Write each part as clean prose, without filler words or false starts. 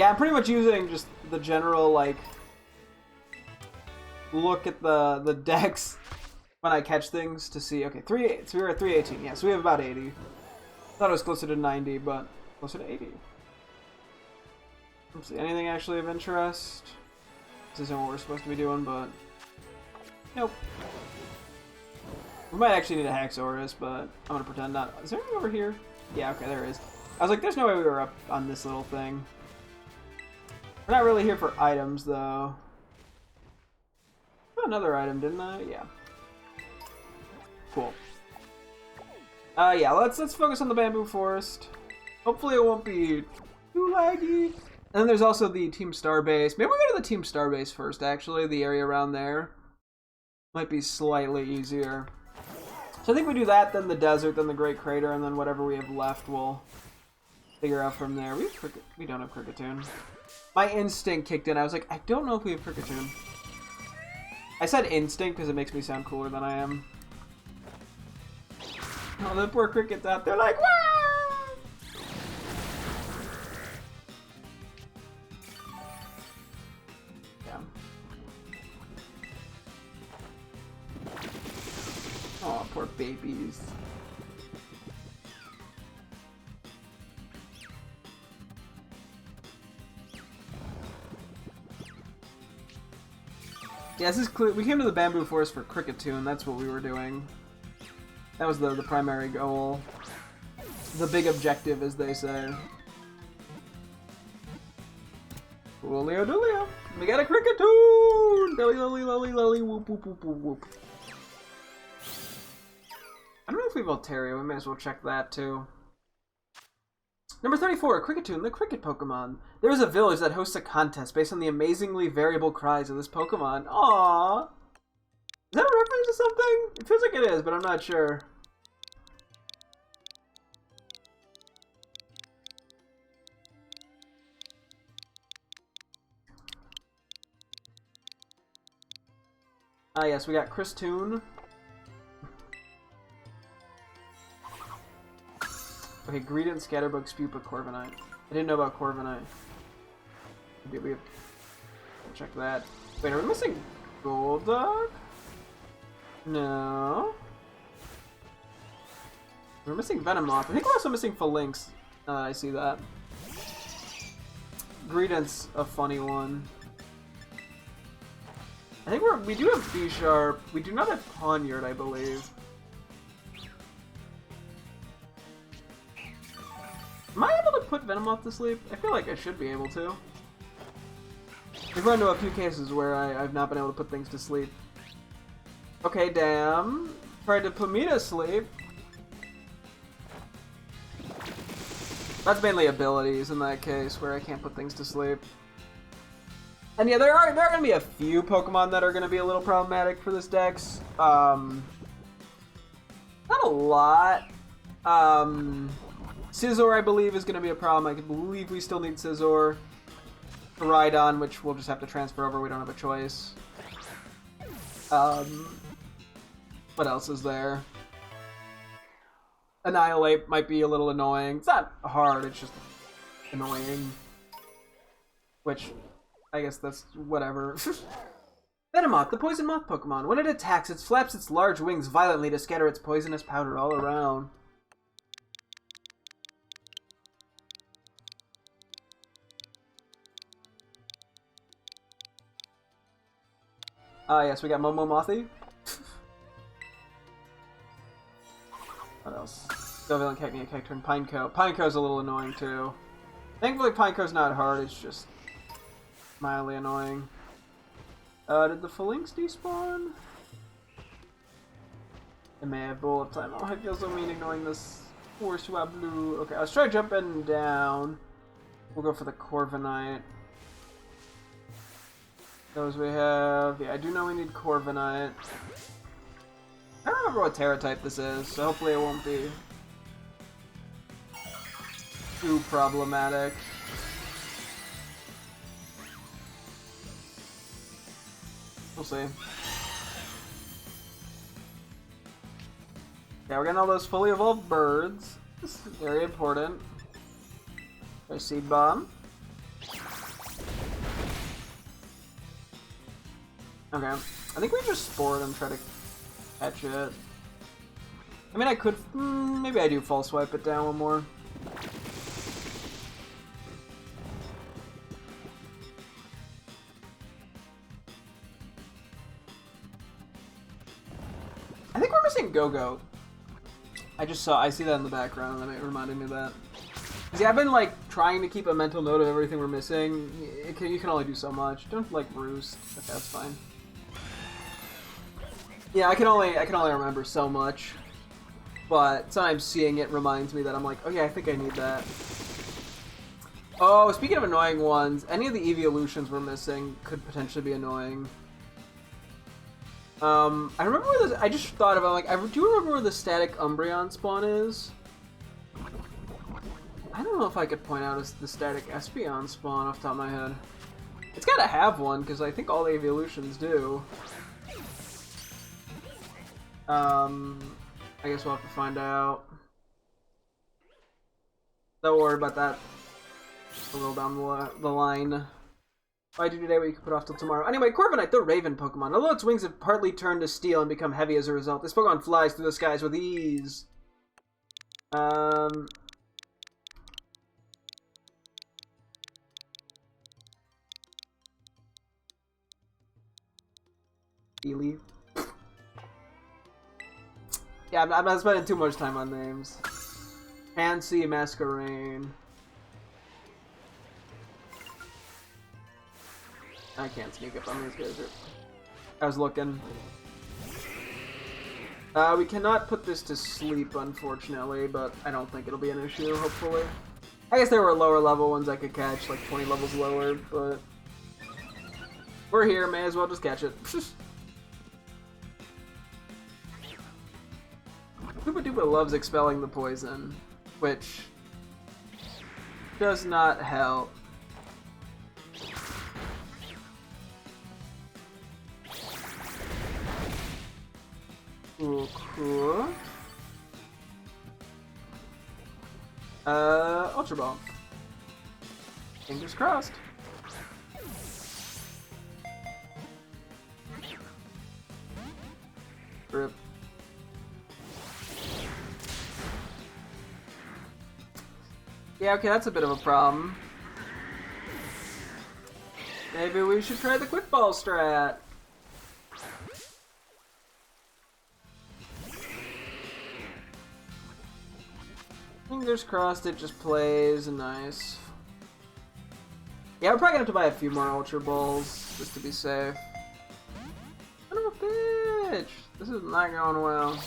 Yeah, I'm pretty much using just the general, like, look at the decks when I catch things to see. Okay, so we were at 318. Yeah, so we have about 80. Thought it was closer to 90, but closer to 80. Let's see, anything actually of interest? This isn't what we're supposed to be doing, but nope. We might actually need a Haxorus, but I'm gonna pretend not. Is there anything over here? Yeah, okay, there is. I was like, there's no way we were up on this little thing. We're not really here for items, though. Oh, another item, didn't I? Yeah. Cool. Yeah, let's focus on the bamboo forest. Hopefully it won't be too laggy. And then there's also the Team Star base. Maybe we'll go to the Team Star base first, actually. The area around there might be slightly easier. So I think we do that, then the desert, then the Great Crater, and then whatever we have left we'll figure out from there. We don't have Cricketune. My instinct kicked in. I was like, I don't know if we have Cricketune. I said instinct because it makes me sound cooler than I am. Oh, the poor crickets out there like, wah! Yeah. Oh, poor babies. Yeah, this is clear. We came to the bamboo forest for Cricketune. That's what we were doing. That was the primary goal. The big objective, as they say. Coolio doolio. We got a Cricketune! Lily, lily, lily, lily, whoop, whoop, whoop, whoop, whoop. I don't know if we have Altaria. We may as well check that, too. Number 34, Cricketune, the cricket Pokemon. There is a village that hosts a contest based on the amazingly variable cries of this Pokemon. Aww! Is that a reference to something? It feels like it is, but I'm not sure. Ah, yes, we got Kristoon. Okay, Greedent, Scatterbug, Spupa, Corviknight. I didn't know about Corviknight. Did we have... We'll check that. Wait, are we missing Golduck? No. We're missing Venomoth. I think we're also missing Phalanx. I see that. Greedent's a funny one. I think we do have B-Sharp. We do not have Pawniard, I believe. Am I able to put Venomoth to sleep? I feel like I should be able to. We've run into a few cases where I've not been able to put things to sleep. Okay, damn. Tried to put me to sleep. That's mainly abilities in that case, where I can't put things to sleep. And yeah, there are going to be a few Pokemon that are going to be a little problematic for this dex. Not a lot. Scizor, I believe, is going to be a problem. I believe we still need Scizor. Rhydon, which we'll just have to transfer over. We don't have a choice. What else is there? Annihilate might be a little annoying. It's not hard, it's just annoying. Which, I guess that's whatever. Venomoth, the poison moth Pokemon. When it attacks, it flaps its large wings violently to scatter its poisonous powder all around. Ah, yes, we got Momomothi. What else? Dovian, Cacnea, Cacturne, Pineco. Pineco's a little annoying, too. Thankfully, Pineco's not hard, it's just mildly annoying. Did the Phalanx despawn? It may have bullet time. Oh, I feel so mean ignoring this. Poor Swablu. Okay, let's try jumping down. We'll go for the Corviknight. Those we have. Yeah, I do know we need Corviknight. I don't remember what Terra type this is, so hopefully it won't be too problematic. We'll see. Yeah, we're getting all those fully evolved birds. This is very important. There's Seed Bomb. Okay. I think we just sport and try to catch it. I mean, I could... maybe I do false swipe it down one more. I think we're missing Go-Go. I see that in the background, and it reminded me of that. See, I've been, like, trying to keep a mental note of everything we're missing. You can only do so much. Don't, like, roost. Okay, that's fine. Yeah, I can only remember so much. But sometimes seeing it reminds me that I'm like, oh yeah, I think I need that. Oh, speaking of annoying ones, any of the evolutions we're missing could potentially be annoying. I remember where I just thought about, like, do you remember where the static Umbreon spawn is? I don't know if I could point out the static Espeon spawn off the top of my head. It's gotta have one, because I think all the evolutions do. I guess we'll have to find out. Don't worry about that. A little down the line. Why do today what you can put off till tomorrow? Anyway, Corviknight, the Raven Pokemon. Although its wings have partly turned to steel and become heavy as a result, this Pokemon flies through the skies with ease. Ely. Yeah, I'm not spending too much time on names. Pansy, Masquerain. I can't sneak up on these guys. I was looking. We cannot put this to sleep, unfortunately, but I don't think it'll be an issue, hopefully. I guess there were lower level ones I could catch, like 20 levels lower, but... we're here, may as well just catch it. Koopa Doopa loves expelling the poison, which does not help. Cool. Ultra Ball. Fingers crossed. Rip. Yeah, okay, that's a bit of a problem. Maybe we should try the Quick Ball strat. Fingers crossed it just plays nice. Yeah, we're probably gonna have to buy a few more Ultra Balls just to be safe. Son of a bitch! This is not going well.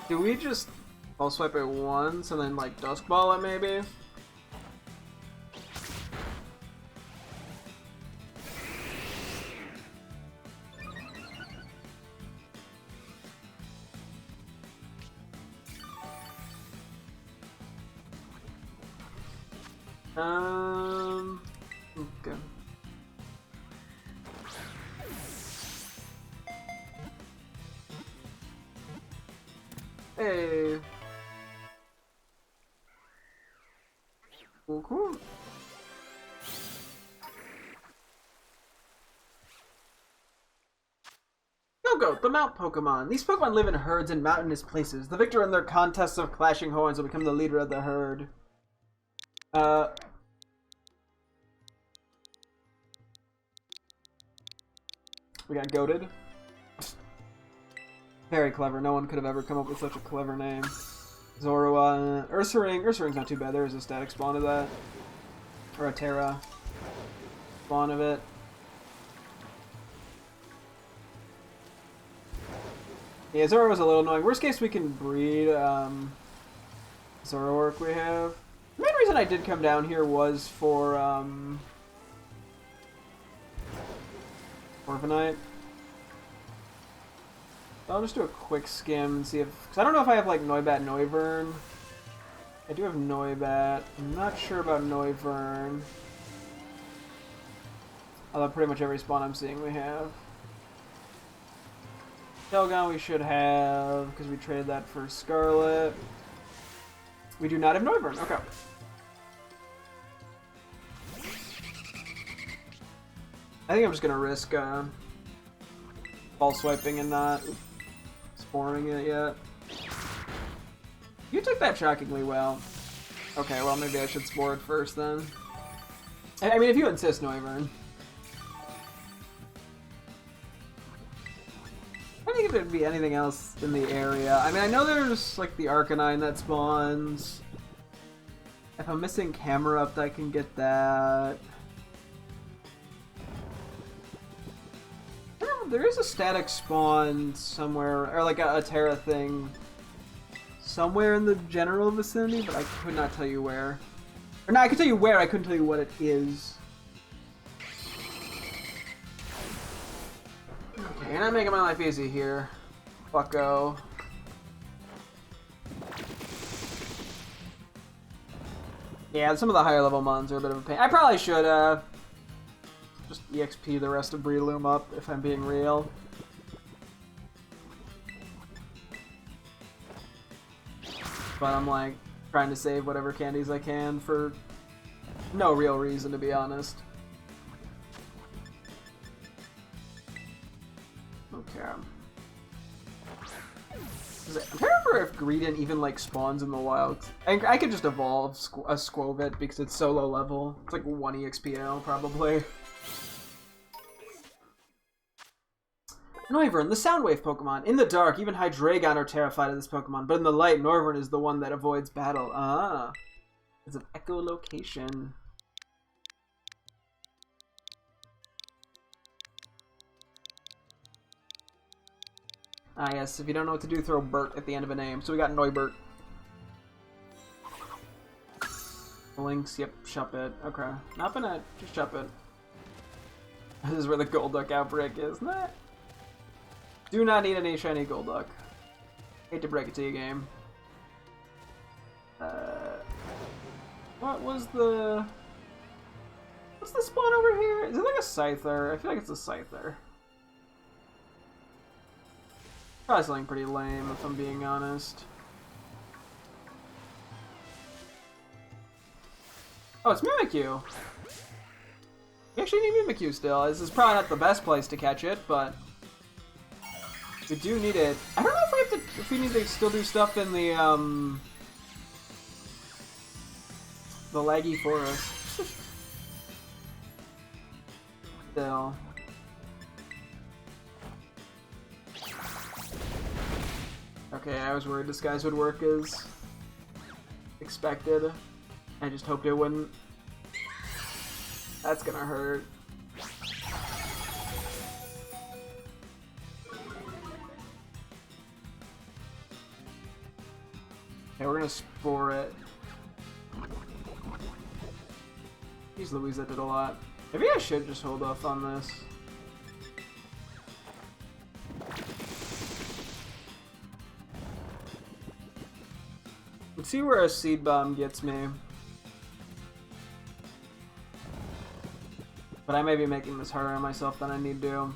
Do we just I'll swipe it once and then like Dusk Ball it maybe? Okay. Hey. Cool. Go-Go, the Mount Pokemon. These Pokemon live in herds in mountainous places. The victor in their contests of clashing horns will become the leader of the herd. We got goated. Very clever. No one could have ever come up with such a clever name. Zorua, Ursaring. Ursaring's not too bad. There is a static spawn of that. Or a Terra spawn of it. Yeah, Zoroark's a little annoying. Worst case, we can breed Zoroark we have. The main reason I did come down here was for Corviknight. I'll just do a quick skim and see if... because I don't know if I have, like, Noibat Noivern. I do have Noibat. I'm not sure about Noivern. Although pretty much every spawn I'm seeing we have. Shelgon we should have, because we traded that for Scarlet. We do not have Noivern. Okay. I think I'm just gonna risk ball swiping and not sporing it yet. You took that shockingly well. Okay, well maybe I should spore it first then. I mean, if you insist, Noivern. I don't think if there'd be anything else in the area. I mean, I know there's like the Arcanine that spawns. If I'm missing camera up, I can get that. There is a static spawn somewhere, or like a Terra thing somewhere in the general vicinity, but I could not tell you where. Or no, I could tell you where, I couldn't tell you what it is. Okay, and I'm making my life easy here. Fucko. Yeah, some of the higher level mons are a bit of a pain. I probably should, just EXP the rest of Breloom up, if I'm being real. But I'm like trying to save whatever candies I can for no real reason, to be honest. Okay. I'm trying to remember if Greedent even like spawns in the wild. I could just evolve a Squovit because it's so low level. It's like 1 EXPL probably. Noivern, the Soundwave Pokemon. In the dark, even Hydreigon are terrified of this Pokemon, but in the light, Noivern is the one that avoids battle. Ah. It's an echolocation. Ah yes, if you don't know what to do, throw Bert at the end of a name. So we got Noibert. Lynx, yep, Shuppet. Okay. Not gonna just Shuppet. This is where the Golduck outbreak is, isn't it? Do not need any shiny Golduck. Hate to break it to you, game. What was the... What's the spawn over here? Is it like a Scyther? I feel like it's a Scyther. Probably something pretty lame, if I'm being honest. Oh, it's Mimikyu! We actually need Mimikyu still. This is probably not the best place to catch it, but... we do need it. I don't know if we have to, if we need to still do stuff in the laggy forest. Still. Okay, I was worried this guys would work as expected. I just hoped it wouldn't. That's gonna hurt. Okay, we're gonna spore it. Jeez Louise, that did a lot. Maybe I should just hold off on this. Let's see where a Seed Bomb gets me. But I may be making this harder on myself than I need to.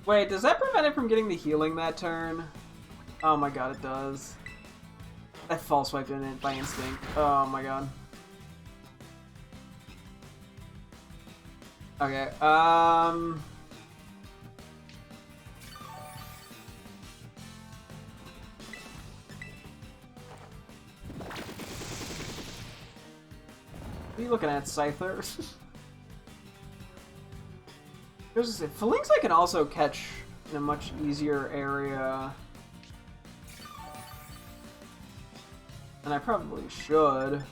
Wait, does that prevent it from getting the healing that turn? Oh my god, it does. I false swiped in it by instinct. Oh my god. Okay, what are you looking at, Scyther? There's a Phalanx I can also catch in a much easier area. And I probably should.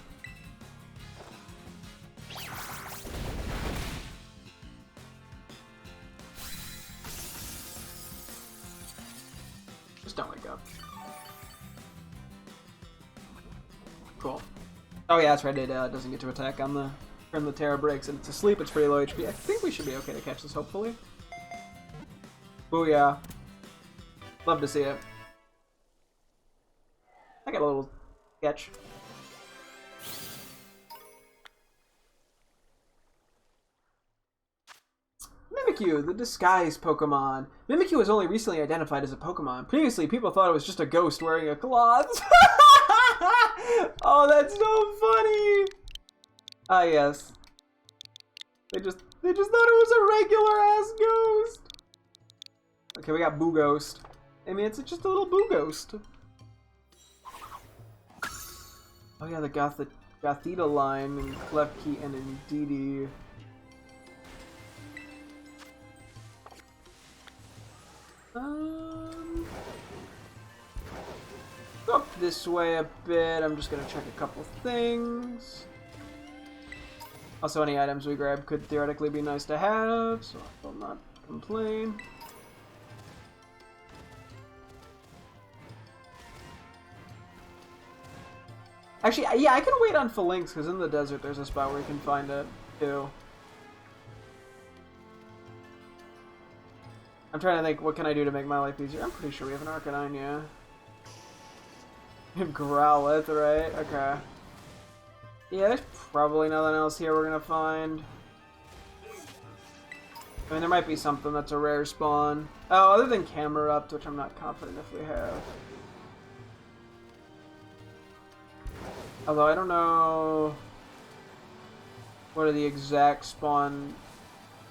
Just don't wake up. Cool. Oh yeah, that's right, it doesn't get to attack on the from the Terra breaks, and it's asleep, it's pretty low HP. I think we should be okay to catch this, hopefully. Booyah. Love to see it. I got a little sketch. Mimikyu, the disguise Pokemon. Mimikyu was only recently identified as a Pokemon. Previously, people thought it was just a ghost wearing a cloth. Oh, that's so funny! Ah, yes. They just thought it was a regular ass ghost. Okay, we got Boo Ghost. I mean, it's just a little Boo Ghost. Oh yeah, the Gothita line and Klefki and Indeedee. Up this way a bit. I'm just gonna check a couple things. Also, any items we grab could theoretically be nice to have, so I will not complain. Actually, yeah, I can wait on Phalanx, because in the desert there's a spot where you can find it, too. I'm trying to think, what can I do to make my life easier? I'm pretty sure we have an Arcanine, yeah. Growlithe, right? Okay. Yeah, there's probably nothing else here we're gonna find. I mean, there might be something that's a rare spawn. Oh, other than Camerupt, which I'm not confident if we have. Although, I don't know what are the exact spawn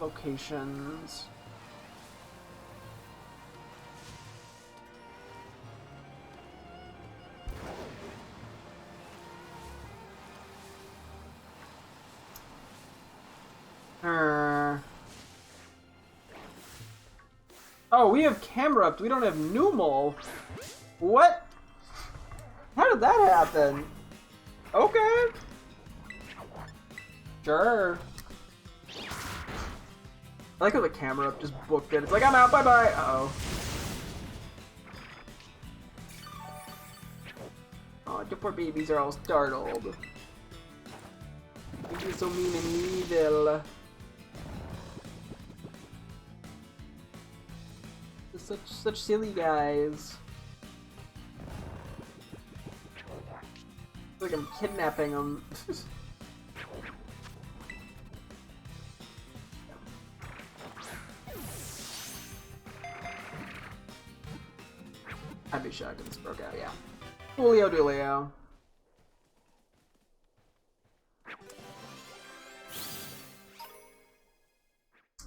locations. Oh, we have Camerupt. We don't have Numel. What? How did that happen? Okay. Sure. I like how the Camerupt just booked it. It's like, I'm out, bye-bye. Uh-oh. Oh, the poor babies are all startled. You're so mean and evil. Such silly guys. It's like I'm kidnapping them. I'd be shocked if this broke out, yeah. Julio Dulio.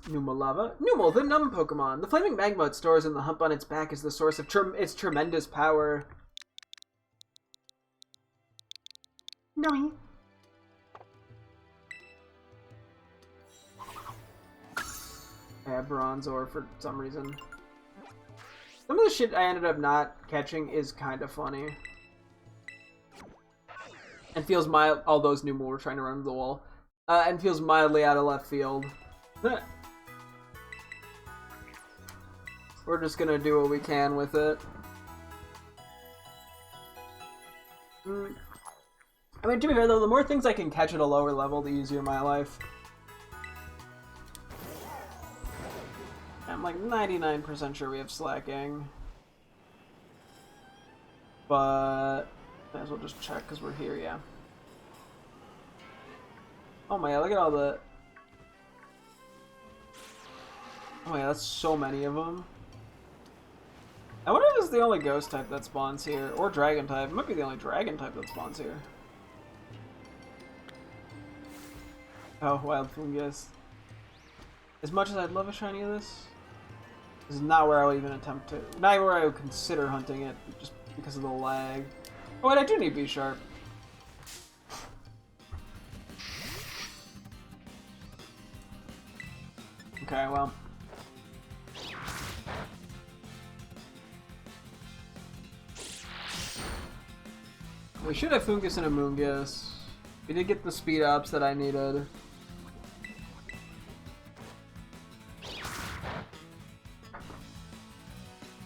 Numalava. Numel, the numb Pokemon. The flaming magma it stores in the hump on its back is the source of its tremendous power. Nummy. I have Bronzor for some reason. Some of the shit I ended up not catching is kind of funny. And feels mild. All those Numel were trying to run into the wall. And feels mildly out of left field. We're just gonna do what we can with it. I mean, to be fair though, the more things I can catch at a lower level, the easier my life. I'm like 99% sure we have slacking. But might as well just check because we're here, yeah. Oh my god, look at all the... Oh my god, that's so many of them. I wonder if this is the only ghost type that spawns here, or dragon type. It might be the only dragon type that spawns here. Oh, wild fungus. As much as I'd love a shiny of this, this is not where I would even attempt to. Not even where I would consider hunting it, just because of the lag. Oh wait, I do need B-Sharp. Okay, well. We should have Fungus and Amoonguss. We did get the speed ups that I needed.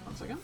One second.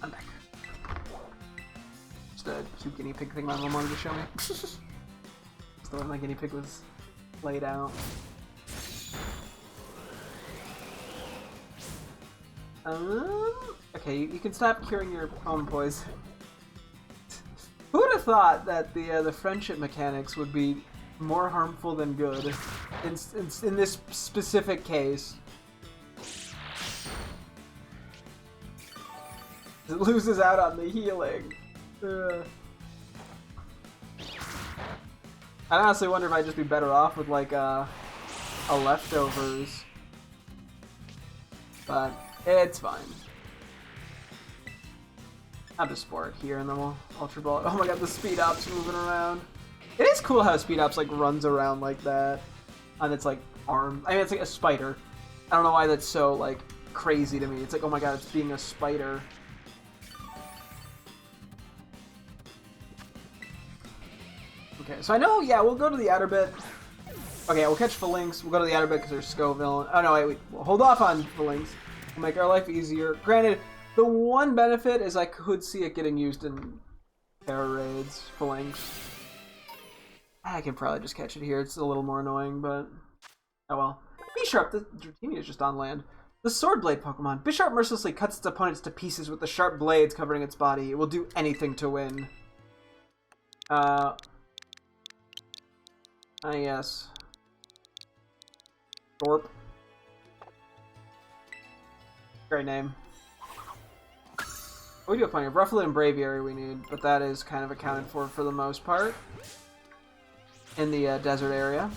I'm back. Just a cute guinea pig thing my mom wanted to show me. Just the way my guinea pig was laid out. Okay, you can stop curing your own poison. Who would have thought that the friendship mechanics would be more harmful than good in this specific case? It loses out on the healing. I honestly wonder if I'd just be better off with like a leftovers, but it's fine. I'll just spore it here and then we'll Ultra Ball it. Oh my god, the speed up's moving around. It is cool how speed ups like runs around like that on its like arm. I mean, it's like a spider. I don't know why that's so like crazy to me. It's like, oh my god, it's being a spider. Okay, so I know, yeah, we'll go to the outer bit. Okay, we'll catch Phalanx. We'll go to the outer bit because there's Scoville. Oh no, wait, we'll hold off on Phalanx. We'll make our life easier. Granted, the one benefit is I could see it getting used in Terra raids, Phalanx. I can probably just catch it here. It's a little more annoying, but oh well. Bisharp, the Dratini is just on land. The Sword Blade Pokemon. Bisharp mercilessly cuts its opponents to pieces with the sharp blades covering its body. It will do anything to win. Yes. Thorpe. Great name. We do have plenty of Rufflet and Braviary we need, but that is kind of accounted for the most part in the desert area.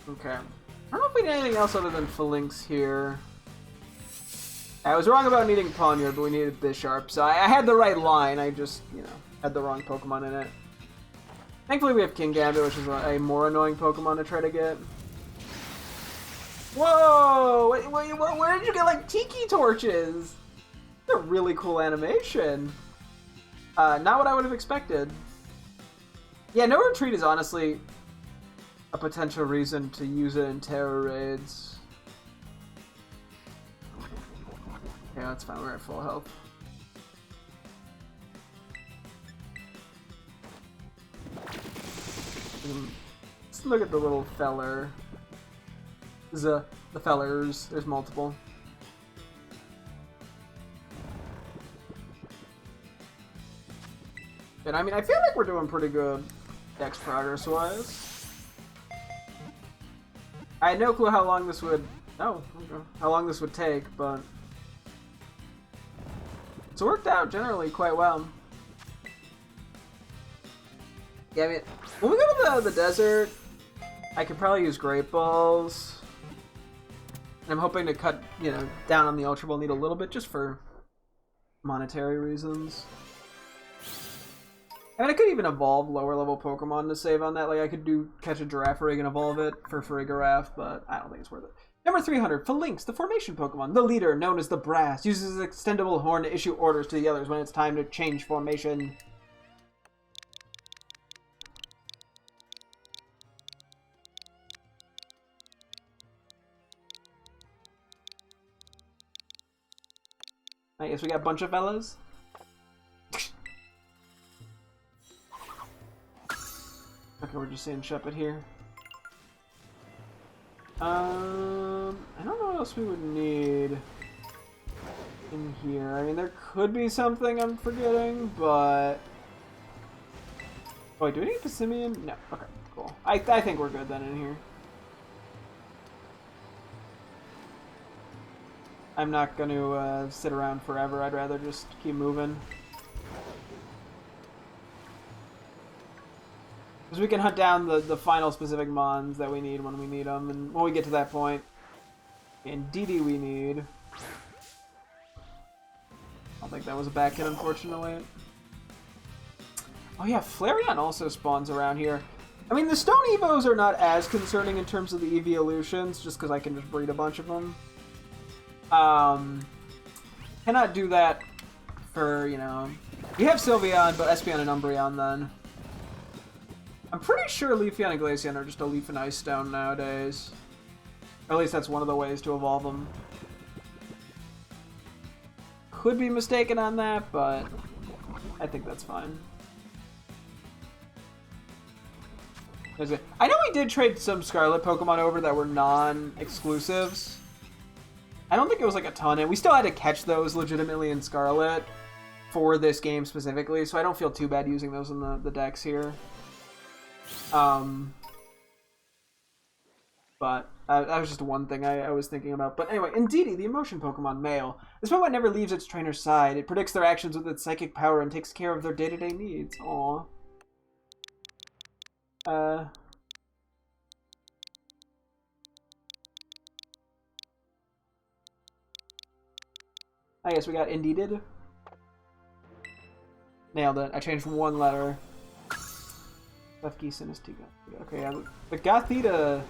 Okay. I don't know if we need anything else other than Phalanx here. I was wrong about needing Pawniard, but we needed Bisharp, so I had the right line. I just, you know, had the wrong Pokemon in it. Thankfully we have Kingambit, which is a more annoying Pokemon to try to get. Whoa! Wait, where did you get, like, Tiki Torches? That's a really cool animation. Not what I would have expected. Yeah, No Retreat is honestly a potential reason to use it in Terra raids. Yeah, that's fine. We're at full health. Let's look at the little feller. The fellers. There's multiple. And I mean, I feel like we're doing pretty good Dex progress-wise. I had no clue how long this would... Oh, okay. How long this would take, but... It's worked out generally quite well. Yeah, I mean, when we go to the desert, I could probably use Great Balls. And I'm hoping to cut, you know, down on the Ultra Ball need a little bit just for monetary reasons. I mean, I could even evolve lower level Pokemon to save on that. Like, I could catch a Girafarig and evolve it for Farigiraf, but I don't think it's worth it. Number 300, Phalanx, the formation Pokemon. The leader, known as the Brass, uses its extendable horn to issue orders to the others when it's time to change formation. I guess we got a bunch of fellas. Okay, we're just seeing Shuppet here. I don't know what else we would need in here. I mean, there could be something I'm forgetting, but... Oh, wait, do we need Passimian? No. Okay, cool. I think we're good then in here. I'm not going to sit around forever. I'd rather just keep moving. Because we can hunt down the final specific mons that we need when we need them. And when we get to that point, indeedy we need. I don't think that was a back hit, unfortunately. Oh yeah, Flareon also spawns around here. I mean, the Stone Evos are not as concerning in terms of the evolutions, just because I can just breed a bunch of them. Cannot do that for, you know... You have Sylveon, but Espeon and Umbreon then. I'm pretty sure Leafeon and Glaceon are just a Leaf and Ice Stone nowadays. Or at least that's one of the ways to evolve them. could be mistaken on that, but I think that's fine. I know we did trade some Scarlet Pokemon over that were non-exclusives. I don't think it was like a ton, and we still had to catch those legitimately in Scarlet for this game specifically, so I don't feel too bad using those in the decks here. But that was just one thing I was thinking about. But anyway, Indeedee, the emotion Pokemon, male. This Pokemon never leaves its trainer's side. It predicts their actions with its psychic power and takes care of their day-to-day needs. Aww. I guess we got Indeedee. Nailed it. I changed one letter. Lefkey, okay, yeah, the Gothita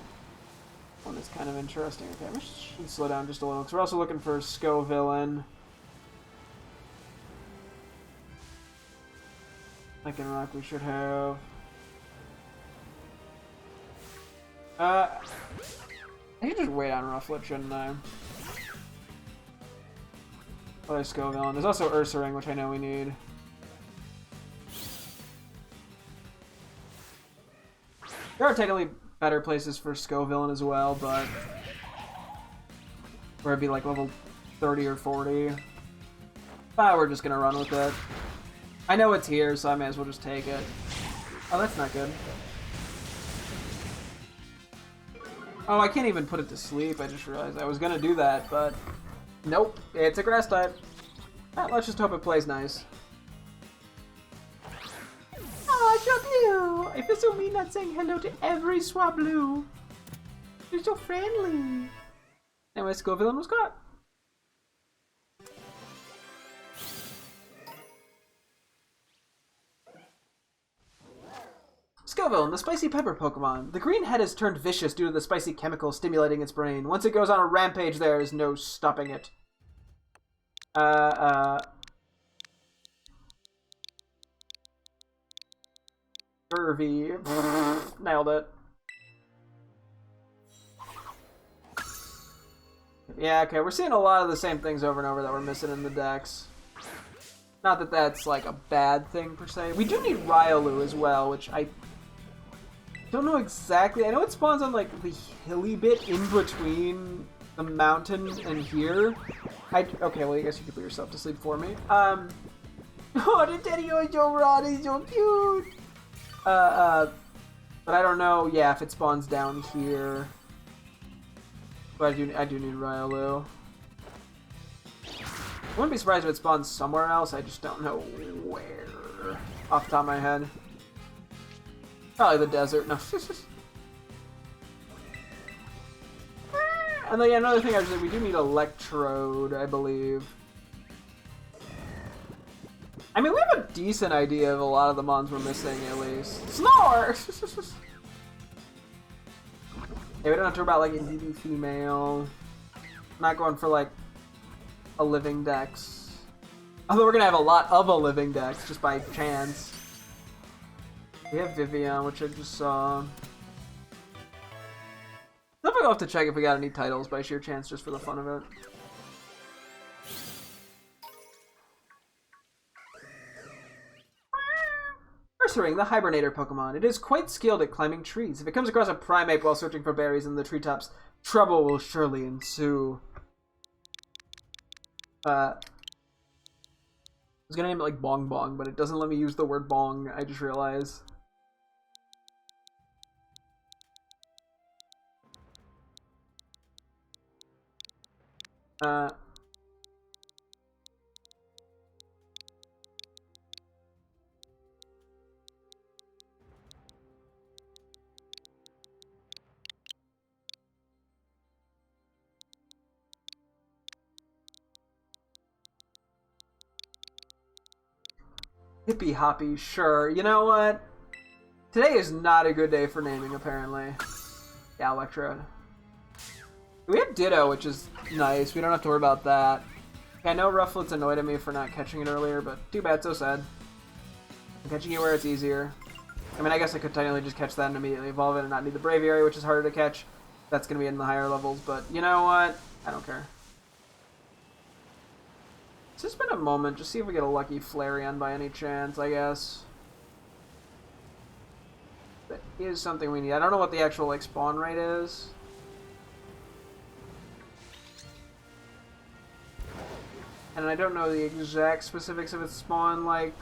one is kind of interesting. Okay, we should slow down just a little, because we're also looking for Scovillain. Lycanroc we should have. I should just wait on Rufflet, shouldn't I? Oh, there's Scovillain. There's also Ursaring, which I know we need. There are technically better places for Scovillain as well, but where it'd be like level 30 or 40. But we're just gonna run with it. I know it's here, so I may as well just take it. Oh, that's not good. Oh, I can't even put it to sleep. I just realized I was gonna do that, but nope. It's a grass type. Alright, let's just hope it plays nice. Oh, Swablu! I feel so mean not saying hello to every Swablu. You're so friendly. Anyway, Scovillain was caught. Scovillain, the spicy pepper Pokemon. The green head has turned vicious due to the spicy chemical stimulating its brain. Once it goes on a rampage, there is no stopping it. Irvy. Nailed it. Yeah, okay, we're seeing a lot of the same things over and over that we're missing in the decks. Not that that's, like, a bad thing, per se. We do need Riolu as well, which I don't know exactly. I know it spawns on, like, the hilly bit in between the mountain and here. Okay, well, I guess you could put yourself to sleep for me. Oh, the Teddy-O is so raw, he's so cute! But I don't know, yeah, if it spawns down here. But I do need Riolu. I wouldn't be surprised if it spawns somewhere else, I just don't know where. Off the top of my head. Probably the desert, no. And then yeah, another thing I was saying, we do need Electrode, I believe. I mean, we have a decent idea of a lot of the mons we're missing, at least. Snore! Yeah, we don't have to worry about, like, Indeedee female. I'm not going for, like, a living dex. Although we're gonna have a lot of a living dex, just by chance. We have Vivian, which I just saw. I'll have to check if we got any titles by sheer chance, just for the fun of it. Ursaring, the Hibernator Pokemon. It is quite skilled at climbing trees. If it comes across a Primeape while searching for berries in the treetops, trouble will surely ensue. I was gonna name it like Bong Bong, but it doesn't let me use the word bong, I just realized. Hippie Hoppy, sure. You know what? Today is not a good day for naming, apparently. Yeah, Electrode. We have Ditto, which is nice. We don't have to worry about that. I know Rufflet's annoyed at me for not catching it earlier, but too bad, so sad. I'm catching it where it's easier. I mean, I guess I could technically just catch that and immediately evolve it and not need the Braviary, which is harder to catch. That's going to be in the higher levels, but you know what? I don't care. just spend a moment, just see if we get a lucky Flareon by any chance, I guess. That is something we need. I don't know what the actual, like, spawn rate is. And I don't know the exact specifics of its spawn, like,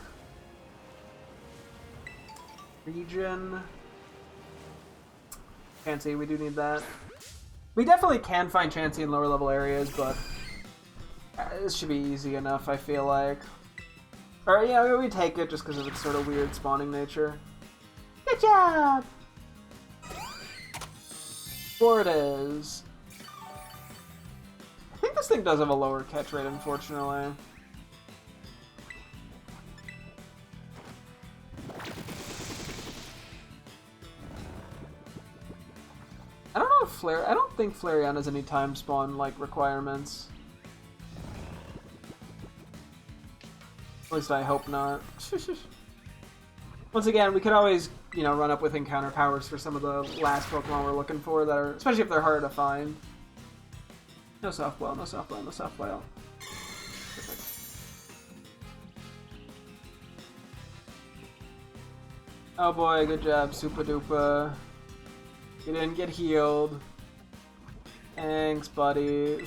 region. Chansey, we do need that. We definitely can find Chansey in lower level areas, but this should be easy enough, I feel like. Or, yeah, we take it just because of its sort of weird spawning nature. Good job! 4 it is. I think this thing does have a lower catch rate, unfortunately. I don't know if I don't think Flareon has any time spawn, like, requirements. At least I hope not. Once again, we could always, you know, run up with encounter powers for some of the last Pokemon we're looking for that are, especially if they're hard to find. No softball, no softball, no softball. Perfect. Oh boy, good job, Super Duper. You didn't get healed. Thanks, buddy.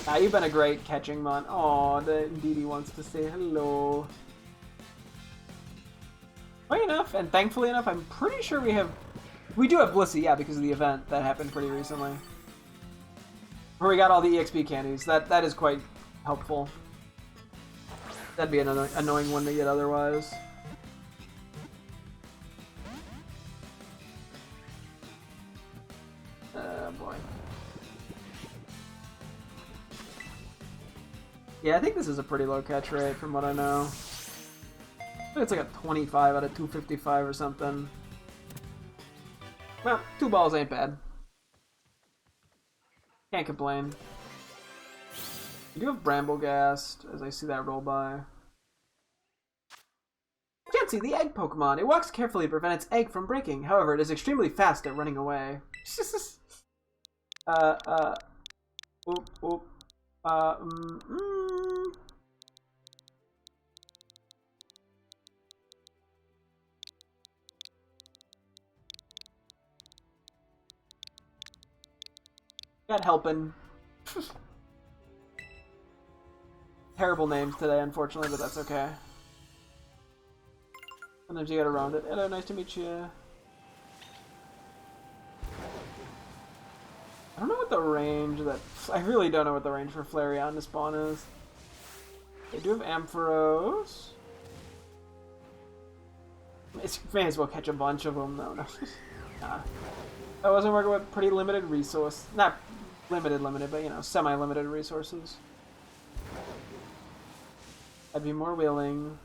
Ah, you've been a great catching mon. Aw, the Didi wants to say hello. Funny enough, and thankfully enough, I'm pretty sure we do have Blissey, yeah, because of the event that happened pretty recently. Where we got all the EXP candies. That is quite helpful. That'd be another annoying one to get otherwise. Boy. Yeah, I think this is a pretty low catch rate from what I know. I think it's like a 25 out of 255 or something. Well, 2 balls ain't bad. Can't complain. You do have Bramblegast, as I see that roll by. Chansey, the egg Pokemon. It walks carefully to prevent its egg from breaking. However, it is extremely fast at running away. Got helping. Terrible names today, unfortunately, but that's okay. Sometimes you gotta round it. Hello, nice to meet you. I don't know what the range I really don't know what the range for Flareon to spawn is. They do have Ampharos. May as well catch a bunch of them, though. No. Nah. I wasn't working with pretty limited resource. Not limited, but, you know, semi-limited resources. I'd be more willing.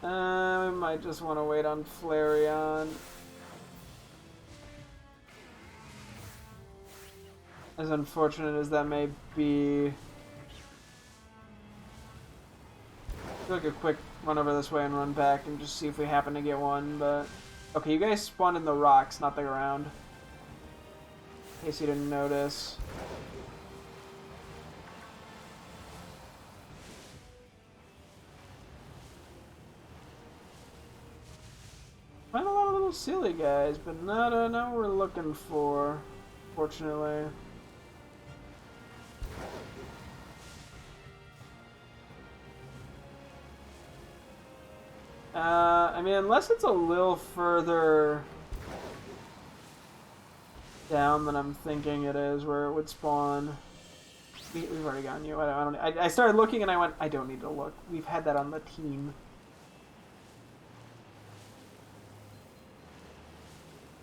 We might just want to wait on Flareon. As unfortunate as that may be. Take a quick run over this way and run back and just see if we happen to get one, but... Okay, you guys spawned in the rocks, not the ground. In case you didn't notice. Find a lot of little silly guys, but not what we're looking for, fortunately. I mean, unless it's a little further down than I'm thinking it is, where it would spawn. We've already gotten you. I started looking and I went, I don't need to look. We've had that on the team.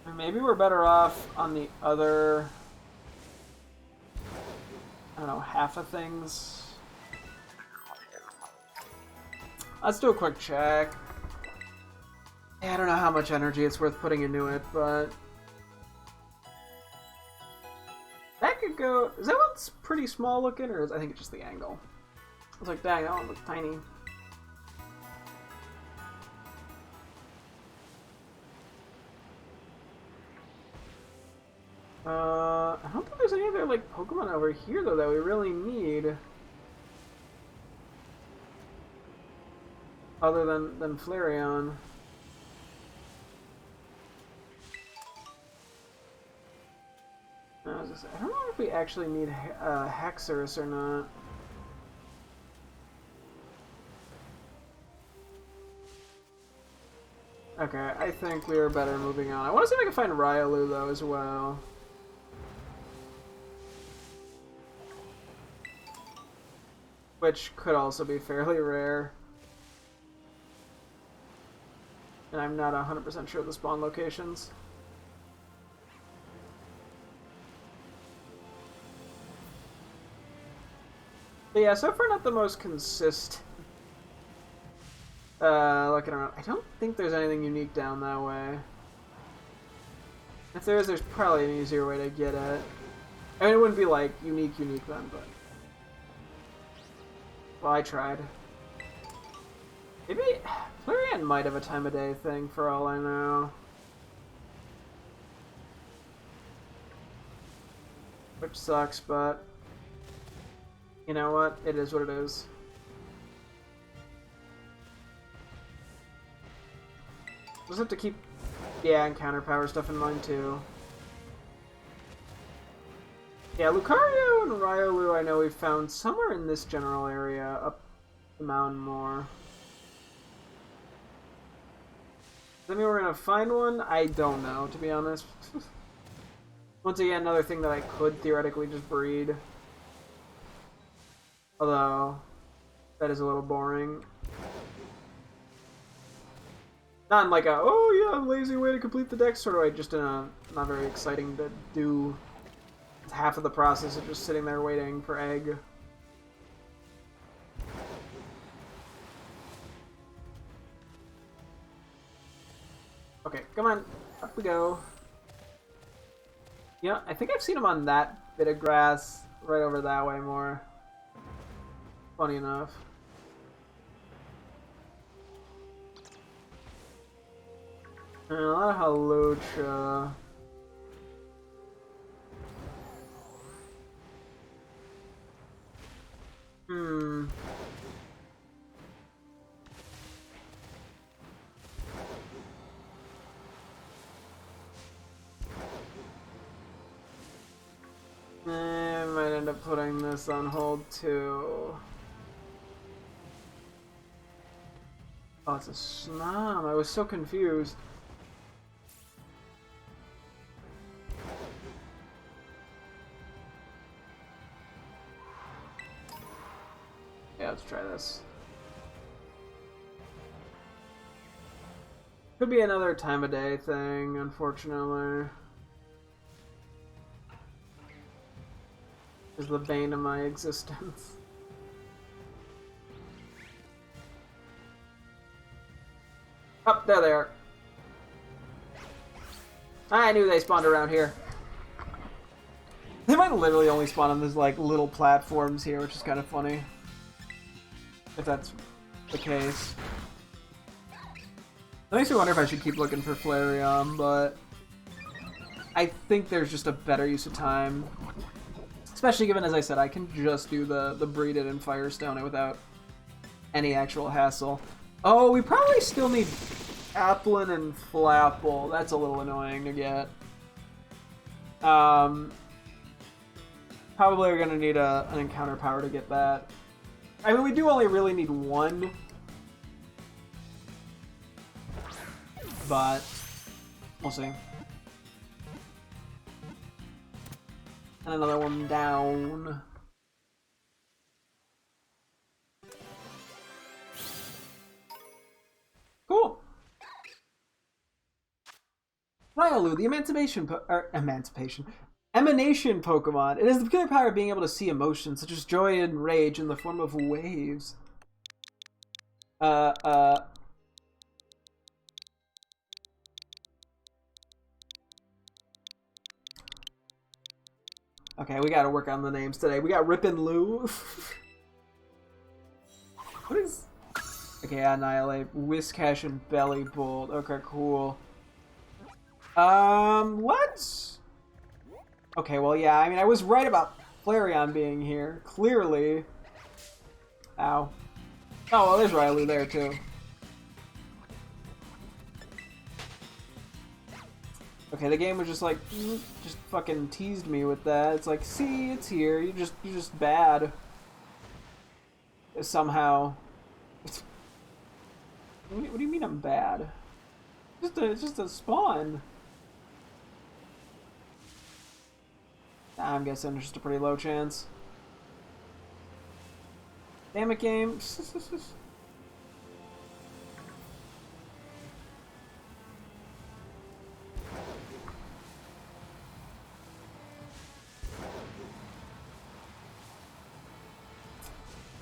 Or maybe we're better off on the other, I don't know, half of things. Let's do a quick check. Yeah, I don't know how much energy it's worth putting into it, but... That could go... Is that one's pretty small looking, or I think it's just the angle? I was like, dang, that one looks tiny. I don't think there's any other, like, Pokemon over here, though, that we really need. Other than Flareon. I don't know if we actually need Hexerus or not. Okay, I think we are better moving on. I want to see if I can find Riolu, though, as well. Which could also be fairly rare. And I'm not 100% sure of the spawn locations. But yeah, so far not the most consistent. Looking around, I don't think there's anything unique down that way. If there is, there's probably an easier way to get it. I mean, it wouldn't be like unique then, but well, I tried. Maybe Flareon might have a time of day thing for all I know. Which sucks, but you know what? It is what it is. Just have to keep, yeah, and counter power stuff in mind too. Yeah, Lucario and Riolu I know we've found somewhere in this general area, up the mountain more. Does that mean we're gonna find one? I don't know, to be honest. Once again, another thing that I could theoretically just breed. Although, that is a little boring. Not in like a, oh yeah, lazy way to complete the deck sort of way, just in a not very exciting to do. It's half of the process of just sitting there waiting for egg. Okay, come on, up we go. Yeah, I think I've seen him on that bit of grass right over that way more. Funny enough. And a lot of Halocha. I might end up putting this on hold too. Oh, it's a Snom. I was so confused. Yeah, let's try this. Could be another time of day thing, unfortunately. Is the bane of my existence. Oh, there they are. I knew they spawned around here. They might literally only spawn on these like little platforms here, which is kind of funny. If that's the case. That makes me wonder if I should keep looking for Flareon, but I think there's just a better use of time. Especially given, as I said, I can just do the breed it and Firestone it without any actual hassle. Oh, we probably still need Applin and Flapple. That's a little annoying to get. Probably are going to need an encounter power to get that. I mean, we do only really need one. But we'll see. And another one down. Cool. Riolu, the Emanation Pokemon. It has the peculiar power of being able to see emotions, such as joy and rage, in the form of waves. Okay, we gotta work on the names today. We got Rip and Lou. What is... Okay, Annihilate, Whiscash, and Bellybolt. Okay, cool. Let's Okay, well, yeah, I mean, I was right about Flareon being here. Clearly. Ow. Oh, well, there's Rylou there, too. Okay, the game was just like, just fucking teased me with that. It's like, see, it's here. You're just bad. Somehow. What do you mean I'm bad? It's just a spawn. I'm guessing there's just a pretty low chance. Damn it, game.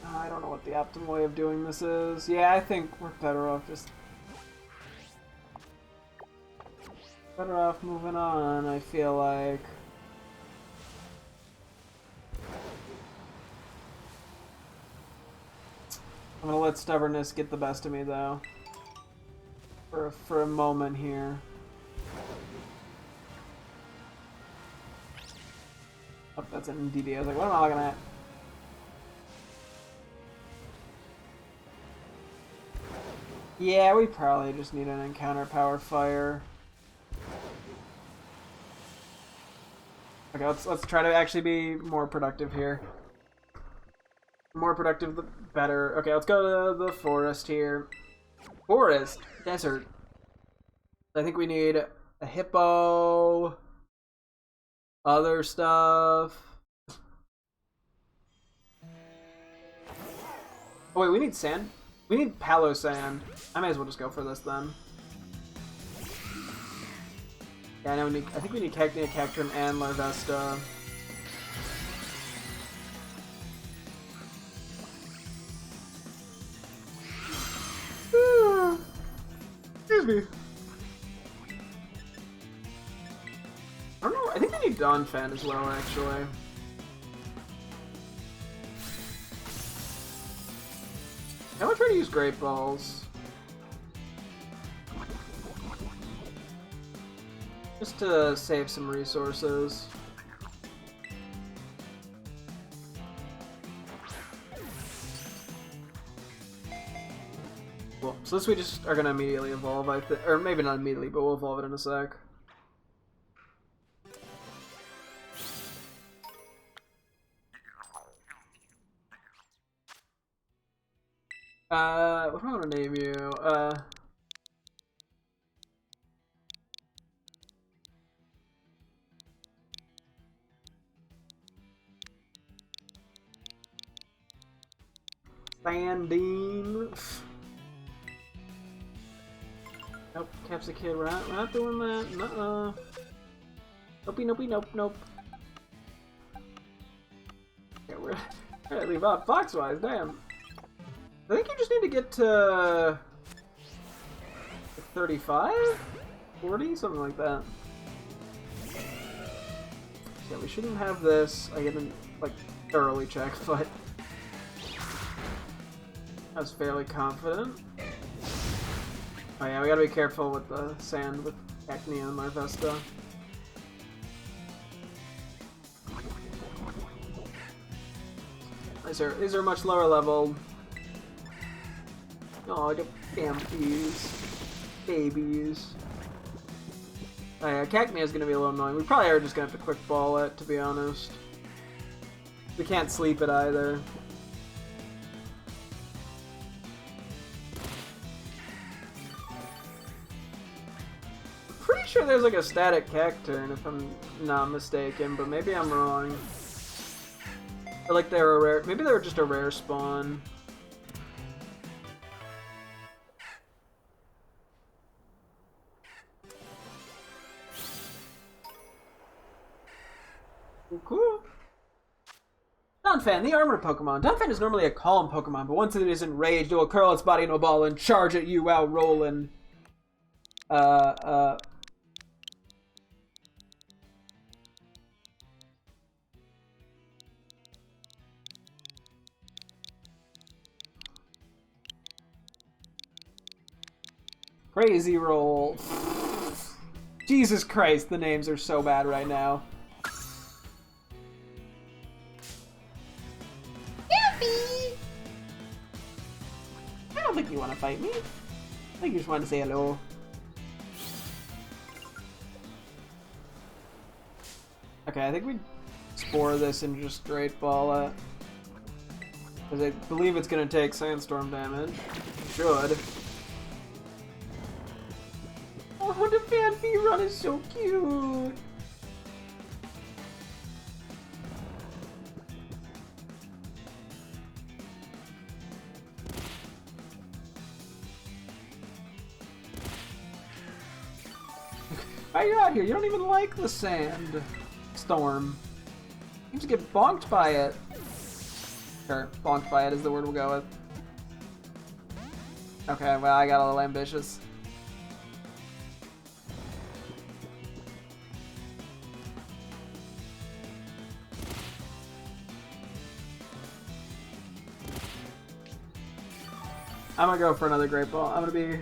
I don't know what the optimal way of doing this is. Yeah, I think we're better off just... Better off moving on, I feel like. I'm gonna let stubbornness get the best of me, though. For a moment here. Oh, that's an DD. I was like, what am I looking at? Yeah, we probably just need an encounter power fire. Okay, let's try to actually be more productive here. The more productive, the better. Okay, let's go to the forest here. Forest, desert. I think we need a hippo. Other stuff. Oh wait, we need sand. We need Palo Sand. I might as well just go for this then. Yeah, I know I think we need Cacnea, Cactrum, and Larvesta. Excuse me. I don't know. I think we need Donphan as well, actually. I'm gonna try to use Great Balls. Just to save some resources. Cool. So this we just are gonna immediately evolve, I think. Or maybe not immediately, but we'll evolve it in a sec. What am I gonna name you? Sandine. Nope, Capsicid, we're not doing that. Nuh-uh. Nope. Yeah, we're gonna leave out Foxwise, damn. I think you just need to get to 35? 40? Something like that. Yeah, we shouldn't have this. I didn't, like, thoroughly check, but I was fairly confident. Oh yeah, we gotta be careful with the sand with Cacnea and Larvesta. These are much lower level. Oh, I got babies. Oh yeah, Cacnea is gonna be a little annoying. We probably are just gonna have to quick ball it, to be honest. We can't sleep it either. Pretty sure there's like a static Cacturn if I'm not mistaken, but maybe I'm wrong. Or like they're a rare, maybe they were just a rare spawn. Cool. Donphan, the armored Pokemon. Donphan is normally a calm Pokemon, but once it is enraged, it will curl its body into a ball and charge at you while rolling. Crazy roll. Jesus Christ, the names are so bad right now. don't think you want to fight me. I think you just wanted to say hello. Okay, I think we spore this and just straight ball it. Because I believe it's going to take sandstorm damage. Should. Oh, the Fanpy run is so cute! Why are you out here? You don't even like the sand storm. You just get bonked by it. Sure, bonked by it is the word we'll go with. Okay, well, I got a little ambitious. I'm gonna go for another Great Ball. I'm gonna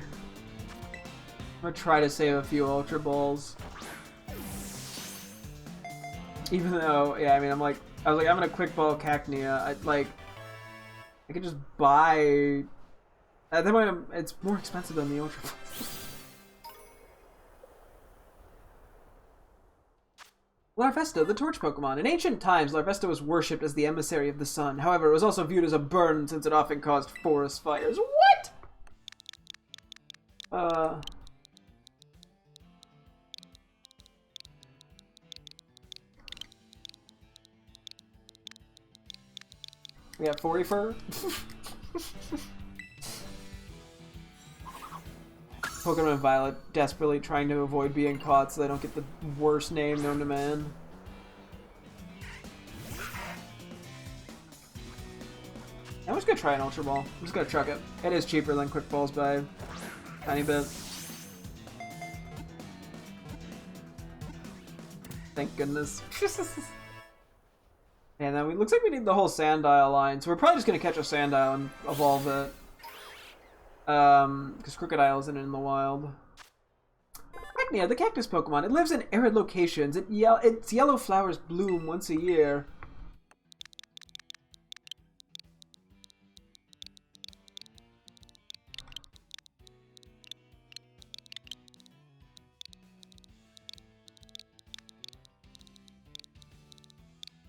try to save a few Ultra Balls. Even though, yeah, I mean, I was like, I'm gonna Quick Ball Cacnea. I could just buy. At that point, it's more expensive than the Ultra Balls. Larvesta, the torch Pokemon. In ancient times, Larvesta was worshipped as the emissary of the sun. However, it was also viewed as a burden since it often caused forest fires. What? We got 40 fur. Pokemon Violet desperately trying to avoid being caught so they don't get the worst name known to man. I'm just gonna try an Ultra Ball. I'm just gonna chuck it. It is cheaper than Quick Balls by a tiny bit. Thank goodness. And then it looks like we need the whole Sandile line, so we're probably just gonna catch a Sandile and evolve it. Because Crocodile isn't in the wild. Cacnea, the cactus Pokemon. It lives in arid locations. Its yellow flowers bloom once a year.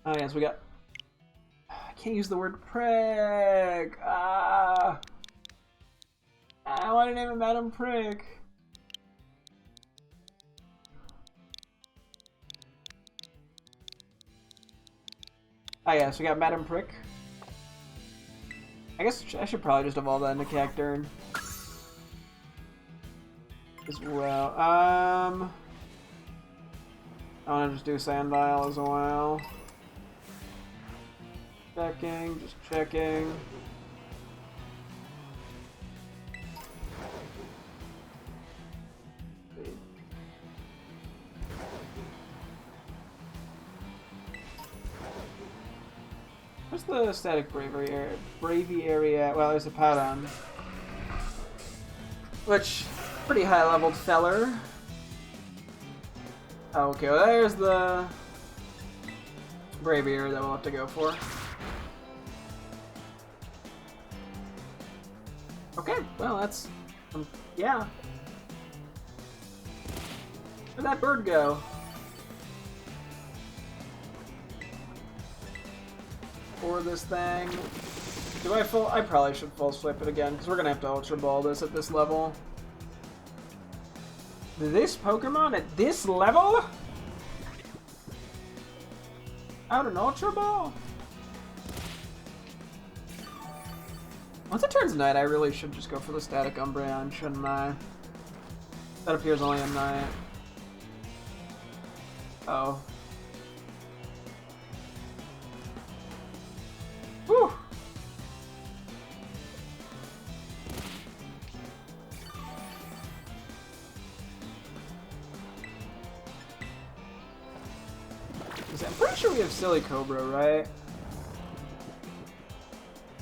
Oh yes, we got... I can't use the word Prick! I want to name it Madam Prick. Oh yes, we got Madam Prick. I guess I should probably just evolve that into Cacturne. As well. I want to just do Sandile as well. Checking, just checking. Where's the static bravery area? Well, there's a Powdon. Which, pretty high leveled feller. Okay, well, there's the braviary that we'll have to go for. Okay, well, that's... yeah. Where'd that bird go? For this thing. Do I full... I probably should full flip it again, because we're gonna have to Ultra Ball this at this level. This Pokemon at this level? Out an Ultra Ball? Once it turns night, I really should just go for the Static Umbreon, shouldn't I? That appears only at night. Oh. Whew! I'm pretty sure we have Silly Cobra, right?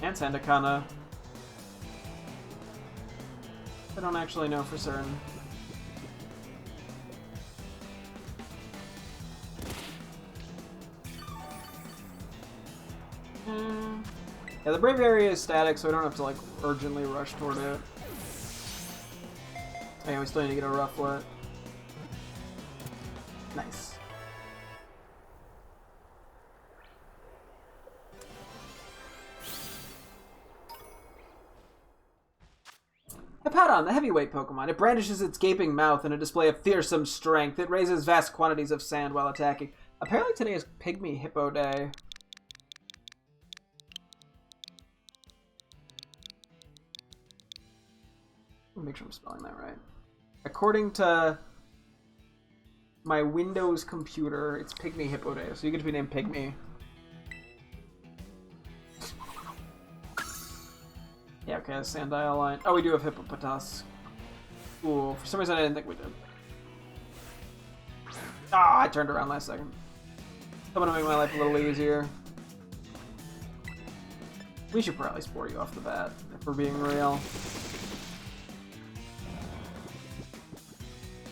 And Sandakana. I don't actually know for certain. Yeah, the Braviary is static, so I don't have to, like, urgently rush toward it. Oh, yeah, we still need to get a Rufflet. Nice. Hippowdon, the heavyweight Pokemon. It brandishes its gaping mouth in a display of fearsome strength. It raises vast quantities of sand while attacking. Apparently today is Pygmy Hippo Day. Make sure I'm spelling that right. According to my Windows computer, it's Pygmy Hippo Day, so you get to be named Pygmy. Yeah, okay, Sandile line. Oh, we do have Hippopotas. Ooh, for some reason I didn't think we did. Ah, I turned around last second. I'm gonna make my life a little easier. We should probably spore you off the bat, if we're being real.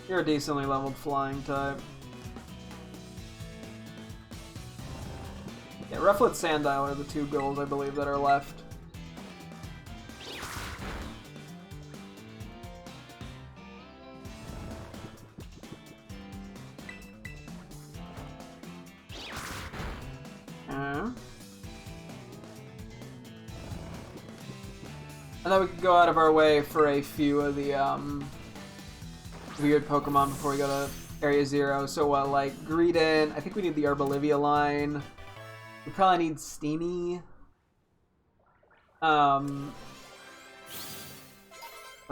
You're a decently leveled flying type. Yeah, Rufflet Sandile are the two goals, I believe, that are left. And then we could go out of our way for a few of the weird Pokemon before we go to Area 0. So like Greedent, I think we need the Arbolivia line. We probably need Steenie. Stuff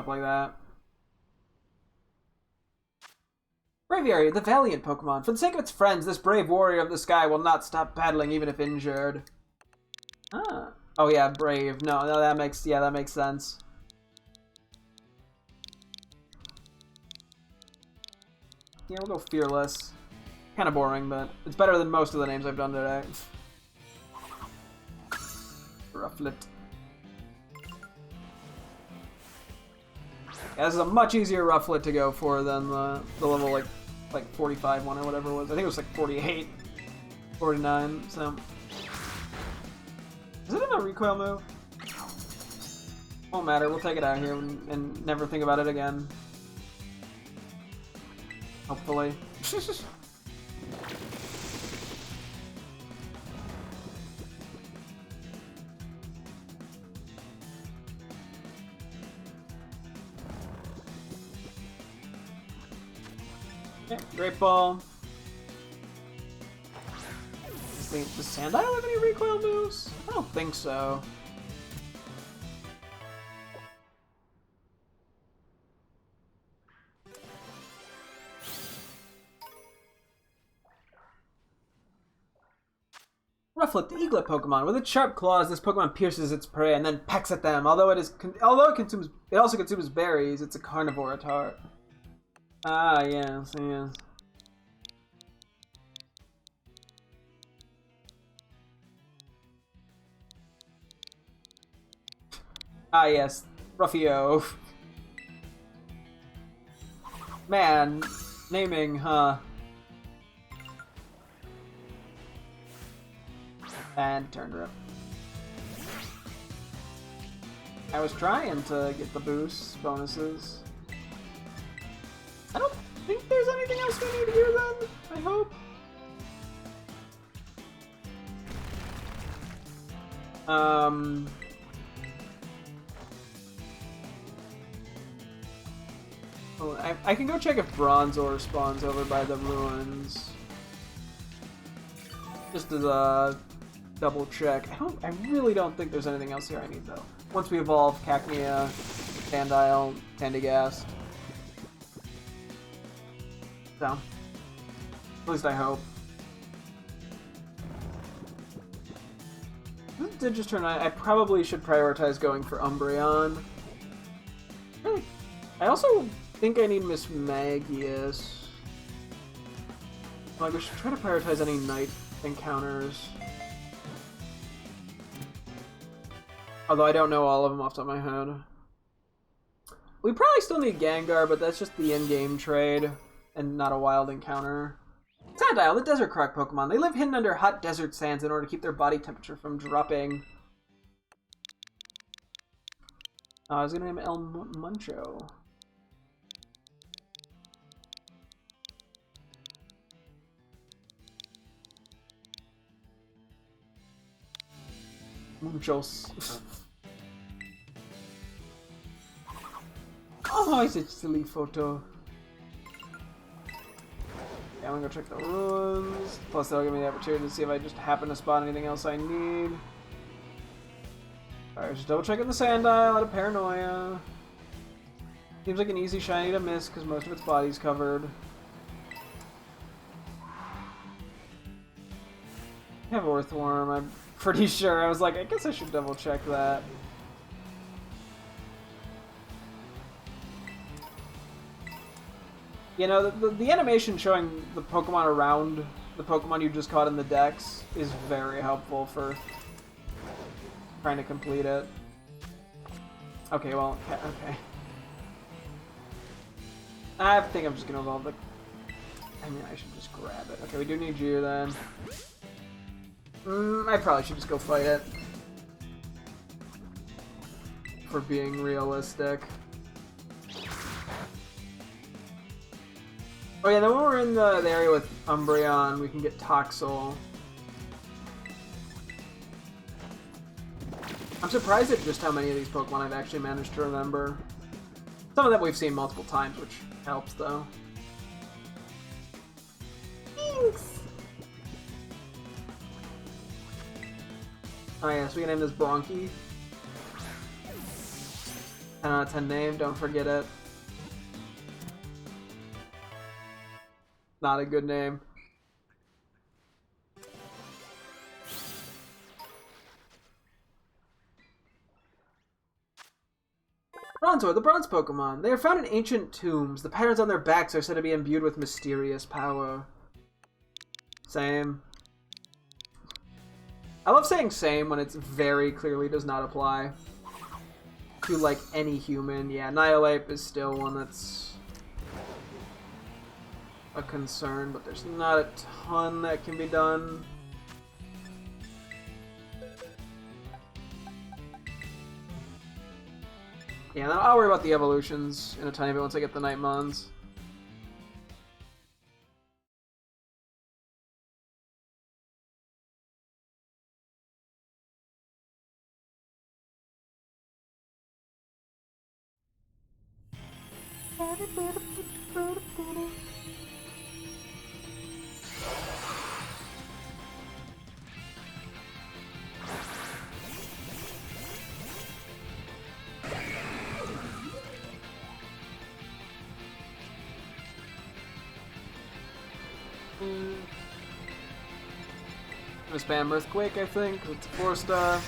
like that. Braviary, the valiant Pokemon. For the sake of its friends, this brave warrior of the sky will not stop battling even if injured. Ah. Oh yeah, brave. No, that makes sense. Yeah, we'll go fearless. Kind of boring, but it's better than most of the names I've done today. Rufflet. Yeah, this is a much easier Rufflet to go for than the level like 45 one or whatever it was. I think it was like 48, 49. So. Does it have a recoil move? Won't matter, we'll take it out here and never think about it again. Hopefully. Okay, Great Ball. Does Sandile have any recoil moves? I don't think so. Rufflet, the eaglet Pokemon. With its sharp claws, this Pokemon pierces its prey and then pecks at them. Although it also consumes berries, it's a carnivore at heart. Ah, yes, yes. Ah, yes. Ruffio. Man, naming, huh? And turned her up. I was trying to get the boosts, bonuses. I don't think there's anything else we need here then, I hope. Well, I can go check if Bronzor spawns over by the ruins. Just as a double check. I really don't think there's anything else here I need though. Once we evolve Cacnea, Sandile, Tandagast. So, at least I hope. This is Digiturn. I probably should prioritize going for Umbreon. I also think I need Miss Magius. Like, we should try to prioritize any night encounters. Although I don't know all of them off the top of my head. We probably still need Gengar, but that's just the in-game trade and not a wild encounter. Sandile, the desert croc Pokemon. They live hidden under hot desert sands in order to keep their body temperature from dropping. I was gonna name El Muncho. Munchos. Oh, it's a silly photo. Yeah, I'm gonna go check the ruins. Plus, that'll give me the opportunity to see if I just happen to spot anything else I need. Alright, just double checking the sand dial out of paranoia. Seems like an easy shiny to miss because most of its body's covered. I have Earthworm, I'm pretty sure. I was like, I guess I should double check that. You know, the animation showing the Pokemon around the Pokemon you just caught in the Dex is very helpful for trying to complete it. Okay, well, okay. I think I'm just gonna evolve the... I mean, I should just grab it. Okay, we do need you then. I probably should just go fight it. For being realistic. Oh yeah, then when we're in the area with Umbreon, we can get Toxel. I'm surprised at just how many of these Pokemon I've actually managed to remember. Some of them we've seen multiple times, which helps though. Thanks! Oh yeah, so we can name this Bronchi. 10 out of 10 name, don't forget it. Not a good name. Bronzor, the bronze Pokemon. They are found in ancient tombs. The patterns on their backs are said to be imbued with mysterious power. Same. I love saying same when it's very clearly does not apply to, like, any human. Yeah, Nihilape is still one that's a concern, but there's not a ton that can be done. Yeah, I'll worry about the evolutions in a tiny bit once I get the Nightmons. I'm gonna spam Earthquake, I think, because it's a 4-star.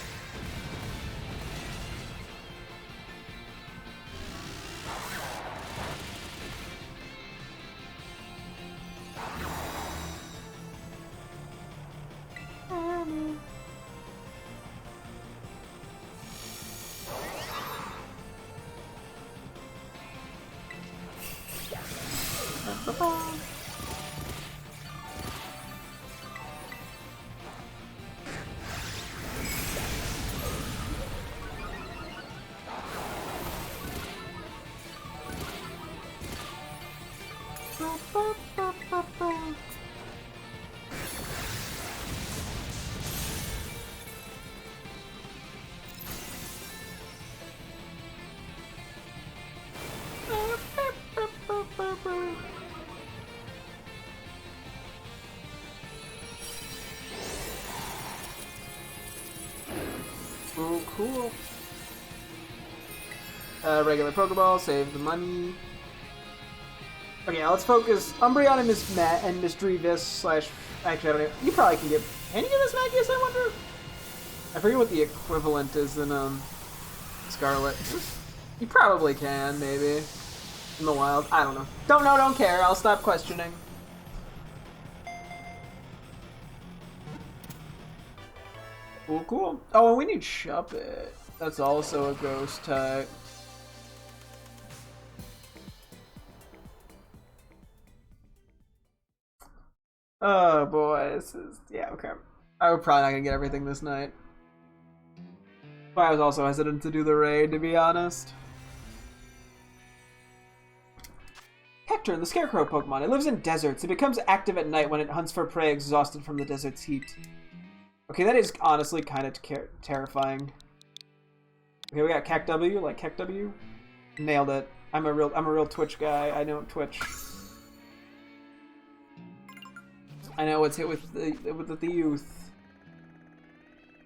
Oh, cool. Regular Pokeball, save the money. Okay, now let's focus. Umbreon and Mystery Vis slash... Actually, I don't know. You probably can get... Can you get this Magius, I wonder? I forget what the equivalent is in Scarlet. You probably can, maybe. In the wild. I don't know. Don't know, don't care. I'll stop questioning. Cool, cool. Oh, and we need Shuppet. That's also a ghost type. Oh boy, this is... Yeah, okay. I'm probably not gonna get everything this night. But I was also hesitant to do the raid, to be honest. Hector, the scarecrow Pokemon. It lives in deserts. It becomes active at night when it hunts for prey exhausted from the desert's heat. Okay, that is honestly kind of terrifying. Okay, we got CAC-W, like CAC-W. Nailed it. I'm a real Twitch guy. I know Twitch. I know what's hit with the youth.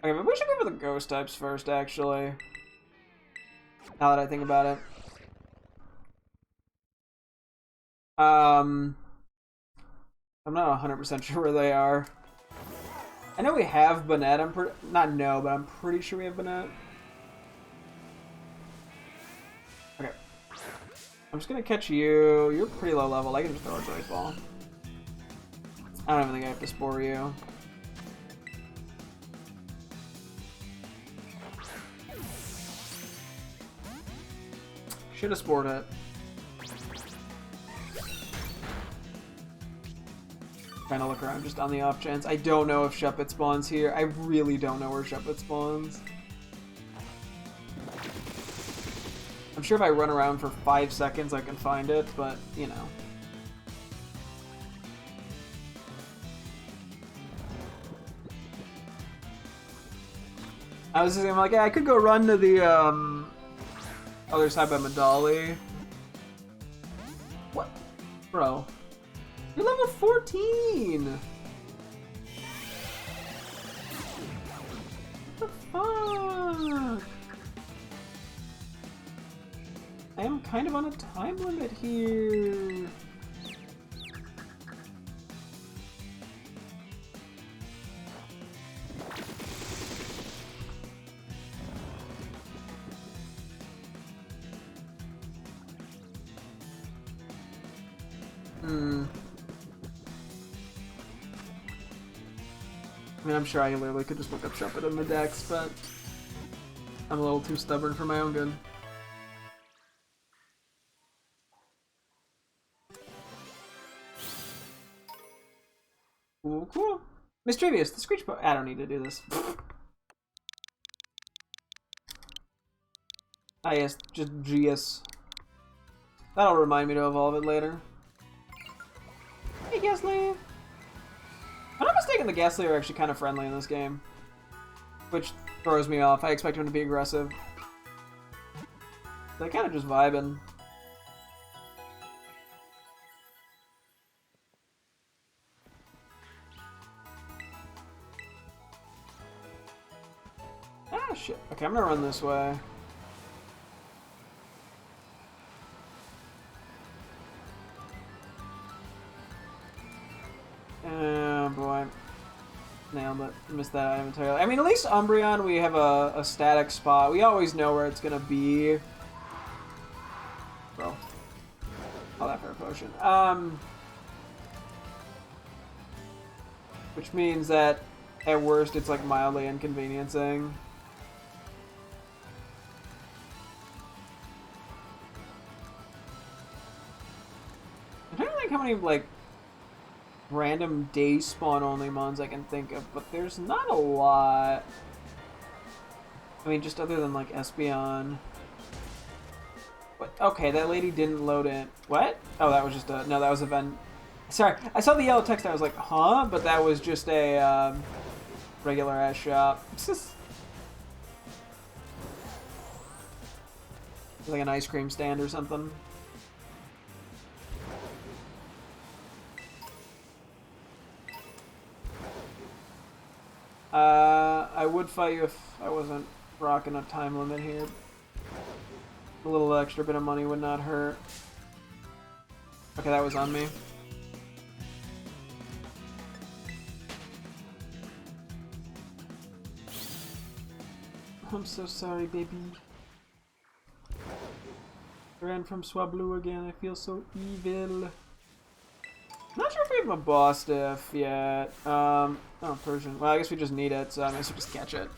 Okay, maybe we should go for the ghost types first, actually. Now that I think about it. I'm not 100% sure where they are. I know we have Banette. I'm pretty sure we have Banette. Okay. I'm just gonna catch you. You're pretty low level. I can just throw a Great Ball. I don't even think I have to Spore you. Should have Spored it. Trying to look around just on the off chance. I don't know if Shuppet spawns here. I really don't know where Shuppet spawns. I'm sure if I run around for 5 seconds I can find it, but, you know. I was just like, yeah, I could go run to the other side by Medali. What? Bro. You're level 14! What the fuck? I am kind of on a time limit here. I mean, I'm sure I literally could just look up Shuppet in the Dex, but I'm a little too stubborn for my own good. Cool, cool. Mischievous, the Screech I don't need to do this. Ah, yes, just GS. That'll remind me to evolve it later. Hey, Ghastly! If I'm not mistaken, the Ghastly are actually kind of friendly in this game. Which throws me off. I expect him to be aggressive. They're kind of just vibing. Ah, shit. Okay, I'm gonna run this way. Oh boy. Nailed it. Missed that item entirely. I mean, at least Umbreon, we have a static spot. We always know where it's gonna be. Bro. All that for a potion. Which means that, at worst, it's like mildly inconveniencing. I'm trying to think how many, like, random day spawn only mons I can think of, but there's not a lot. I mean, just other than like Espeon. What? Okay, that lady didn't load in. What? Oh, that was just a no. That was a vent. Sorry, I saw the yellow text. I was like, huh? But that was just a regular ass shop. It's just like an ice cream stand or something. I would fight you if I wasn't rocking a time limit here. A little extra bit of money would not hurt. Okay, that was on me. I'm so sorry, baby. Ran from Swablu again. I feel so evil. Not sure if we have a boss diff yet. Oh, Persian. Well, I guess we just need it, so I guess we'll just catch it.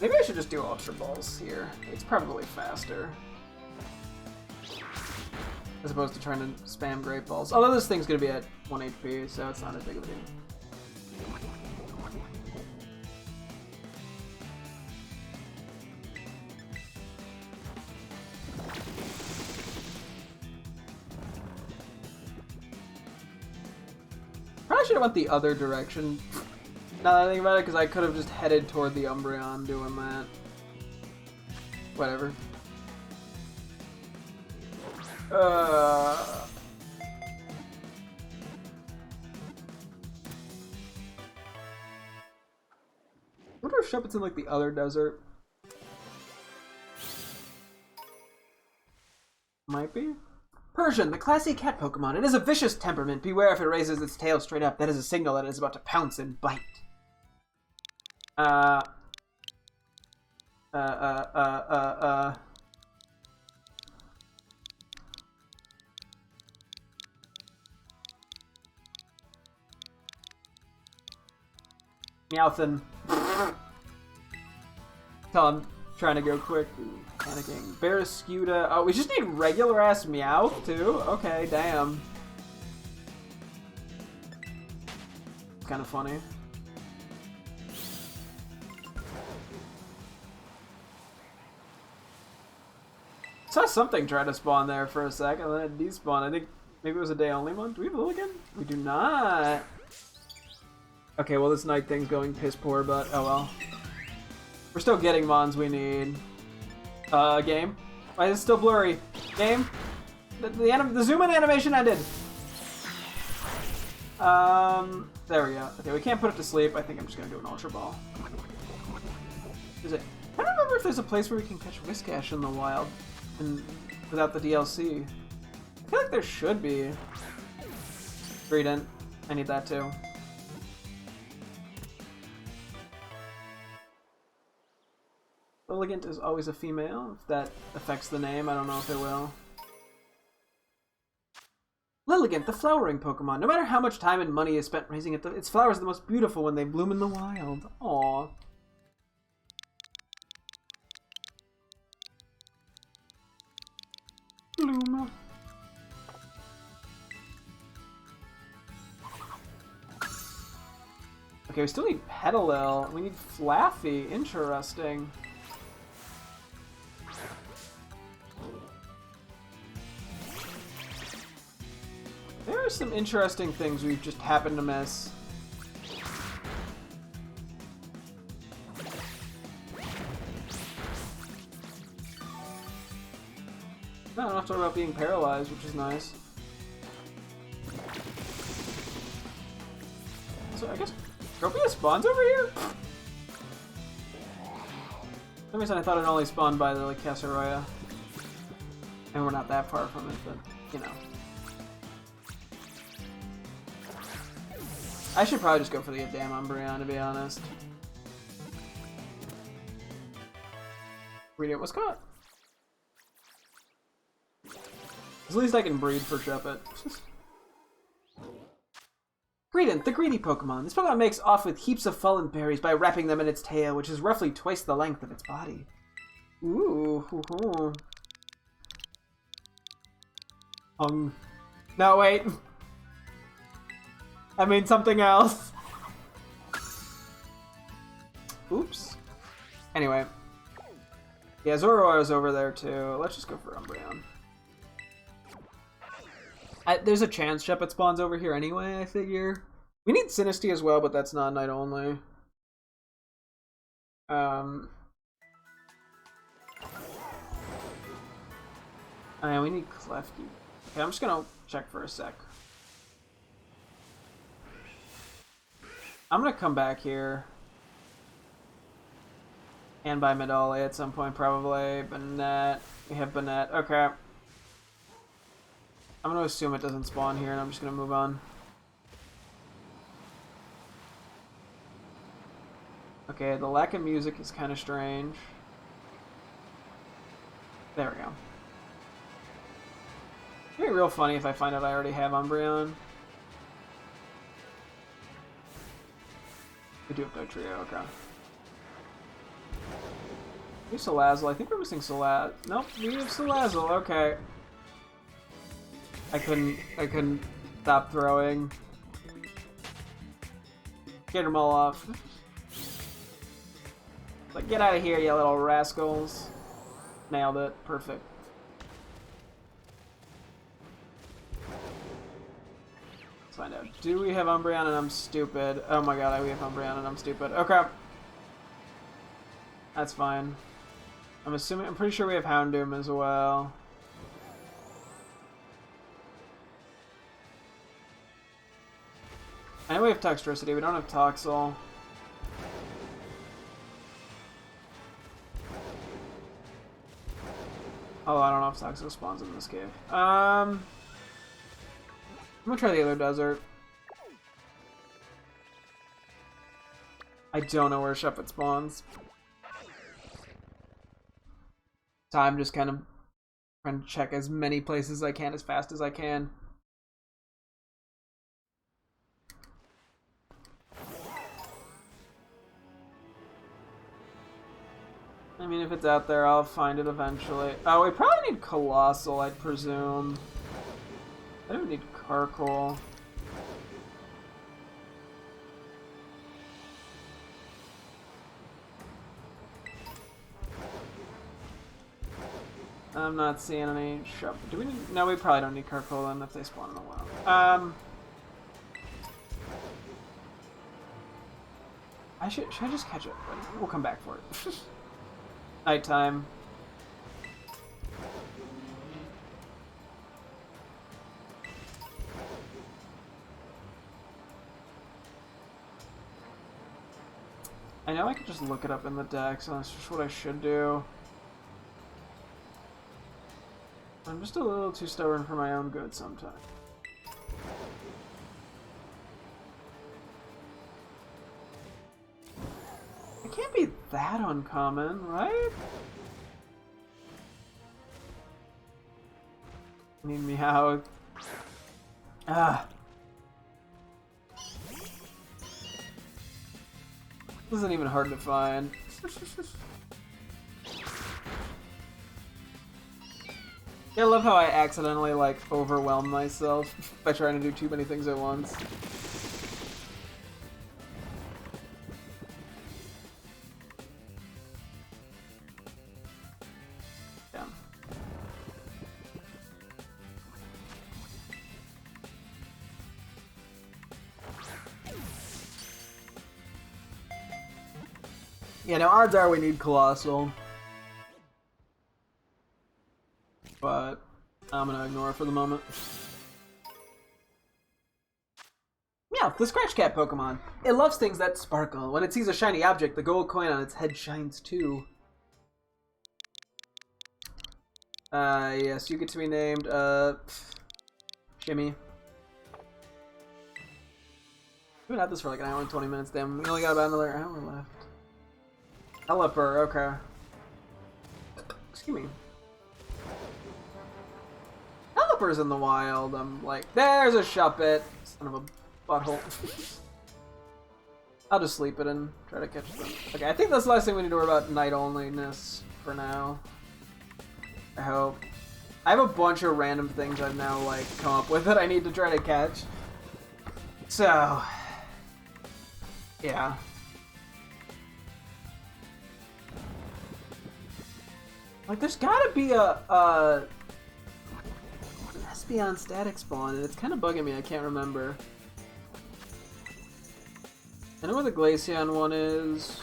Maybe I should just do Ultra Balls here. It's probably faster. As opposed to trying to spam Great Balls. Although this thing's gonna be at 1 HP, so it's not as big of a deal. should have went the other direction. Now that I think about it, because I could have just headed toward the Umbreon doing that. Whatever. I wonder if Shuppet's in like the other desert. Might be. Persian, the classy cat Pokemon. It has a vicious temperament. Beware if it raises its tail straight up. That is a signal that it is about to pounce and bite. Meowthin. Tell him trying to go quick. Ooh, panicking. Barrascuda. Oh, we just need regular ass Meowth too? Okay, damn. It's kind of funny. Saw something try to spawn there for a second, and then it despawned. I think maybe it was a day only one. Do we have a Lilligant? We do not. Okay, well this night thing's going piss poor, but oh well. We're still getting mons we need. Game? Why is it still blurry? Game? The zoom in animation ended. There we go. Okay, we can't put it to sleep. I think I'm just gonna do an Ultra Ball. Is it? I don't remember if there's a place where we can catch Whiskash in the wild, and without the DLC. I feel like there should be. Greedent. I need that too. Lilligant is always a female. If that affects the name, I don't know if it will. Lilligant, the flowering Pokemon. No matter how much time and money is spent raising it, its flowers are the most beautiful when they bloom in the wild. Aww. Bloom. Okay, we still need Petalil. We need Flaffy. Interesting. There are some interesting things we've just happened to miss. No, I don't have to worry about being paralyzed, which is nice. So I guess Tropia spawns over here? For some reason I thought it only spawned by the like Casaroya. And we're not that far from it, but you know. I should probably just go for the damn Umbreon, to be honest. Read it was caught. At least I can breed for Shuppet. Greedent, the greedy Pokemon. This Pokemon makes off with heaps of fallen berries by wrapping them in its tail, which is roughly twice the length of its body. Ooh, hoo hoo. No, wait. I mean something else. Oops. Anyway. Yeah, Zoroark's over there too. Let's just go for Umbreon. There's a chance Shuppet spawns over here anyway, I figure. We need Sinistea as well, but that's not night only. We need Klefki. Okay, I'm just gonna check for a sec. I'm gonna come back here. And buy Medali at some point, probably. Banette. We have Banette. Okay. I'm gonna assume it doesn't spawn here, and I'm just gonna move on. Okay, the lack of music is kind of strange. There we go. It'd be real funny if I find out I already have Umbreon. We do have Dugtrio, okay. We have Salazzle. I think we're missing Salazzle. Nope, we have Salazzle, okay. I couldn't stop throwing. Get them all off. Like, get out of here, you little rascals. Nailed it. Perfect. find out. Do we have Umbreon and I'm stupid? Oh my god, we have Umbreon and I'm stupid. Okay. That's fine. I'm pretty sure we have Houndoom as well. I know we have Toxtricity, we don't have Toxel. Oh, I don't know if Toxel spawns in this cave. I'm gonna try the other desert. I don't know where Shuppet spawns. So I'm just kind of trying to check as many places as I can as fast as I can. I mean, if it's out there, I'll find it eventually. Oh, we probably need Colossal, I'd presume. I don't need Carkol. I'm not seeing any sharp. Do we need? No, we probably don't need Carkol then if they spawn in the wild. Should I just catch it? We'll come back for it. Nighttime. I know I could just look it up in the deck, so that's just what I should do. I'm just a little too stubborn for my own good sometimes. It can't be that uncommon, right? I need Meow. Ah. This isn't even hard to find. Yeah, I love how I accidentally, like, overwhelm myself by trying to do too many things at once. Yeah. Yeah, no, odds are we need Colossal. But I'm gonna ignore it for the moment. Meowth, the Scratch Cat Pokemon. It loves things that sparkle. When it sees a shiny object, the gold coin on its head shines too. Yes, you get to be named, Shimmy. We've been at this for like an hour and 20 minutes, damn. We only got about another hour left. Pelipper, okay. Excuse me. Pelipper's in the wild. I'm like, there's a Shuppet. Son of a butthole. I'll just sleep it and try to catch them. Okay, I think that's the last thing we need to worry about night-onlyness for now. I hope. I have a bunch of random things I've now, like, come up with that I need to try to catch. So... yeah. Like, there's gotta be a Espeon static spawn, and it's kind of bugging me, I can't remember. I know where the Glaceon one is.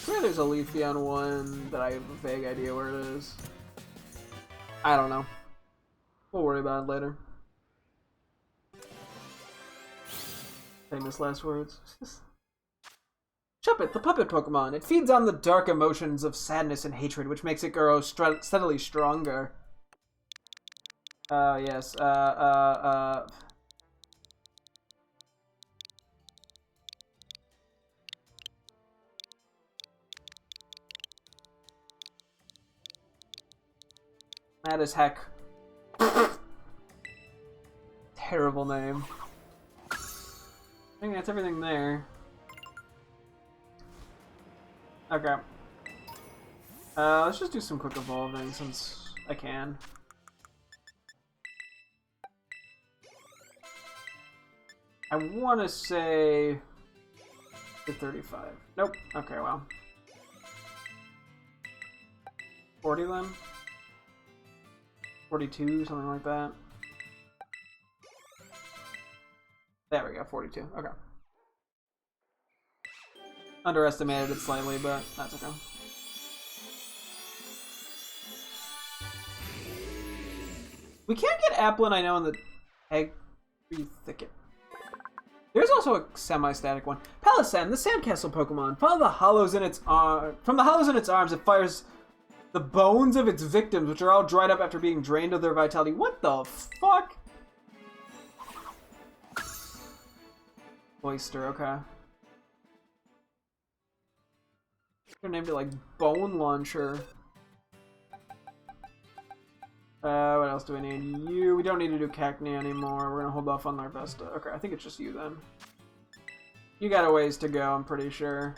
Sure, there's a Leafeon one that I have a vague idea where it is. I don't know. We'll worry about it later. Famous last words. Shuppet, the puppet Pokemon. It feeds on the dark emotions of sadness and hatred, which makes it grow steadily stronger. Yes, Mad as heck. Terrible name. I think that's everything there. Okay. Let's just do some quick evolving since I can. I want to say... the 35. Nope. Okay, well. 40 then? 42, something like that. There we go, 42. Okay. Underestimated it slightly, but that's okay. We can't get Applin, I know, in the egg tree thicket. There's also a semi-static one. Palisand, the sandcastle Pokemon. Follow the hollows in its from the hollows in its arms, it fires the bones of its victims, which are all dried up after being drained of their vitality. What the fuck? Oyster, okay. They named it like Bone Launcher. What else do we need? You. We don't need to do Cacnea anymore. We're gonna hold off on Larvesta. Okay, I think it's just you then. You got a ways to go, I'm pretty sure.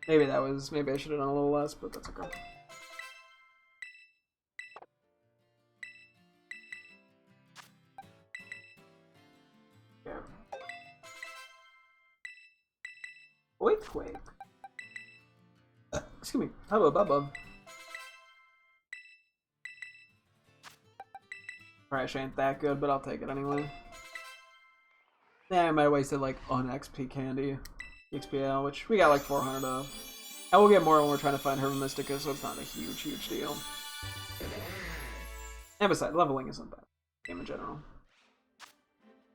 Maybe I should have done a little less, but that's okay. Yeah. Quake. Excuse me. Hubba. Trash ain't that good, but I'll take it anyway. Yeah, I might have wasted like on XP candy. XPL, which we got like 400 of. And we'll get more when we're trying to find Herba Mystica, so it's not a huge deal. And besides, leveling isn't bad. Game in general.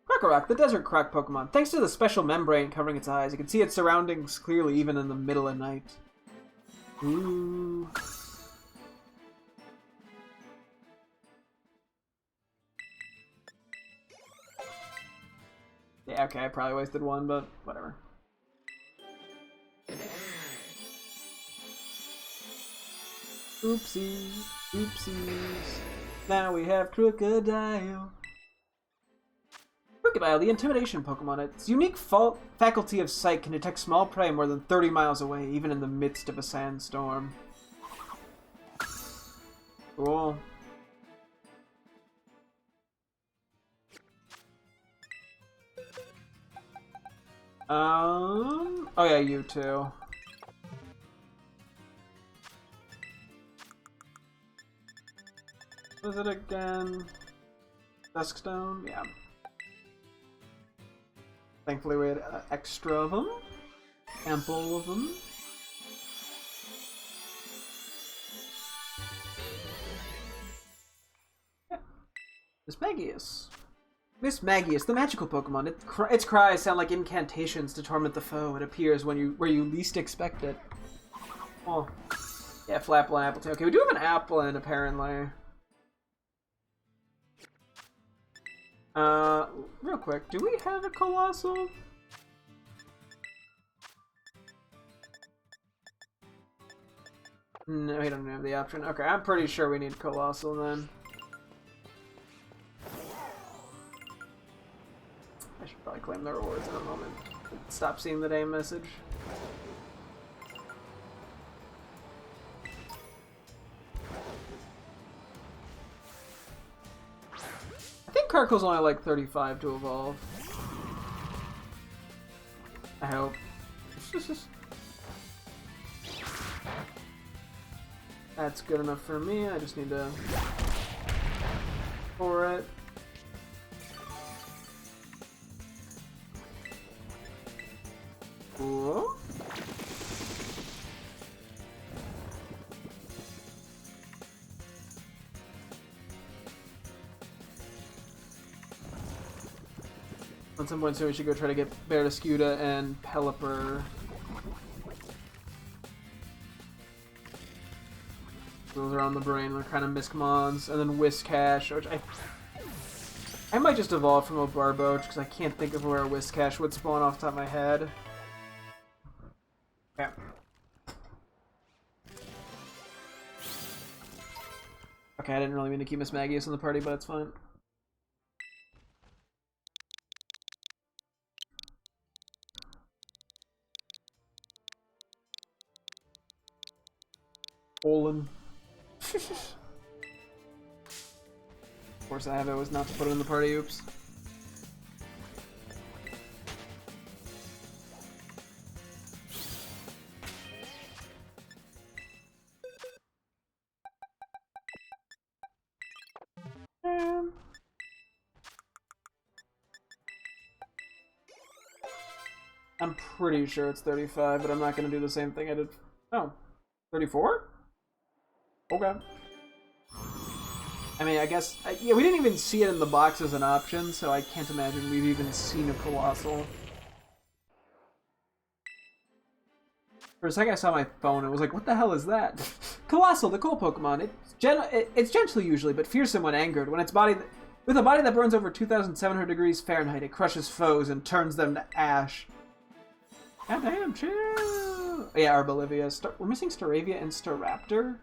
Krokorok, the desert croc Pokemon. Thanks to the special membrane covering its eyes, you can see its surroundings clearly even in the middle of night. Ooh. Yeah, okay, I probably wasted one, but whatever. Oopsies. Now we have Crocodile. Crocodile, the intimidation Pokemon. Its unique faculty of sight can detect small prey more than 30 miles away, even in the midst of a sandstorm. Cool. Oh yeah, you too. Was it again? Duskstone? Yeah. Thankfully we had extra of them. Ample of them. Yeah. Miss Magius, the magical Pokemon. Its cries sound like incantations to torment the foe. It appears where you least expect it. Oh. Yeah, Flapple and Appletail. Okay, we do have an Applin, apparently. Real quick, do we have a Colossal? No, we don't have the option. Okay, I'm pretty sure we need Colossal then. I should probably claim the rewards in a moment. Stop seeing the name message. I think Karkle's only like 35 to evolve. I hope. That's good enough for me. I just need to pour it. Cool. At some point soon we should go try to get Barraskewda and Pelipper. Those are on the brain. They're kind of Miskmons. And then Whiscash, which I might just evolve from a Barboach because I can't think of where a Whiscash would spawn off the top of my head. Yeah. Okay, I didn't really mean to keep Miss Magius in the party, but it's fine. Olin. Of course, I have it was not to put it in the party. Oops. I'm pretty sure it's 35, but I'm not going to do the same thing I did. Oh, 34? Okay. I mean, I guess... yeah, we didn't even see it in the box as an option, so I can't imagine we've even seen a Colossal. For a second I saw my phone, it was like, what the hell is that? Colossal, the coal Pokemon. It's gentle usually, but fearsome when angered. With a body that burns over 2,700 degrees Fahrenheit, it crushes foes and turns them to ash. God damn, chill! Oh, yeah, Arbolivia. We're missing Staravia and Staraptor?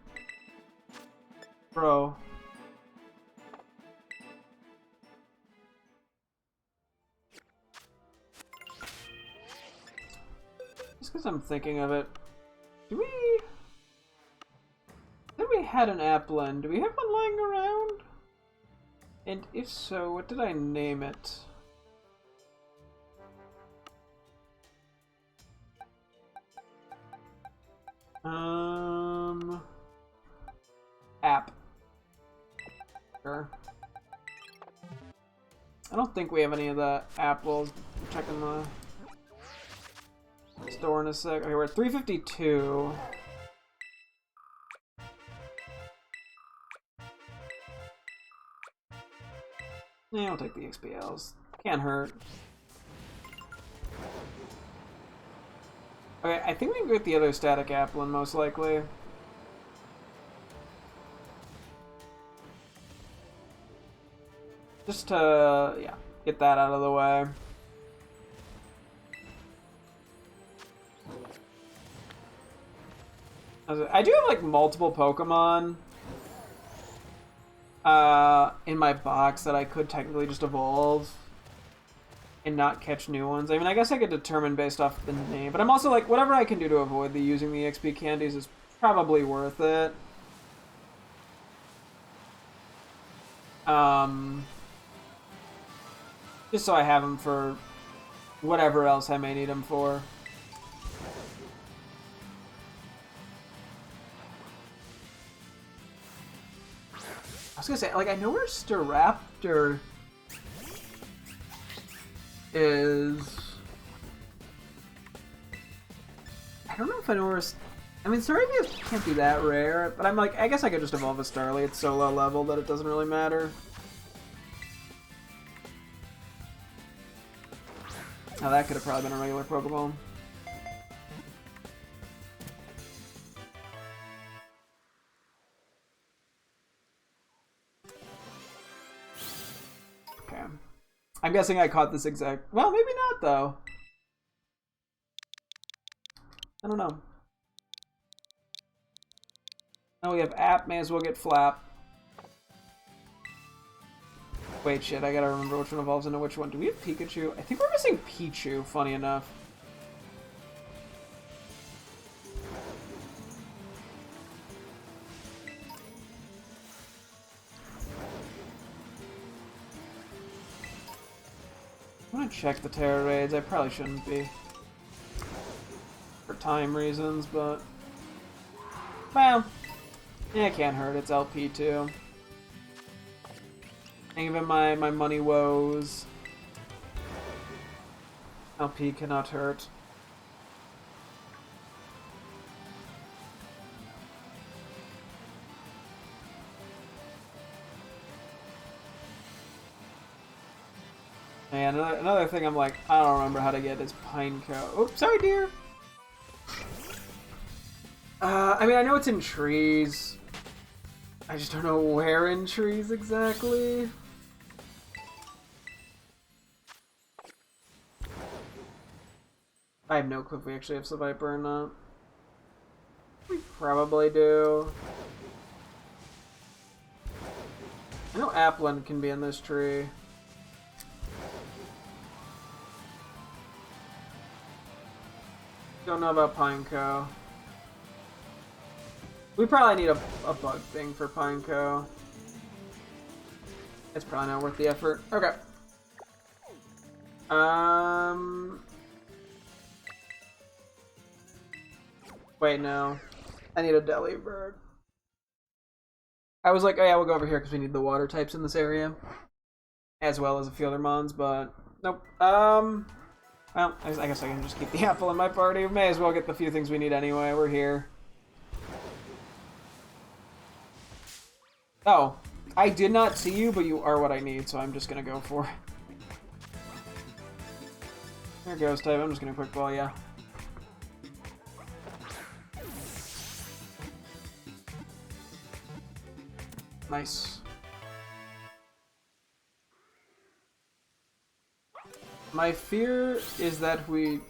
Bro. Just because I'm thinking of it. Did we had an Applin? Do we have one lying around? And if so, what did I name it? App. Sure. I don't think we have any of the apples. Checking the store in a sec. Okay, we're at 352. Yeah, I'll take the XPLs. Can't hurt. Okay, I think we can get the other static Applin, most likely. Just to, yeah, get that out of the way. I do have, like, multiple Pokemon in my box that I could technically just evolve and not catch new ones. I mean, I guess I could determine based off the name, but I'm also like, whatever I can do to avoid using the XP candies is probably worth it. Just so I have them for whatever else I may need them for. I was gonna say, like, I know where Staraptor is. I don't know if I know where. I mean, Staravia can't be that rare, but I'm like, I guess I could just evolve a Starly. It's so low level that it doesn't really matter. Now that could have probably been a regular Pokeball. Okay. I'm guessing I caught this exact... Well, maybe not, though. I don't know. Now we have App, may as well get Flap. Wait, shit, I gotta remember which one evolves into which one. Do we have Pikachu? I think we're missing Pichu, funny enough. I'm gonna check the Terra raids. I probably shouldn't be. For time reasons, but... Well, yeah, it can't hurt. It's LP too. And even my money woes. LP cannot hurt. And another thing I'm like, I don't remember how to get is Pineco. Oops, sorry, dear. I mean, I know it's in trees. I just don't know where in trees exactly. I have no clue if we actually have Seviper or not. We probably do. I know Applin can be in this tree. Don't know about Pineco. We probably need a bug thing for Pineco. It's probably not worth the effort. Okay. Wait, no. I need a Delibird. I was like, oh yeah, we'll go over here because we need the water types in this area. As well as a few other mons, but nope. Well, I guess I can just keep the apple in my party. We may as well get the few things we need anyway. We're here. Oh, I did not see you, but you are what I need, so I'm just gonna go for it. There goes type. I'm just gonna quick ball, yeah. Nice. My fear is that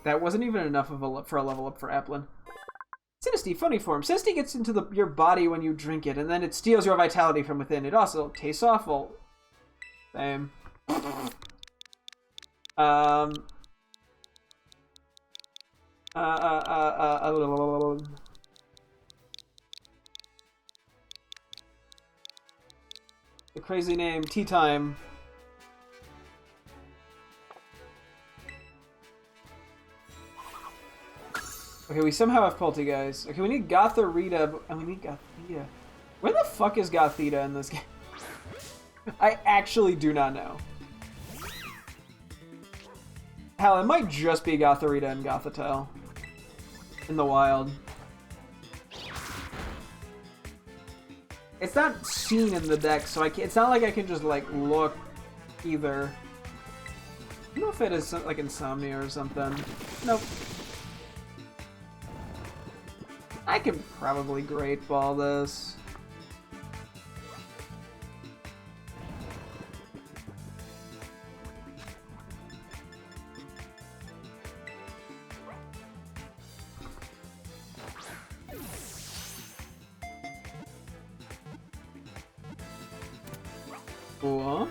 that wasn't even enough of for a level up for Applin. Sinisty, funny form. Sinisty gets into your body when you drink it, and then it steals your vitality from within. It also tastes awful. Same. The crazy name, Tea Time. Okay, we somehow have Poltergeist. Okay, we need Gotharita, and we need Gothita. Where the fuck is Gothita in this game? I actually do not know. Hell, it might just be Gotharita and Gothitelle in the wild. It's not seen in the deck, so it's not like I can just, like, look either. I don't know if it is, like, Insomnia or something. Nope. I can probably Great Ball this. Cool.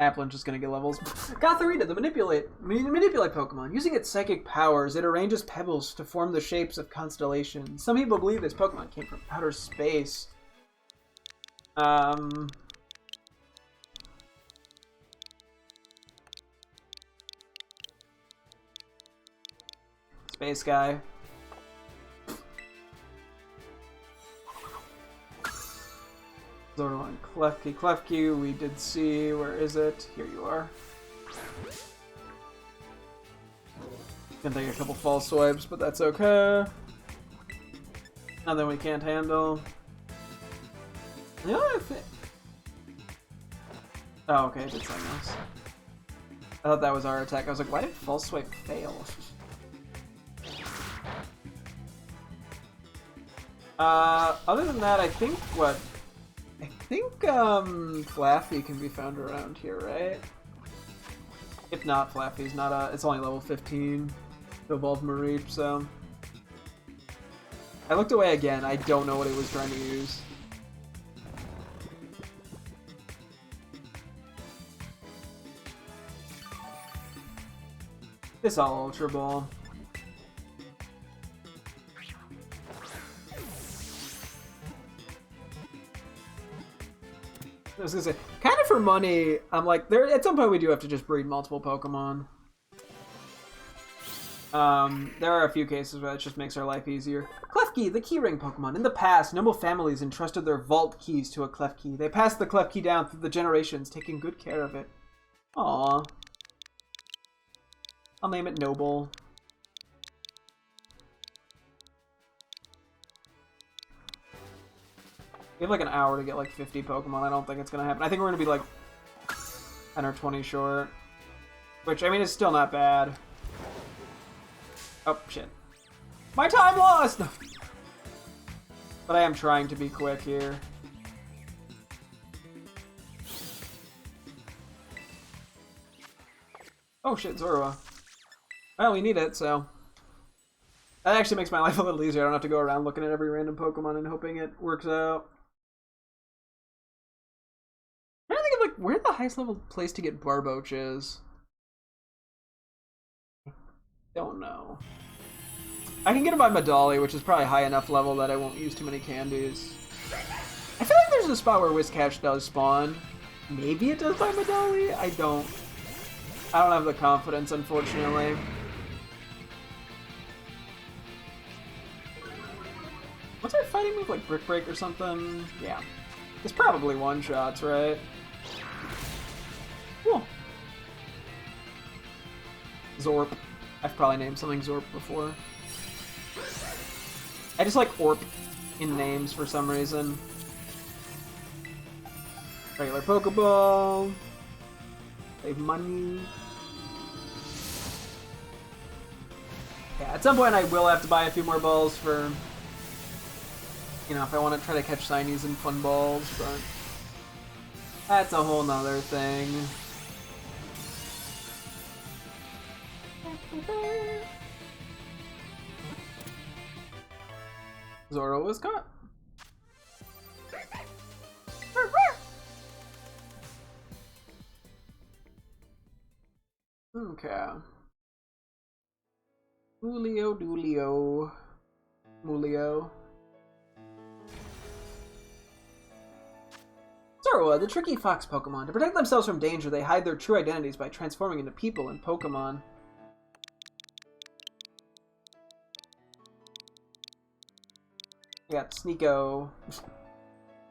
Applin's just gonna get levels. Gotharita, the manipulate Pokemon. Using its psychic powers, it arranges pebbles to form the shapes of constellations. Some people believe this Pokemon came from outer space. Space guy. Zoroark, Klefki, we did see. Where is it? Here you are. Gonna take a couple false swipes, but that's okay. Nothing we can't handle. The other thing. Oh, okay, it did something else. I thought that was our attack. I was like, why did false swipe fail? Other than that, I think Flaffy can be found around here, right? If not, Flaffy's not it's only level 15 to evolve Mareep, so. I looked away again, I don't know what it was trying to use. This all Ultra Ball. I was gonna say, kind of for money, I'm like, at some point we do have to just breed multiple Pokemon. There are a few cases where it just makes our life easier. Klefki, the keyring Pokemon. In the past, noble families entrusted their vault keys to a Klefki. They passed the Klefki down through the generations, taking good care of it. Aww. I'll name it Noble. We have like an hour to get like 50 Pokemon. I don't think it's gonna happen. I think we're gonna be like 10 or 20 short. Which, I mean, is still not bad. Oh, shit. My time lost! But I am trying to be quick here. Oh shit, Zorua. Well, we need it, so. That actually makes my life a little easier. I don't have to go around looking at every random Pokemon and hoping it works out. I don't think of, like, where the highest level place to get Barboach is. Don't know. I can get it by Medali, which is probably high enough level that I won't use too many candies. I feel like there's a spot where Whiscash does spawn. Maybe it does by Medali? I don't have the confidence, unfortunately. What's our fighting move? Like Brick Break or something? Yeah. It's probably one-shots, right? Cool. Zorp. I've probably named something Zorp before. I just like Orp in names for some reason. Regular Pokeball. Save money. Yeah, at some point I will have to buy a few more balls for, you know, if I want to try to catch shinies and fun balls, but that's a whole nother thing. Zoro was caught. Okay. Julio Dulio. Mulio. Zoroa, the tricky fox Pokemon. To protect themselves from danger, they hide their true identities by transforming into people and Pokemon. I got Sneeko.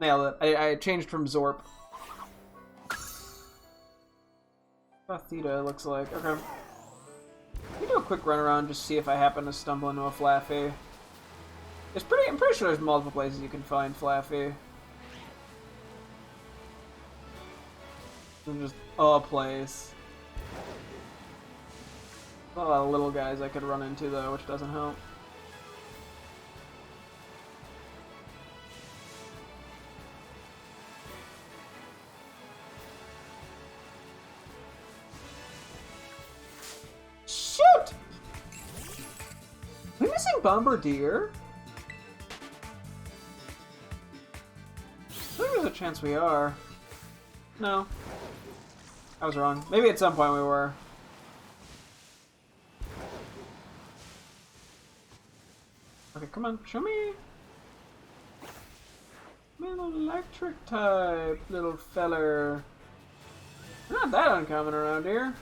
Nailed it. I changed from Zorp. Theta looks like. Okay. Let me do a quick run around, just see if I happen to stumble into a Flaffy. I'm pretty sure there's multiple places you can find Flaffy. There's just a place. A lot of little guys I could run into though, which doesn't help. Shoot! Are we missing Bombardier? I think there's a chance we are. No. I was wrong. Maybe at some point we were. Okay, come on, show me. An electric type, little feller. Not that uncommon around here.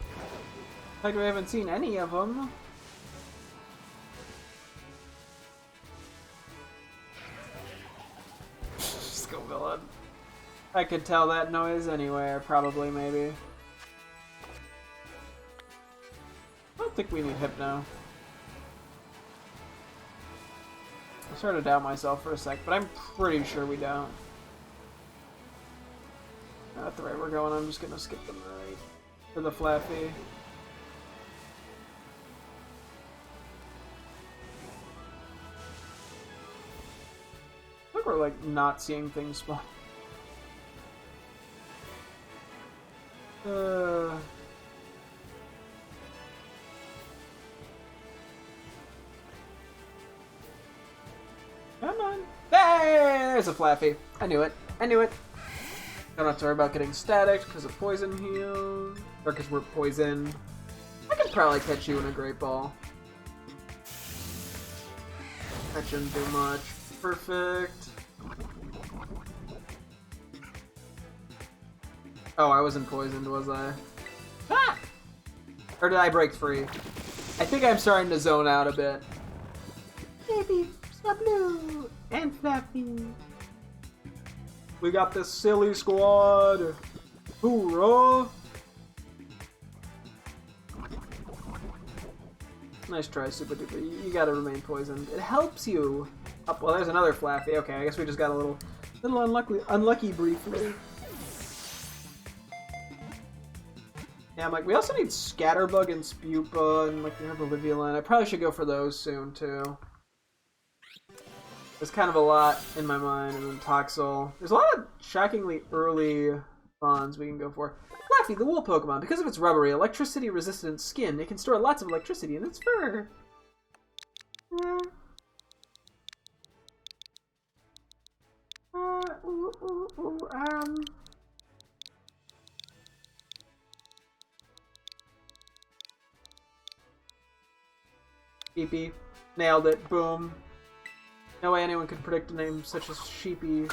In fact, we haven't seen any of them. Just go villain. I could tell that noise anywhere, probably, maybe. I don't think we need Hypno. I started to doubt myself for a sec, but I'm pretty sure we don't. Not the right we're going, I'm just gonna skip them right for the Flaffy. I think we're like not seeing things spawn. Come on. Hey, there's a Flaffy. I knew it. I knew it. Don't have to worry about getting static because of poison heal. Or because we're poisoned. I could probably catch you in a Great Ball. That shouldn't do much. Perfect. Oh, I wasn't poisoned, was I? Ah! Or did I break free? I think I'm starting to zone out a bit. Baby, Blue and Flappy. We got this silly squad. Hoorah! Nice try, Super Duper. You gotta remain poisoned. It helps you. Oh, well, there's another Flaffy. Okay, I guess we just got a little unlucky briefly. Yeah, I'm like, we also need Scatterbug and Spupa and like the Olivia line. I probably should go for those soon too. There's kind of a lot in my mind, and then Toxel. There's a lot of shockingly early bonds we can go for. Flaffy, the wool Pokemon. Because of its rubbery, electricity-resistant skin, it can store lots of electricity in its fur. Sheepy. Nailed it. Boom. No way anyone could predict a name such as Sheepy.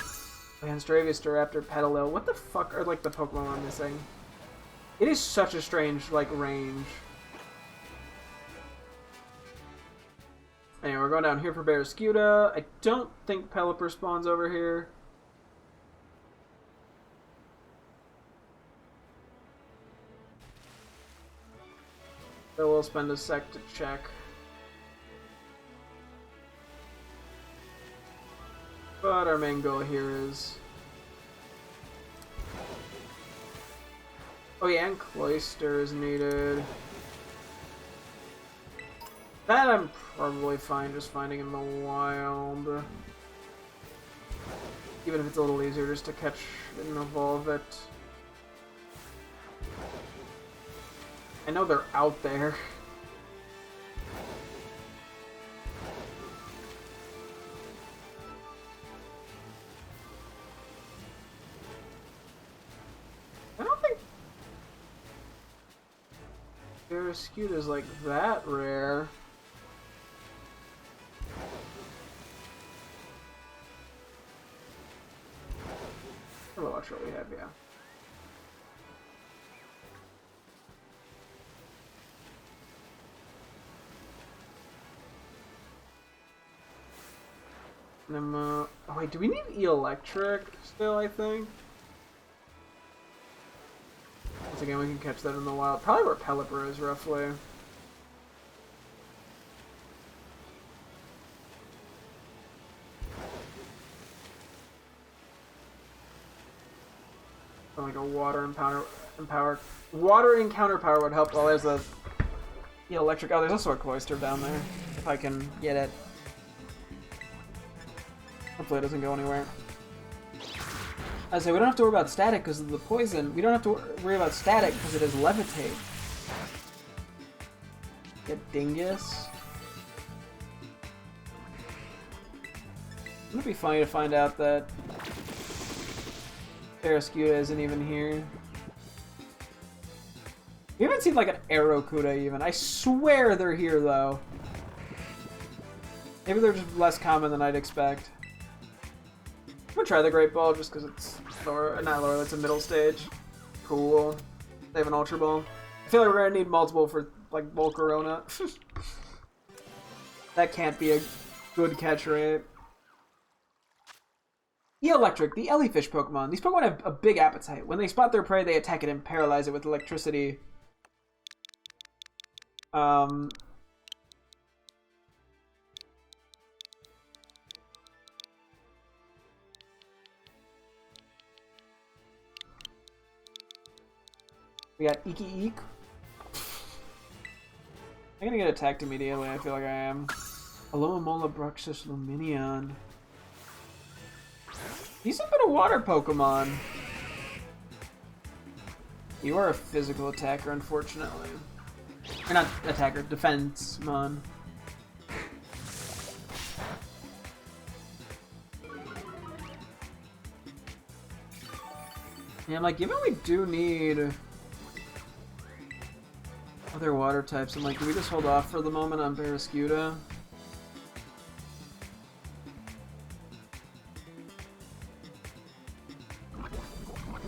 Landstravius, Raptor, Petalil. What the fuck are like the Pokemon I'm missing? It is such a strange like range. Anyway, we're going down here for Barraskewda. I don't think Pelipper spawns over here. So we'll spend a sec to check. But our main goal here is... Oh yeah, and Cloyster is needed. That I'm probably fine just finding in the wild. Even if it's a little easier just to catch and evolve it. I know they're out there. I don't think Barraskewda is like that rare. We'll watch what we have, yeah. Oh wait, do we need Electric still, I think? Once again, we can catch that in the wild. Probably where Pelipper is, roughly. Like a water encounter power would help. Well, there's a Electric. Oh, there's also a Cloyster down there. If I can get it. Hopefully it doesn't go anywhere. I say we don't have to worry about static because of the poison. We don't have to worry about static because it is levitate. Get dingus. Wouldn't it be funny to find out that Barraskewda isn't even here? We haven't seen like an Arrokuda even. I swear they're here though. Maybe they're just less common than I'd expect. I'm gonna try the Great Ball just because it's lower, not lower, that's a middle stage. Cool. They have an Ultra Ball. I feel like we're gonna need multiple for like Volcarona. That can't be a good catch rate. Electric, the Jellyfish Pokemon. These Pokemon have a big appetite. When they spot their prey, they attack it and paralyze it with electricity. We got Iki Eek. I'm gonna get attacked immediately, I feel like I am. Alomomola Bruxus Luminion. He's a bit of water Pokemon. You are a physical attacker, unfortunately. Or not attacker, defense mon. Yeah, I'm like, given we do need other water types, I'm like, do we just hold off for the moment on Barraskewda?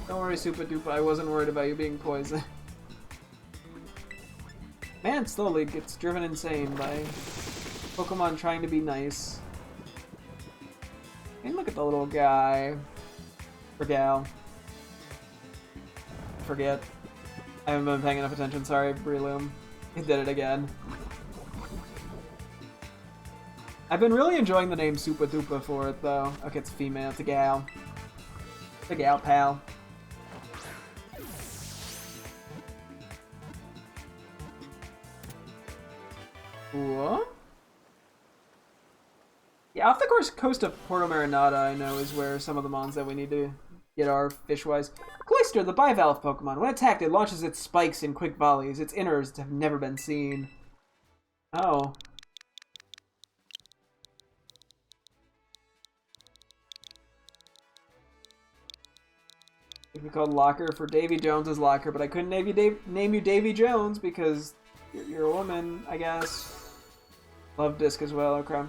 Don't worry, Super Duper, I wasn't worried about you being poisoned. Man slowly gets driven insane by Pokemon trying to be nice. And look at the little guy. Or gal. Forget. I haven't been paying enough attention, sorry, Breloom. He did it again. I've been really enjoying the name Super Duper for it, though. Okay, it's female, it's a gal. It's a gal, pal. What? Yeah, off the coast of Porto Marinata, I know, is where some of the mons that we need to get our fish-wise. Cloyster, the bivalve Pokemon. When attacked, it launches its spikes in quick volleys. Its innards have never been seen. Oh. It'd be called Locker for Davy Jones's Locker, but I couldn't name you Davy Jones because you're a woman, I guess. Love Disc as well, okay.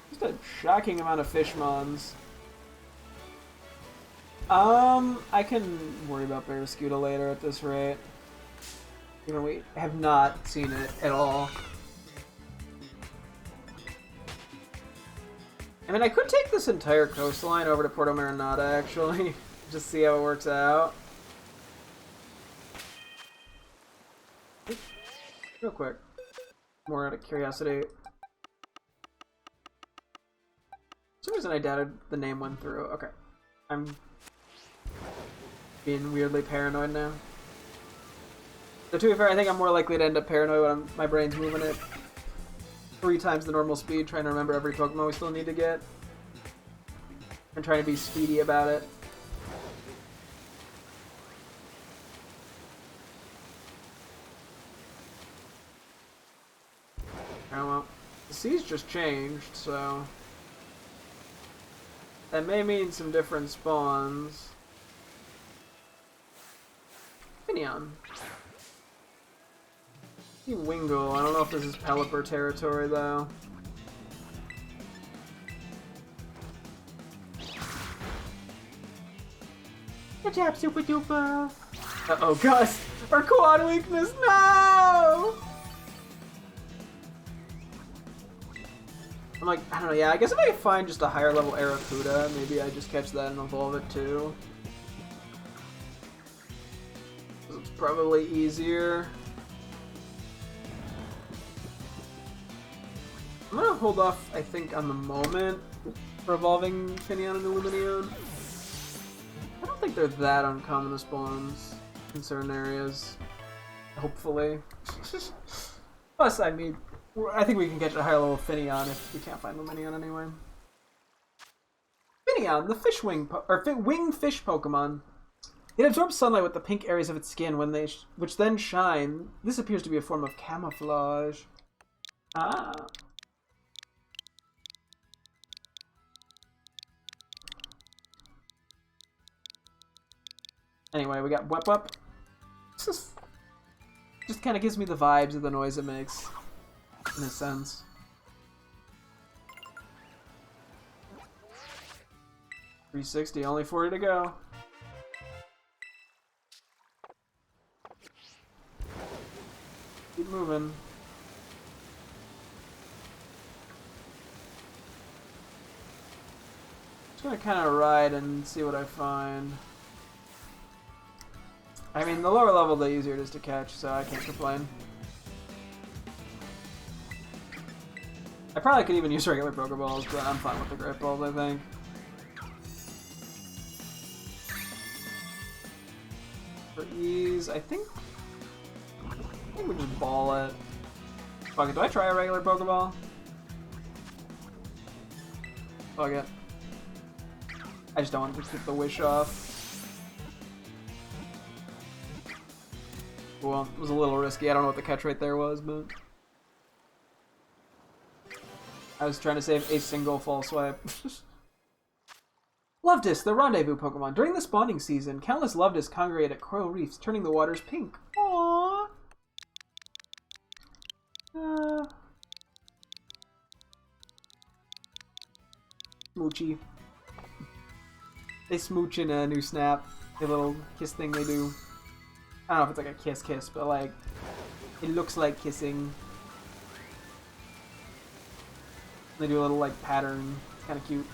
Just a shocking amount of Fishmons. I can worry about Barraskewda later at this rate. Even we have not seen it at all. I mean, I could take this entire coastline over to Porto Marinata, actually. Just see how it works out. Real quick. More out of curiosity. For some reason I doubted the name went through. Okay. I'm being weirdly paranoid now. So to be fair, I think I'm more likely to end up paranoid when my brain's moving at 3 times the normal speed, trying to remember every Pokemon we still need to get. And trying to be speedy about it. Oh well. The seas just changed, so... that may mean some different spawns. Finneon. Wingull. I don't know if this is Pelipper territory, though. Good job, Super Duper! Uh-oh, Gus! Our quad weakness, no! I'm like, I don't know, yeah, I guess if I find just a higher level Arrokuda, maybe I just catch that and evolve it too. It's probably easier. I'm gonna hold off, I think, on the moment for evolving Finneon and Illuminion. I don't think they're that uncommon as spawns in certain areas. Hopefully. Plus, I mean, I think we can catch a higher level Finneon if we can't find Luminion anyway. Finneon, the fish wing winged fish Pokemon. It absorbs sunlight with the pink areas of its skin when they which then shine. This appears to be a form of camouflage. Ah. Anyway, we got Wep Wep. Just kind of gives me the vibes of the noise it makes. In a sense. $360, only 40 to go. Keep moving. Just gonna kind of ride and see what I find. I mean, the lower level, the easier it is to catch, so I can't complain. I probably could even use regular Pokeballs, but I'm fine with the Great Balls, I think. For ease, I think we just ball it. Fuck it, do I try a regular Pokeball? Fuck it. I just don't want to get the wish off. Well, it was a little risky. I don't know what the catch rate there was, but... I was trying to save a single false swipe. Lovedis, the rendezvous Pokemon. During the spawning season, countless Lovedis congregate at coral reefs, turning the waters pink. Aww. Smoochy. They smooch in a new snap. The little kiss thing they do. I don't know if it's like a kiss, but like, it looks like kissing. They do a little like pattern. It's kind of cute.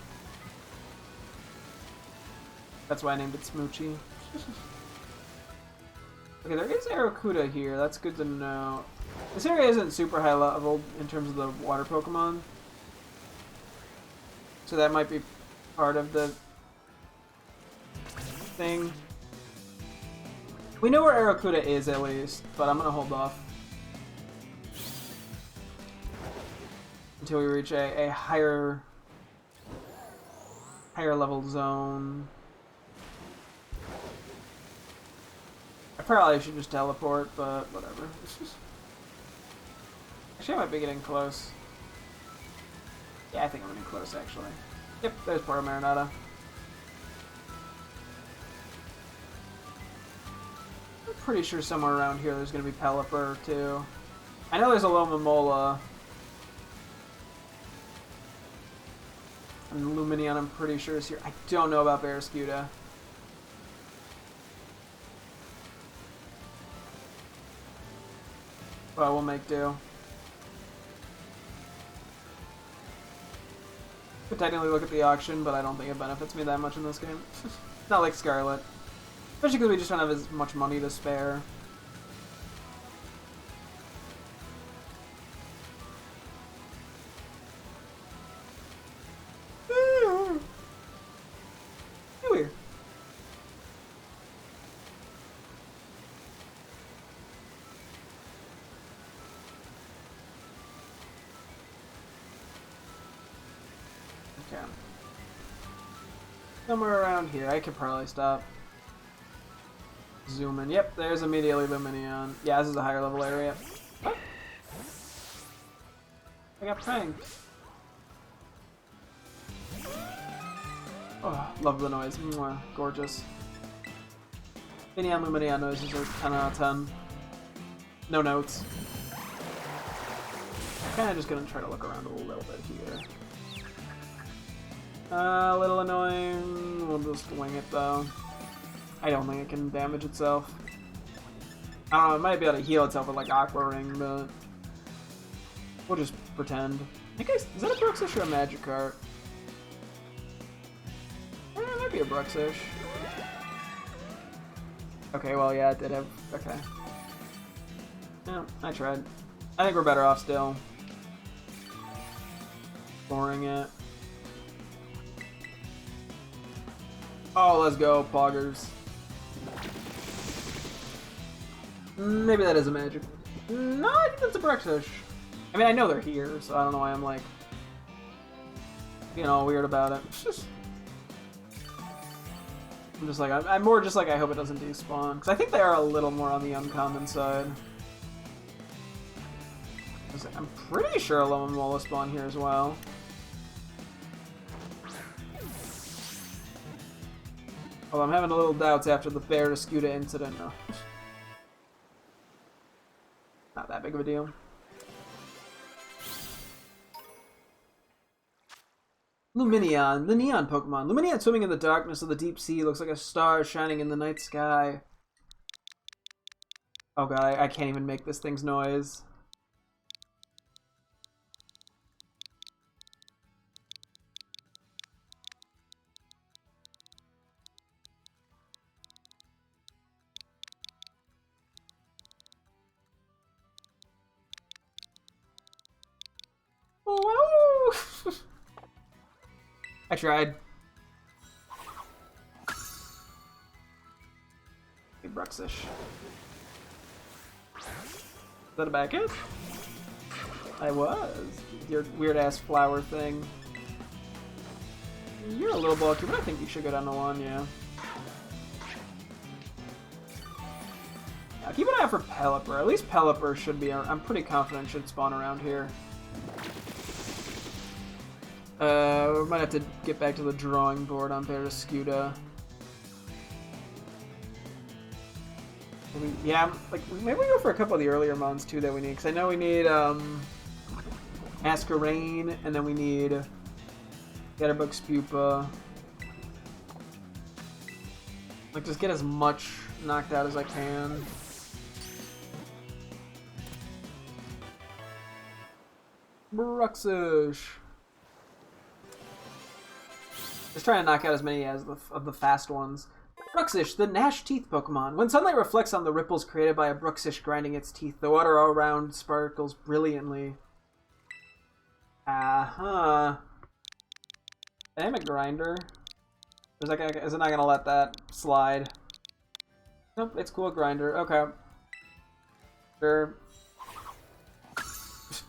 That's why I named it Smoochy. Okay, there is Arrokuda here. That's good to know. This area isn't super high level in terms of the water Pokemon. So that might be part of the thing. We know where Arrokuda is at least, but I'm gonna hold off until we reach a higher level zone. I probably should just teleport, but whatever. Actually, I might be getting close. Yeah, I think I'm getting close, actually. Yep, there's Porto Marinata. I'm pretty sure somewhere around here there's going to be Pelipper, too. I know there's a Lomomola. And Luminion, I'm pretty sure, is here. I don't know about Barrascuda. But we'll make do. Could technically look at the auction, but I don't think it benefits me that much in this game. Not like Scarlet. Especially because we just don't have as much money to spare. Weird. Okay. Somewhere around here. I could probably stop. Zoom in. Yep, there's immediately Luminion. Yeah, this is a higher level area. What? I got pranked. Oh, love the noise. Mwah, gorgeous. Luminion, Luminion noises are 10 out of 10. No notes. Kinda just gonna try to look around a little bit here. A little annoying. We'll just wing it though. I don't think it can damage itself. I don't know, it might be able to heal itself with like Aqua Ring, but we'll just pretend. I think is that a Bruxish or a Magikarp? It might be a Bruxish. Okay, well yeah, it did have. Okay. Yeah, I tried. I think we're better off still. Boring it. Oh, let's go, Poggers. Maybe that is a magic. No, I think that's a Bruxish. I mean, I know they're here, so I don't know why I'm like, being all weird about it. I'm just like, I'm more just like, I hope it doesn't despawn. Because I think they are a little more on the uncommon side. I'm pretty sure Alolan will spawn here as well. Although I'm having a little doubts after the Bear to Scuda incident. No. Not that big of a deal. Luminion, the neon Pokemon. Luminion swimming in the darkness of the deep sea looks like a star shining in the night sky. Oh god, I can't even make this thing's noise. Whoa! I tried. Hey, Bruxish. Is that a back hit? I was. Your weird ass flower thing. You're a little bulky, but I think you should go down to 1, yeah. Keep an eye out for Pelipper. At least Pelipper should be, I'm pretty confident should spawn around here. We might have to get back to the drawing board on Barrascuda. Yeah, like maybe we go for a couple of the earlier mons too that we need, because I know we need Masquerain, and then we need Scatterbug Spupa. Like just get as much knocked out as I can. Bruxish. Just trying to knock out as many as of the fast ones. Bruxish, the Gnash Teeth Pokemon. When sunlight reflects on the ripples created by a Bruxish grinding its teeth, the water all around sparkles brilliantly. Uh-huh. I'm a grinder. Is it not gonna let that slide? Nope, it's cool, grinder. Okay. Sure.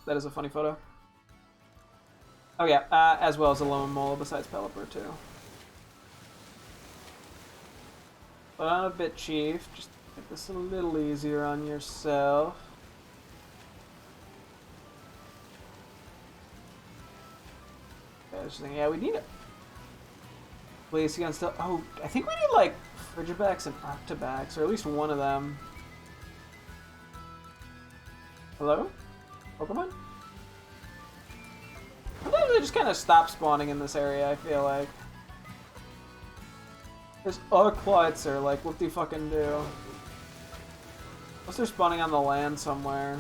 That is a funny photo. Oh yeah, as well as a lone mole besides Pelipper too. But on a bit, Chief. Just make this a little easier on yourself. Okay, just thinking, yeah, we need it. Please, you can still. Oh, I think we need like Frigibax and Octobax, or at least one of them. Hello? Pokemon? Sometimes they just kind of stop spawning in this area, I feel like. There's a Klutzer, like, what do you fucking do? Unless they're spawning on the land somewhere.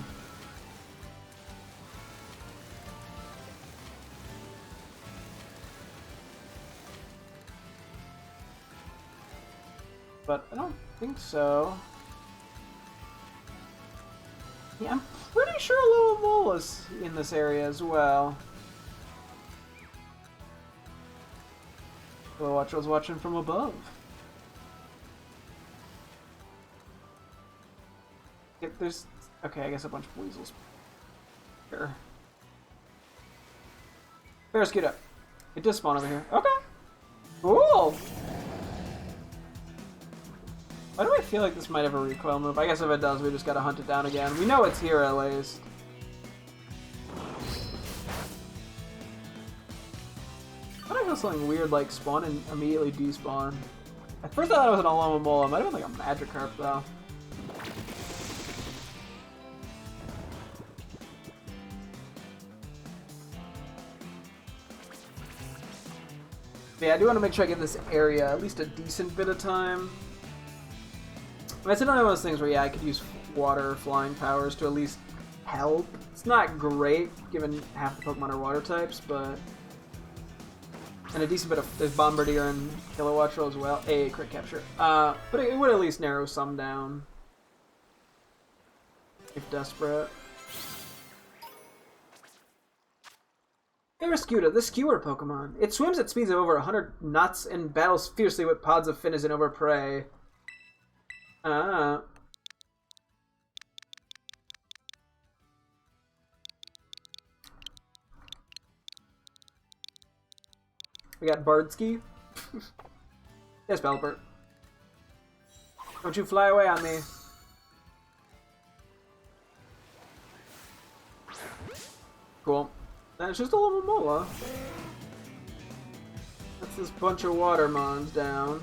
but I don't think so. Yeah, I'm pretty sure Lomola's in this area as well. The watcher was watching from above. There's... Okay, I guess a bunch of weasels. Sure. Barraskewda. It does spawn over here. Okay. Cool! Why do I feel like this might have a recoil move? I guess if it does, we just gotta hunt it down again. We know it's here at least. I thought I feel something weird like spawn and immediately despawn. At first I thought it was an Alomomola. It might have been like a Magikarp though. Yeah, I do want to make sure I give this area at least a decent bit of time. I mean, it's another one of those things where, yeah, I could use water or flying powers to at least help. It's not great, given half the Pokemon are water types, but... And a decent bit of... There's Bombardier and Kilowattrel as well. A crit capture. But it would at least narrow some down. If desperate. Barraskewda, the skewer Pokemon. It swims at speeds of over 100 knots and battles fiercely with pods of Finizen over prey. We got Bardski. Yes, Pelipper. Don't you fly away on me. Cool. And it's just a little Mola. That's this bunch of water mons down.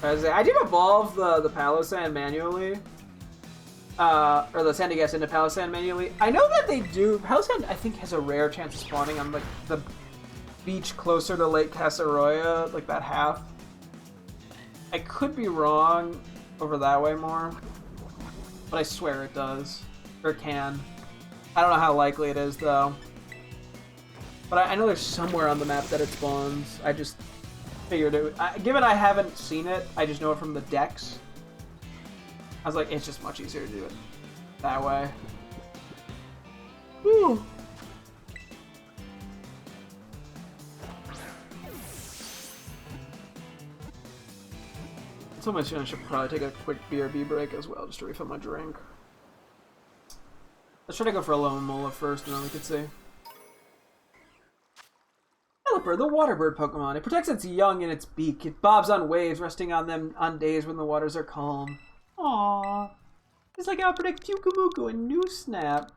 I did evolve the Palossand manually. Or the Sandygast into Palossand manually. I know that they do... Palossand, I think, has a rare chance of spawning on like the beach closer to Lake Casaroya, like that half. I could be wrong over that way more. But I swear it does. Or can. I don't know how likely it is, though. But I know there's somewhere on the map that it spawns. I just figured it would... Given I haven't seen it, I just know it from the decks. I was like, it's just much easier to do it that way. Woo! So much I should probably take a quick BRB break as well, just to refill my drink. Let's try to go for a Alomomola first, and then we can see. Pelipper, the water bird Pokemon. It protects its young in its beak. It bobs on waves, resting on them on days when the waters are calm. Aww. It's like how I predict Pyukumuku and New Snap.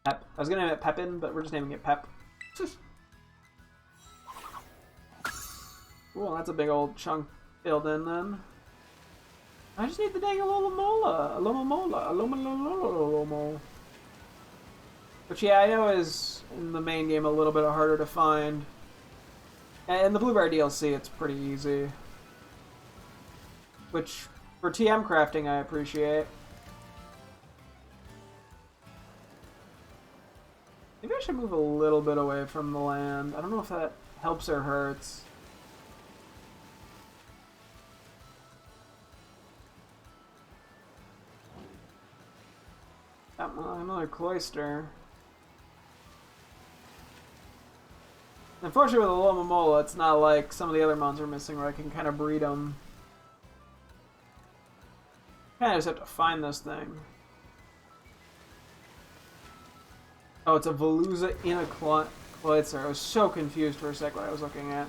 Pep. I was gonna name it Pepin, but we're just naming it Pep. Cool, that's a big old chunk filled in then. I just need the dang Alomomola. Which, yeah, I know is, in the main game, a little bit harder to find. And in the Blueberry DLC, it's pretty easy. Which, for TM crafting, I appreciate. Maybe I should move a little bit away from the land. I don't know if that helps or hurts. Another Cloyster. Unfortunately, with the Alomomola, it's not like some of the other mons are missing where I can kind of breed them. Kind of just have to find this thing. Oh, it's a Veluza in a Cloyster. I was so confused for a sec what I was looking at.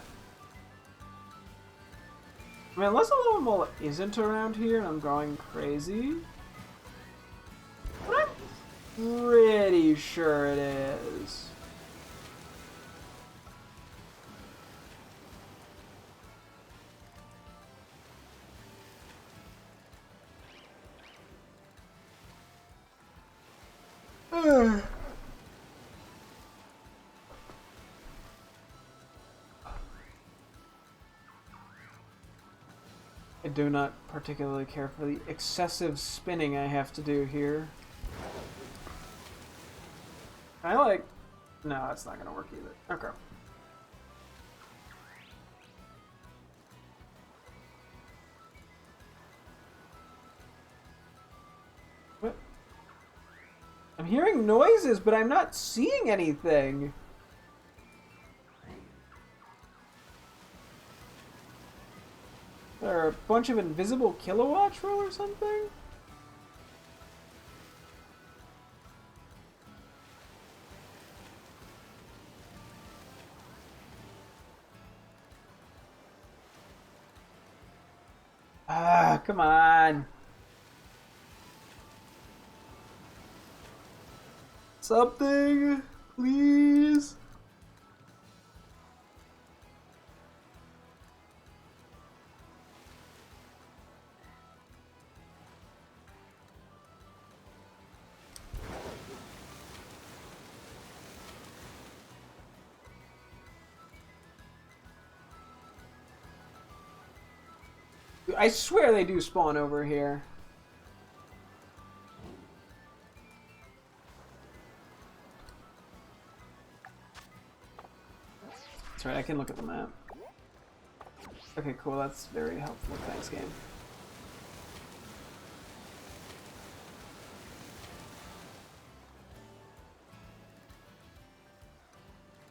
I mean, unless Alomomola isn't around here and I'm going crazy. But I'm pretty sure it is. I do not particularly care for the excessive spinning I have to do here. I like... No, that's not going to work either. Okay. I'm hearing noises, but I'm not seeing anything. There a bunch of invisible kilowatts roll or something? Ah, come on. Something, please. I swear they do spawn over here. That's right, I can look at the map. Okay, cool, that's very helpful. Thanks, game.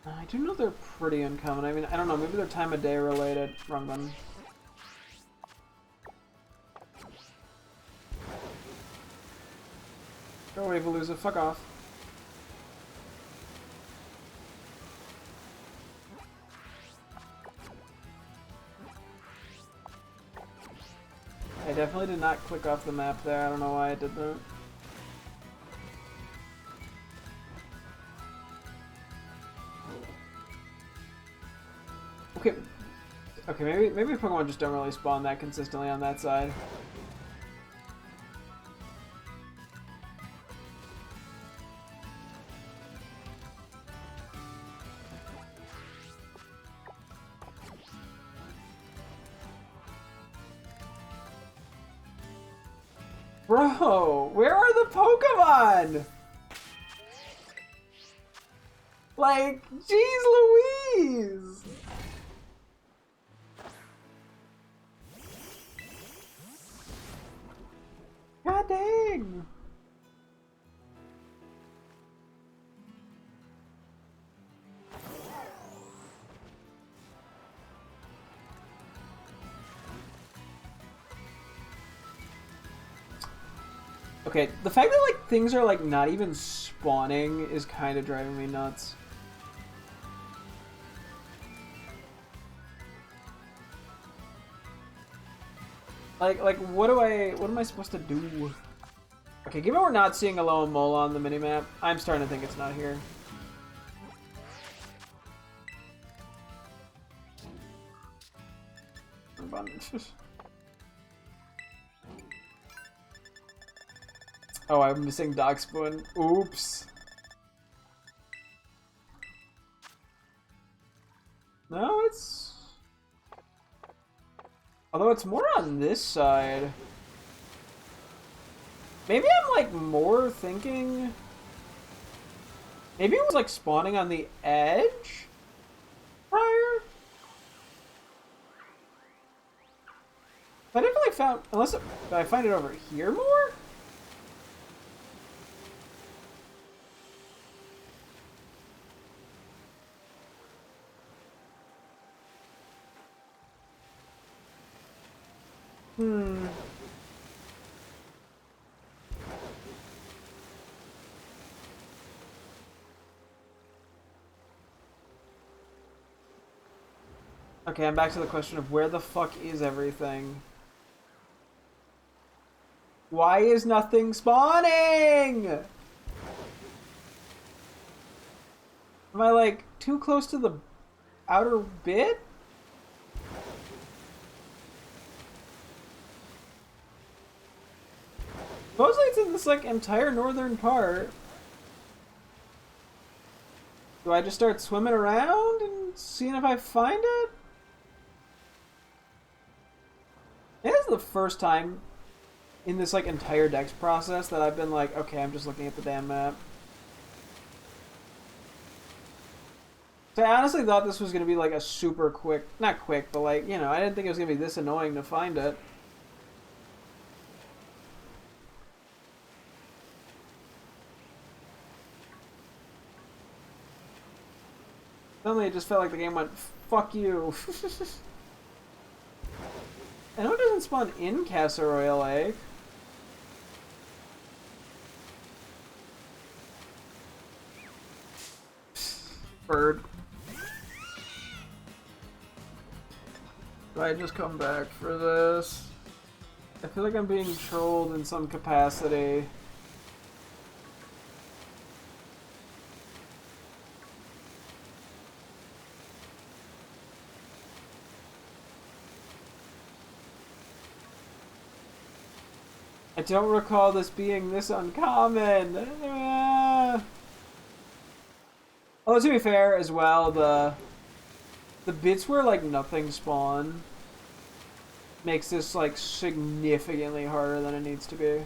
I do know they're pretty uncommon. I mean, I don't know, maybe they're time of day related. Wrong button. Go away, Veluza. Fuck off. I definitely did not click off the map there. I don't know why I did that. Okay. Okay, maybe Pokemon just don't really spawn that consistently on that side. Bro, where are the Pokemon? Like, jeez Louise! God dang! Okay, the fact that like things are like not even spawning is kind of driving me nuts. Like what am I supposed to do? Okay, given we're not seeing a Alolan Mole on the minimap, I'm starting to think it's not here. Oh, I'm missing Darkspoon. Oops. No, it's... Although it's more on this side. Maybe I'm like more thinking... Maybe it was like spawning on the edge prior? I never like found... Unless it, did I find it over here more? Okay, I'm back to the question of where the fuck is everything? Why is nothing spawning? Am I like too close to the outer bit? Supposedly it's in this like entire northern part. Do I just start swimming around and seeing if I find it? This is the first time in this like entire Dex process that I've been like, okay, I'm just looking at the damn map. So I honestly thought this was going to be like a super quick, not quick, but like, you know, I didn't think it was going to be this annoying to find it. Suddenly it just felt like the game went, fuck you. I know it doesn't spawn in Castle Royale Lake. Bird. Do I just come back for this? I feel like I'm being trolled in some capacity. I don't recall this being this uncommon. Although to be fair as well, the bits where like nothing spawned makes this like significantly harder than it needs to be.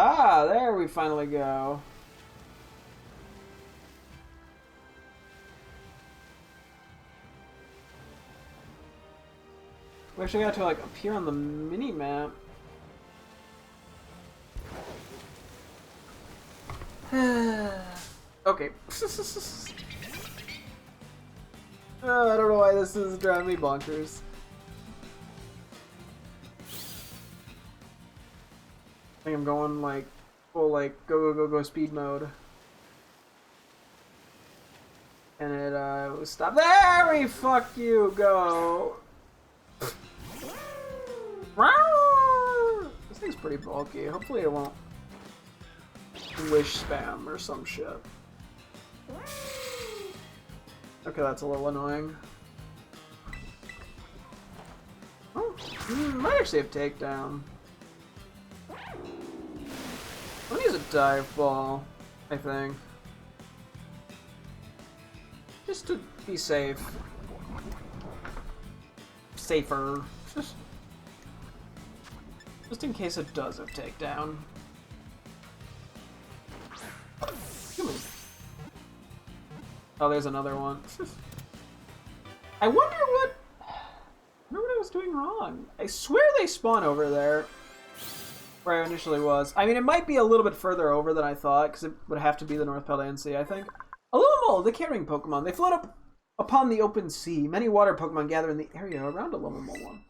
Ah, there we finally go. We actually got to like appear on the mini map. Okay. I don't know why this is driving me bonkers. I think I'm going like full like go speed mode. And it was stop. There we fuck you go. This thing's pretty bulky. Hopefully it won't wish spam or some shit. Okay, that's a little annoying. Oh, might actually have takedown. I'm gonna use a dive ball, I think. Just to be safe. Safer. Just in case it does have takedown. Oh, there's another one. I wonder what I was doing wrong. I swear they spawn over there. Where I initially was. I mean, it might be a little bit further over than I thought, because it would have to be the North Paldean Sea, I think. Alumo, the carrying Pokemon. They float up upon the open sea. Many water Pokemon gather in the area around Alumo one.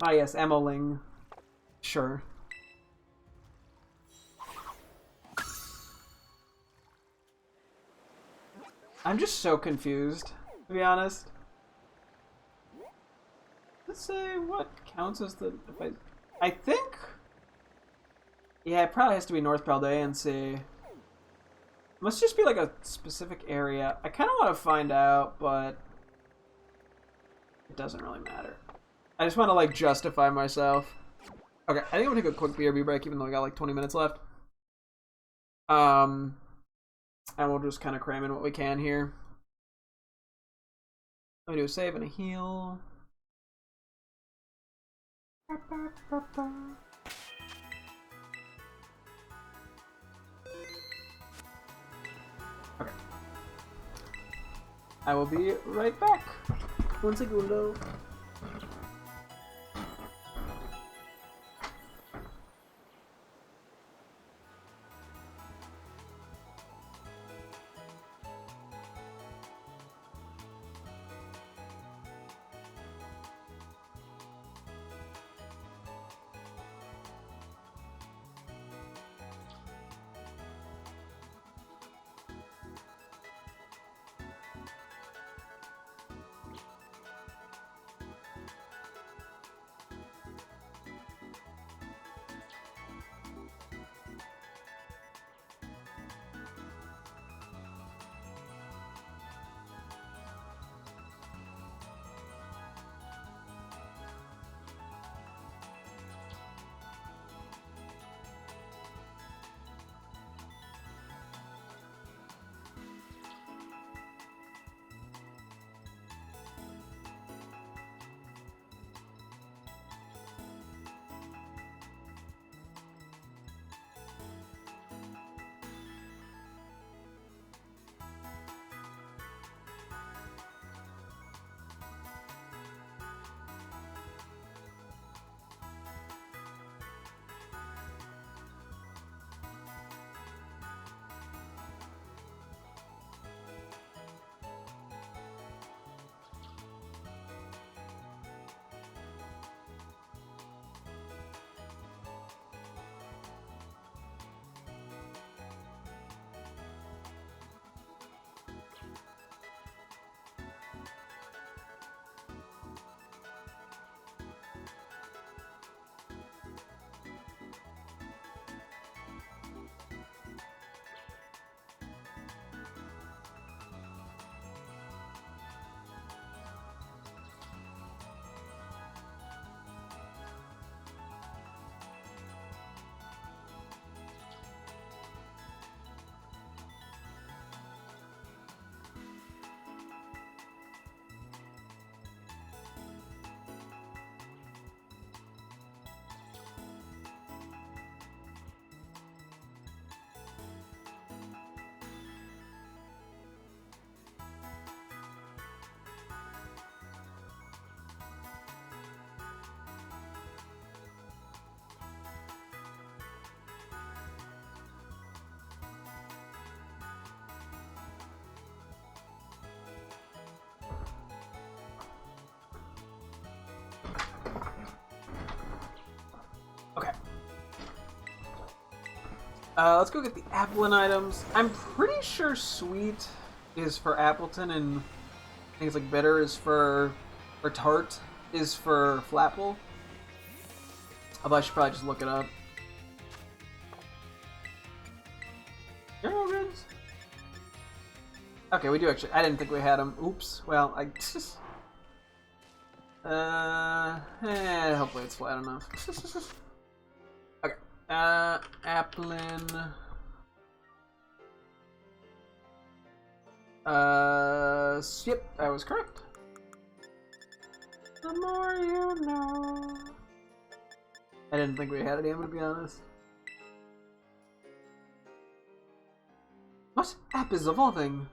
Ah, yes, Emoling. Sure. I'm just so confused, to be honest. Let's say what counts as the... I think... Yeah, it probably has to be North Paldean Sea. Must just be like a specific area. I kind of want to find out, but... it doesn't really matter. I just want to, like, justify myself. Okay, I think I'm gonna take a quick BRB break, even though I got, like, 20 minutes left. And we'll just kind of cram in what we can here. Let me do a save and a heal. Okay. I will be right back. One segundo. Let's go get the Applin items. I'm pretty sure sweet is for Appleton, and I think it's like bitter is for, or tart is for Flapple. Although I should probably just look it up. Goods? Okay, we do actually. I didn't think we had them. Oops. Well, I just. Hopefully it's flat enough. Okay. Applin. Yep, I was correct. The more you know. I didn't think we had any, I'm gonna be honest. What? App is evolving.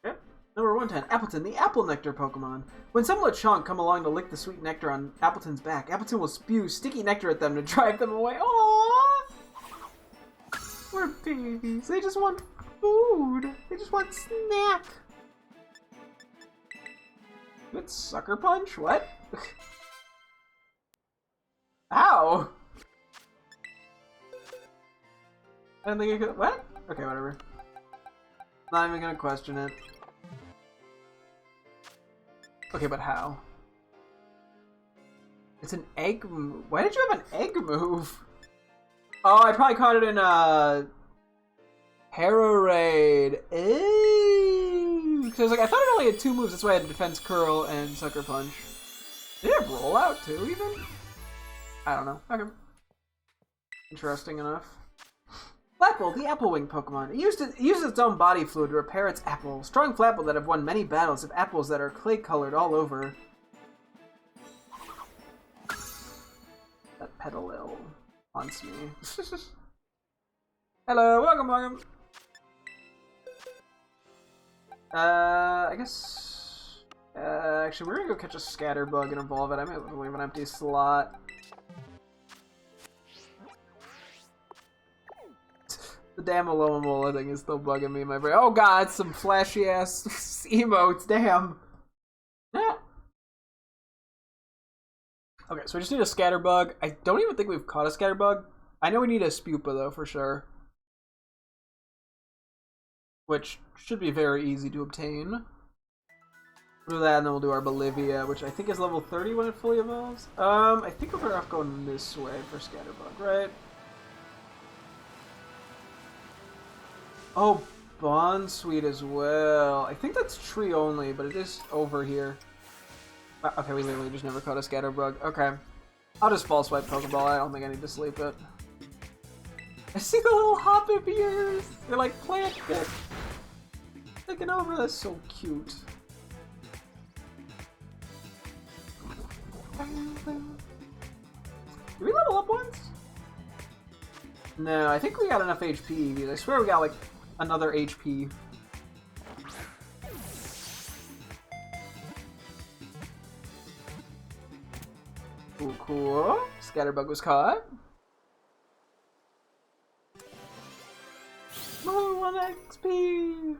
Yep. Number 110, Appleton, the Apple Nectar Pokemon. When some Lechonk come along to lick the sweet nectar on Appleton's back, Appleton will spew sticky nectar at them to drive them away. Aww! We're babies. They just want food. They just want snack. Good sucker punch? What? Ow! I don't think I could. What? Okay, whatever. Not even gonna question it. Okay, but how? It's an egg move. Why did you have an egg move? Oh, I probably caught it in Harrowraid. Because like I thought it only had 2 moves. That's why I had Defense Curl and Sucker Punch. Did it have Rollout too, even? I don't know. Okay. Interesting enough. Flapple, the Apple Wing Pokemon. It uses its own body fluid to repair its apple. Strong Flapple that have won many battles have apples that are clay-colored all over. That Petalil haunts me. Hello, welcome. I guess... actually, we're gonna go catch a Scatterbug and evolve it. I might leave an empty slot. The damn Alomomola thing is still bugging me in my brain. Oh god, some flashy ass emotes, damn. Yeah. Okay, so we just need a Scatterbug. I don't even think we've caught a Scatterbug. I know we need a Spupa though, for sure. Which should be very easy to obtain. We'll do that and then we'll do our Bolivia, which I think is level 30 when it fully evolves. I think we're better off going this way for Scatterbug, right? Oh, Bonsweet as well. I think that's tree only, but it is over here. Okay, we literally just never caught a Scatterbug. Okay. I'll just False Swipe Pokeball. I don't think I need to sleep it. I see the little Hoppip ears! They're like plant bit. Taking over, that's so cute. Did we level up once? No, I think we got enough HP. I swear we got like another HP. Ooh, cool. Scatterbug was caught. Oh, 1 XP!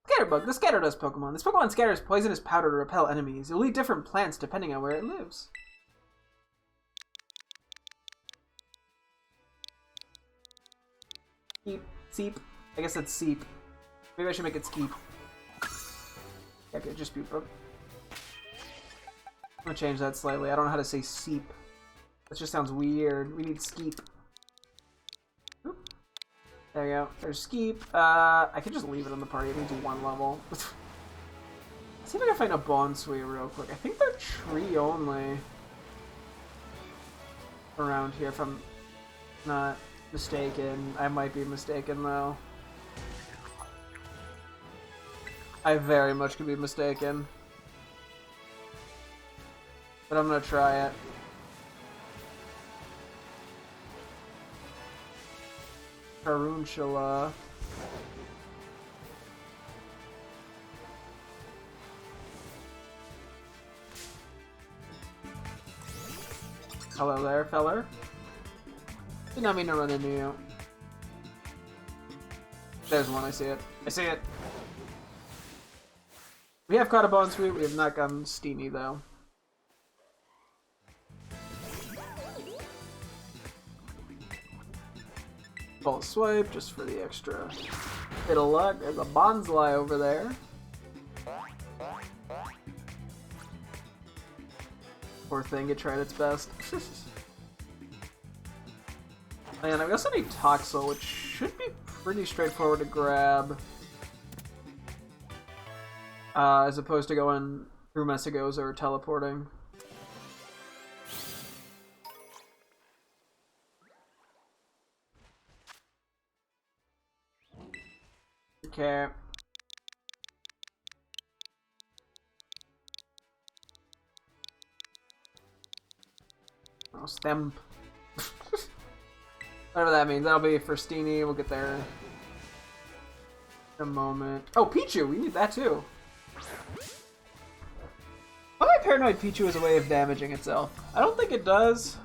Scatterbug, the Scatterdust Pokemon. This Pokemon scatters poisonous powder to repel enemies. It will eat different plants depending on where it lives. Seep. I guess that's Seep. Maybe I should make it Skeep. Okay, just Skeep. I'm gonna change that slightly. I don't know how to say Seep. That just sounds weird. We need Skeep. Oop. There you go. There's Skeep. I could just leave it on the party. It needs 1 level. Let's see if I can find a Bonsweet real quick. I think they're tree only around here, if I'm not mistaken. I might be mistaken though. I very much could be mistaken. But I'm gonna try it. Caruncula. Hello there, feller. Did not mean to run into you. There's one, I see it. I see it. We have caught a Bone Sweep, we have not gotten Steamy though. Full swipe just for the extra bit of luck. There's a Bonsly over there. Poor thing, it tried its best. And I also need Toxel, which should be pretty straightforward to grab. As opposed to going through Messagoza or teleporting. Okay. Oh, Stemp. Whatever that means. That'll be for Steenie. We'll get there in a moment. Oh, Pichu! We need that too. Why am I paranoid Pichu is a way of damaging itself? I don't think it does.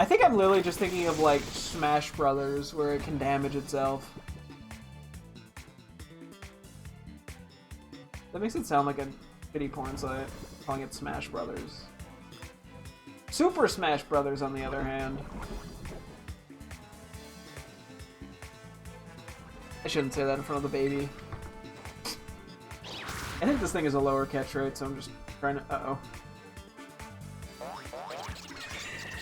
I think I'm literally just thinking of like Smash Brothers where it can damage itself. That makes it sound like a shitty porn site, calling it Smash Brothers. Super Smash Brothers, on the other hand. I shouldn't say that in front of the baby. I think this thing is a lower catch rate, so I'm just trying to... Uh-oh.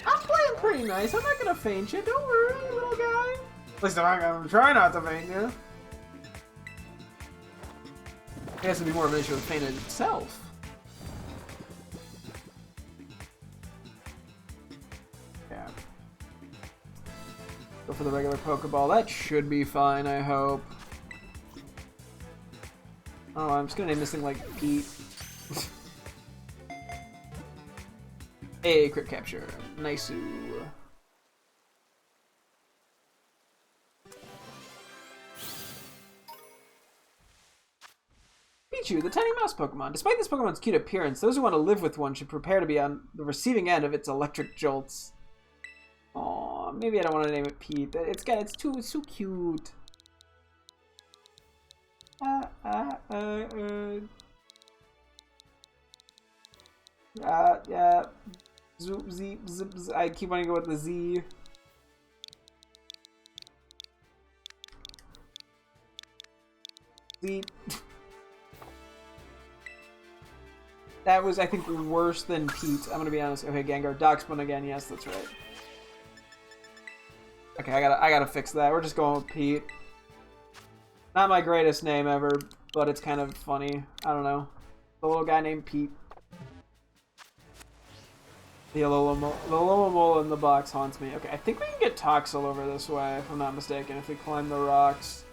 I'm playing pretty nice. I'm not gonna faint you. Don't worry, little guy. At least I'm gonna try not to faint you. I guess it'd be more of an issue with fainted itself. Yeah. Go for the regular Pokeball. That should be fine, I hope. Oh, I'm just gonna name this thing like Pete. Hey, crit capture. Nice-oo. Pichu, the tiny mouse Pokemon. Despite this Pokemon's cute appearance, those who want to live with one should prepare to be on the receiving end of its electric jolts. Aw, maybe I don't want to name it Pete. It's too cute. Yeah. Zoop, zip, zip, zip. I keep wanting to go with the Z. Z. That was, I think, worse than Pete. I'm gonna be honest. Okay, Gengar. Darkspawn again. Yes, that's right. Okay, I gotta fix that. We're just going with Pete. Not my greatest name ever, but it's kind of funny. I don't know. The little guy named Pete. The Alola in the box haunts me. Okay, I think we can get Toxel over this way, if I'm not mistaken, if we climb the rocks.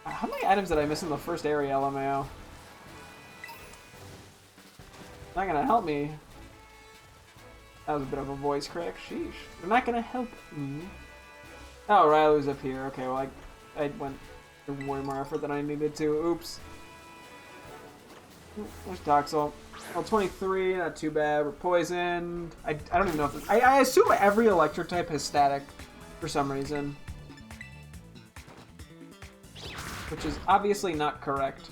How many items did I miss in the first area, LMAO? Not gonna help me. That was a bit of a voice crack. Sheesh. They're not gonna help me. Oh, Rylu's up here. Okay, well, I went through way more effort than I needed to. Oops. There's Toxel. Well, 23, not too bad. We're poisoned. I don't even know if this... I assume every electric type has static for some reason. Which is obviously not correct.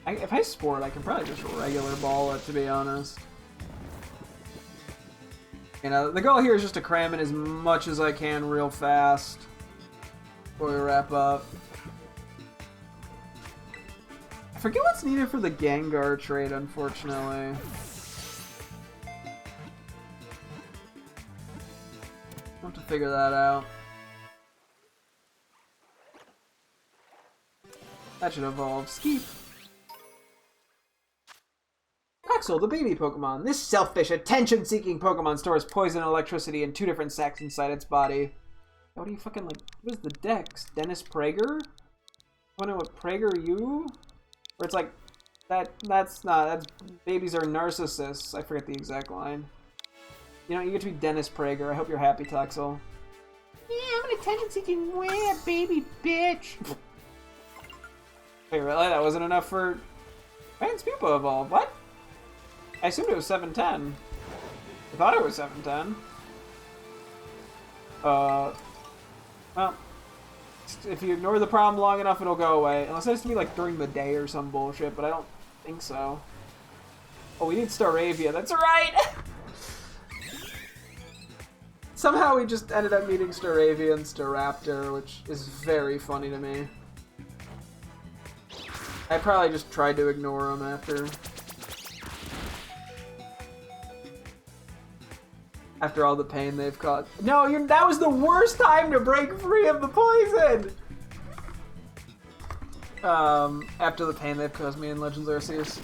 If I Sport, I can probably just regular ball it, to be honest. You know, the goal here is just to cram in as much as I can real fast before we wrap up. I forget what's needed for the Gengar trade, unfortunately. I'll have to figure that out. That should evolve. Skeep. Toxel, the baby Pokemon. This selfish, attention-seeking Pokemon stores poison and electricity in 2 different sacs inside its body. What do you fucking like? What is the Dex? Dennis Prager? Wonder what Prager you? Or it's like that's babies are narcissists. I forget the exact line. You know, you get to be Dennis Prager. I hope you're happy, Toxel. Yeah, I'm an attention-seeking baby bitch. Wait, really? That wasn't enough for Vance Pupa evolve. What? I assumed it was 710. I thought it was 710. Well, If you ignore the problem long enough, it'll go away. Unless it has to be like during the day or some bullshit, but I don't think so. Oh, we need Staravia. That's right! Somehow we just ended up meeting Staravia and Staraptor, which is very funny to me. I probably just tried to ignore them after all the pain they've caused. No, that was the worst time to break free of the poison! After the pain they've caused me in Legends Arceus.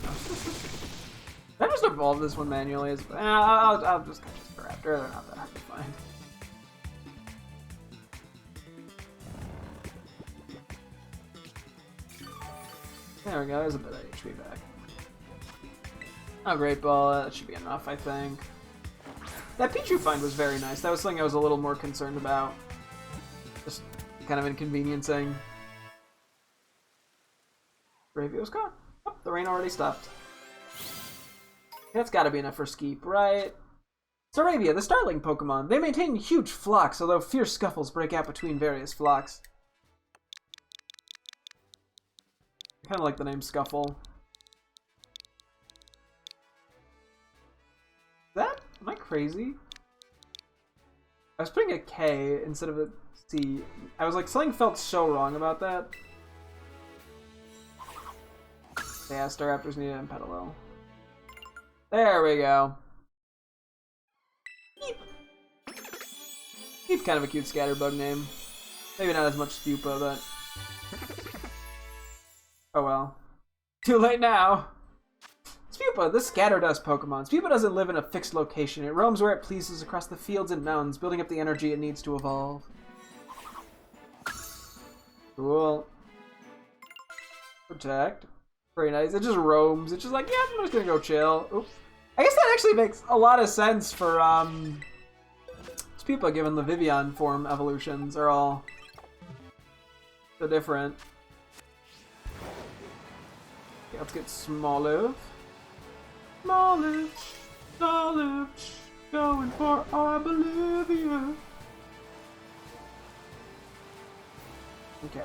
I just evolved this one manually. I'll just catch this Raptor. They're not that hard to find. There we go. There's a bit of HP back. Oh, Great Ball. That should be enough, I think. That Pichu find was very nice. That was something I was a little more concerned about. Just kind of inconveniencing. Bravio's gone. Oh, the rain already stopped. That's gotta be enough for Skeep, right? Staravia, the starling Pokemon. They maintain huge flocks, although fierce scuffles break out between various flocks. I kind of like the name Scuffle. Am I crazy? I was putting a K instead of a C. I was like, something felt so wrong about that. Yeah, Staraptors need an Petalil. There we go. He's kind of a cute scatterbug name. Maybe not as much Spupa, but... oh well. Too late now! Spupa, the Scatterdust Pokemon. Spupa doesn't live in a fixed location. It roams where it pleases across the fields and mountains, building up the energy it needs to evolve. Cool. Protect. Very nice. It just roams. It's just like, yeah, I'm just gonna go chill. Oops. I guess that actually makes a lot of sense for, Spupa, given the Vivian form evolutions are all so different. Okay, let's get Smoliv. Smoliv, going for our Bolivia. Okay.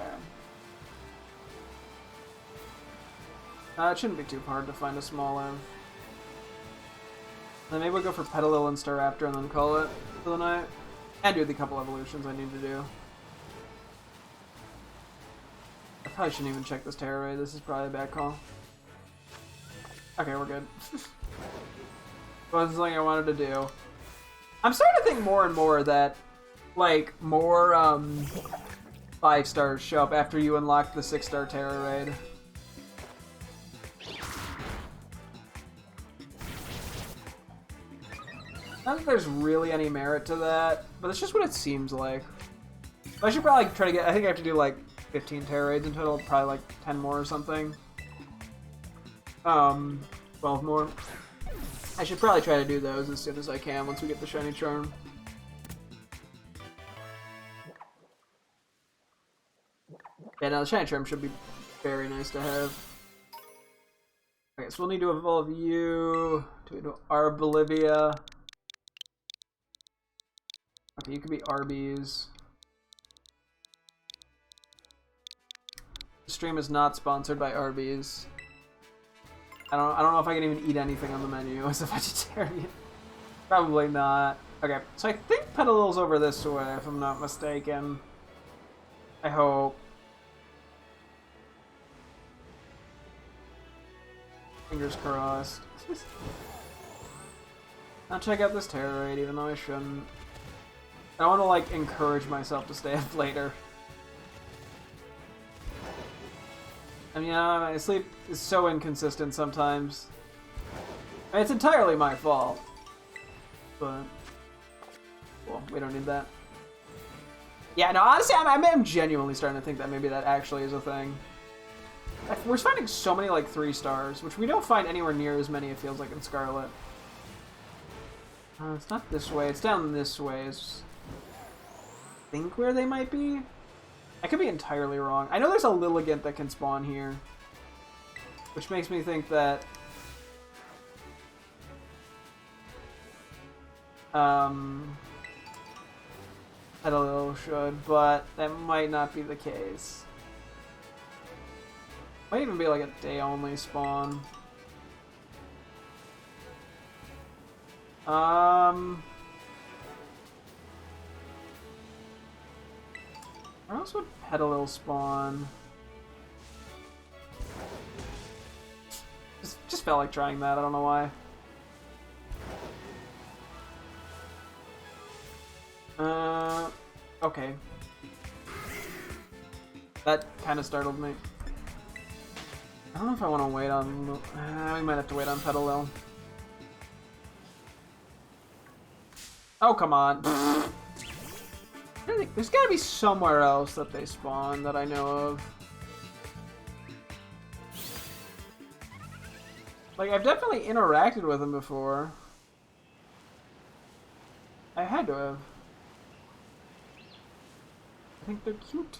It shouldn't be too hard to find a Smoliv. Then maybe we'll go for Petalil and Staraptor and then call it for the night. And do the couple evolutions I need to do. I probably shouldn't even check this Terra Raid. This is probably a bad call. Okay, we're good. Wasn't something I wanted to do. I'm starting to think more and more that, like, more 5-stars show up after you unlock the 6-star Terra Raid. Not that there's really any merit to that, but it's just what it seems like. But I should probably try to get... I think I have to do like 15 Terra Raids in total, probably like 10 more or something. 12 more. I should probably try to do those as soon as I can once we get the Shiny Charm. Yeah, now the Shiny Charm should be very nice to have. Okay, so we'll need to evolve you to our Bolivia. Okay, you could be Arby's. The stream is not sponsored by Arby's. I don't know if I can even eat anything on the menu as a vegetarian. Probably not. Okay, so I think Petalil's over this way, if I'm not mistaken. I hope. Fingers crossed. I'll check out this Terra Raid, even though I shouldn't. I want to, like, encourage myself to stay up later. I mean, my sleep is so inconsistent sometimes. I mean, it's entirely my fault. But, well, we don't need that. Yeah, no, honestly, I'm genuinely starting to think that maybe that actually is a thing. We're finding so many, like, 3-stars, which we don't find anywhere near as many, it feels like, in Scarlet. It's not this way. It's down this way. It's... I think where they might be? I could be entirely wrong. I know there's a Lilligant that can spawn here. Which makes me think that... Petalil should, but that might not be the case. Might even be like a day-only spawn. Where else would Petalil spawn? Just felt like trying that, I don't know why. Okay. That kind of startled me. I don't know if I want to wait on... we might have to wait on Petalil. Oh, come on. There's gotta be somewhere else that they spawn that I know of. Like, I've definitely interacted with them before. I had to have. I think they're cute.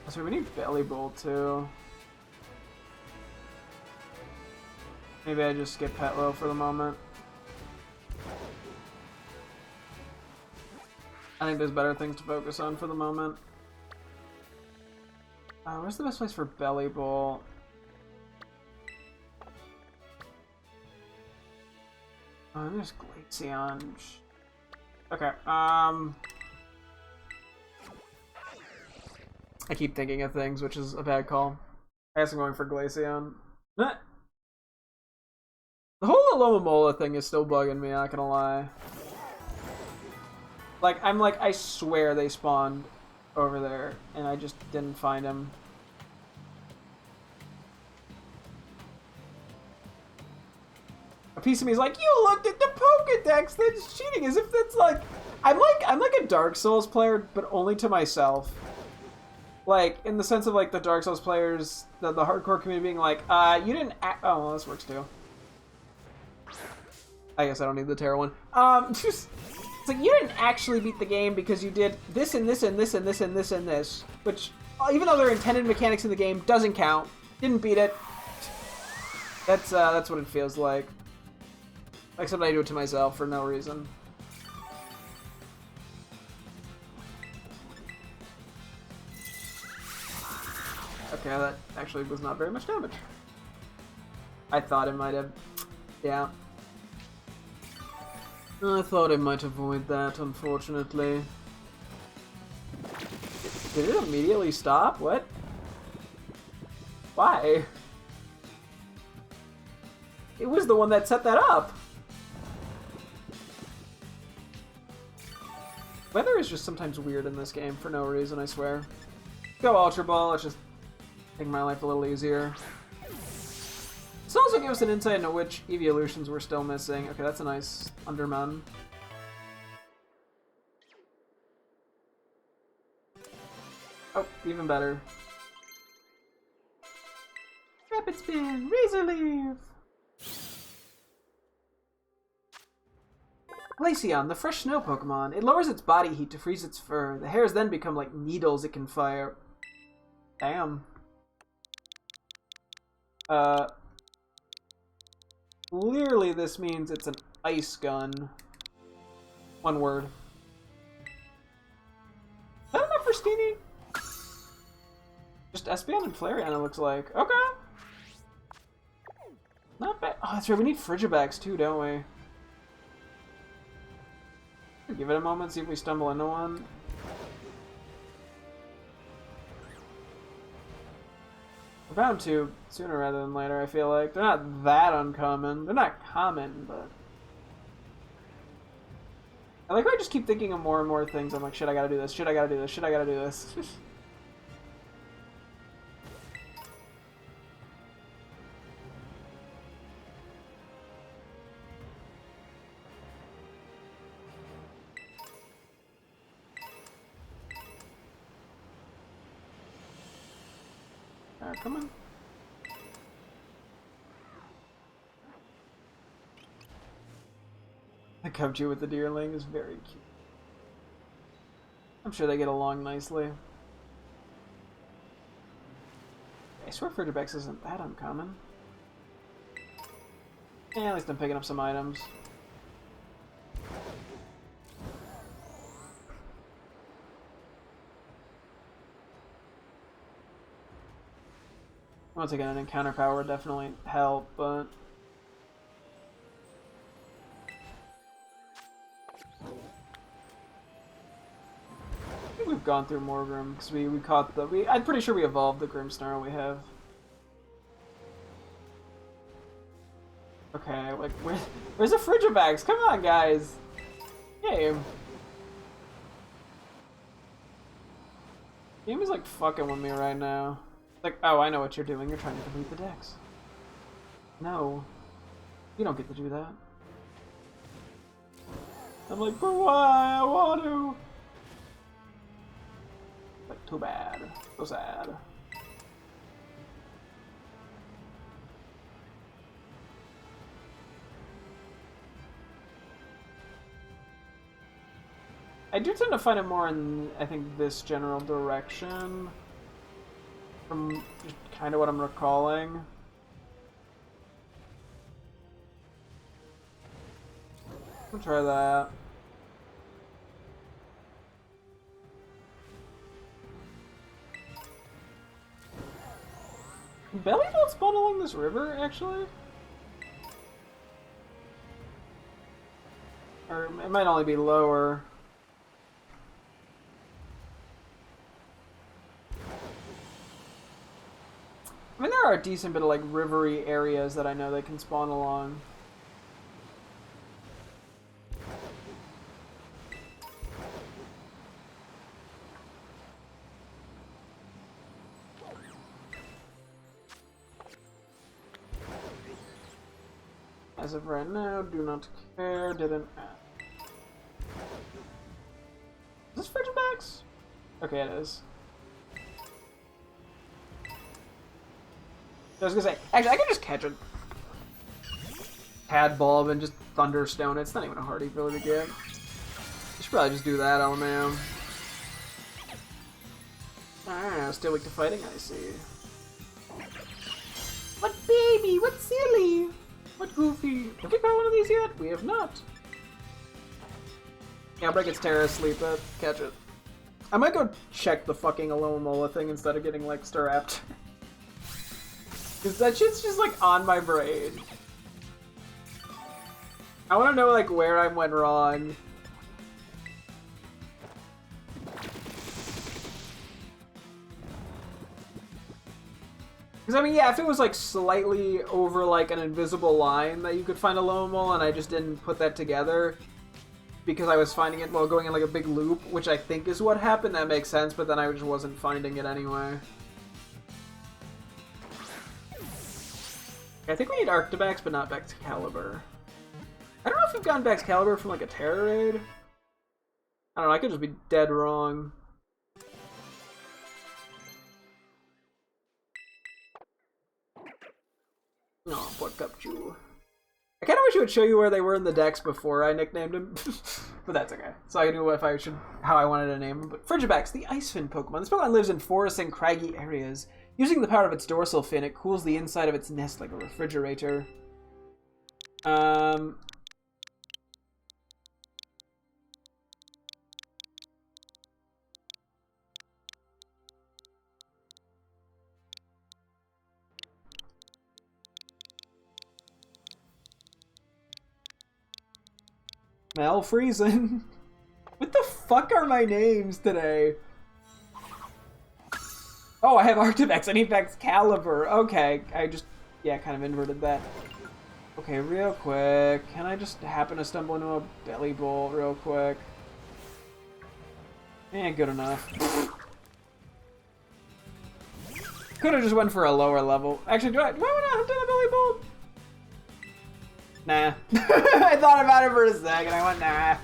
So we need Belly Bowl too. Maybe I just skip Petalil for the moment. I think there's better things to focus on for the moment. Where's the best place for Belly Bowl? There's Glaceon. Okay, I keep thinking of things, which is a bad call. I guess I'm going for Glaceon. The whole Alomomola thing is still bugging me, not gonna lie. Like, I swear they spawned over there, and I just didn't find him. A piece of me is like, you looked at the Pokedex, that's cheating, as if that's like... I'm like a Dark Souls player, but only to myself. Like, in the sense of, like, the Dark Souls players, the hardcore community being like, you didn't oh, well, this works too. I guess I don't need the Terra one. It's like, you didn't actually beat the game because you did this and this and this and this and this and this. Which, even though they're intended mechanics in the game, doesn't count. Didn't beat it. That's what it feels like. Except I do it to myself for no reason. Okay, that actually was not very much damage. I thought it might have... Yeah. I thought it might avoid that, unfortunately. Did it immediately stop? What? Why? It was the one that set that up! Weather is just sometimes weird in this game for no reason, I swear. Go Ultra Ball, let's just make my life a little easier. This also gives us an insight into which evolutions we're still missing. Okay, that's a nice Underman. Oh, even better. Rapid Spin! Razor Leaf! Glaceon, the fresh snow Pokemon. It lowers its body heat to freeze its fur. The hairs then become like needles it can fire. Damn. Clearly this means it's an ice gun. One word. Is that enough for Steenie? Just Espeon and Flareon, it looks like. Okay. Not bad. Oh, that's right. We need Frigibax too, don't we? Give it a moment, see if we stumble into one. We're bound to sooner rather than later, I feel like. They're not that uncommon. They're not common, but... I like how I just keep thinking of more and more things. I'm like, shit, I gotta do this, shit, I gotta do this, shit, I gotta do this. Come on. The Cubchoo with the Deerling is very cute. I'm sure they get along nicely. I swear Frigibax isn't that uncommon. Yeah, at least I'm picking up some items. Once again, an encounter power would definitely help, but... I think we've gone through more Grim, because we caught the... I'm pretty sure we evolved the Grimmsnarl we have. Okay, like, where's the Frigibax? Come on, guys! Game. Game is, like, fucking with me right now. Like, oh, I know what you're doing. You're trying to complete the dex. No. You don't get to do that. I'm like, but why? I want to. Like, too bad. So sad. I do tend to find it more in, I think, this general direction. From just kind of what I'm recalling. I'll try that. Can Bellybolt spawn along this river, actually? Or it might only be lower. I mean, there are a decent bit of, like, rivery areas that I know they can spawn along. As of right now, do not care, didn't add. Is this Frigibax? Okay, it is. I was gonna say, actually, I could just catch a Tadbulb and just Thunderstone it. It's not even a hard ability to get. You should probably just do that, LMAO. Ah, still weak to fighting, I see. What baby? What silly? What goofy? Have we caught one of these yet? We have not. Yeah, break its terror, sleep it, catch it. I might go check the fucking Alomomola thing instead of getting, like, Staraptor. Because that shit's just, like, on my brain. I want to know, like, where I went wrong. Because, I mean, yeah, if it was, like, slightly over, like, an invisible line that you could find a Lomol, and I just didn't put that together because I was finding it while going in, like, a big loop, which I think is what happened, that makes sense, but then I just wasn't finding it anyway. I think we need Arctibax, but not Baxcalibur. I don't know if we've gotten Baxcalibur from, like, a Terror raid. I don't know, I could just be dead wrong. Oh, poor Cupchew. I kind of wish it would show you where they were in the decks before I nicknamed him. But that's okay. So I knew how I wanted to name him. But Frigibax, the Ice Fin Pokemon. This Pokemon lives in forests and craggy areas. Using the power of its dorsal fin, it cools the inside of its nest like a refrigerator. Malfreezin. What the fuck are my names today? Oh, I have Arctibax. I need Baxcalibur. Okay, I just, yeah, kind of inverted that. Okay, real quick. Can I just happen to stumble into a Bellybolt real quick? Eh, good enough. Could have just went for a lower level. Actually, do I want to hunt down a Bellybolt? Nah. I thought about it for a second. I went, nah.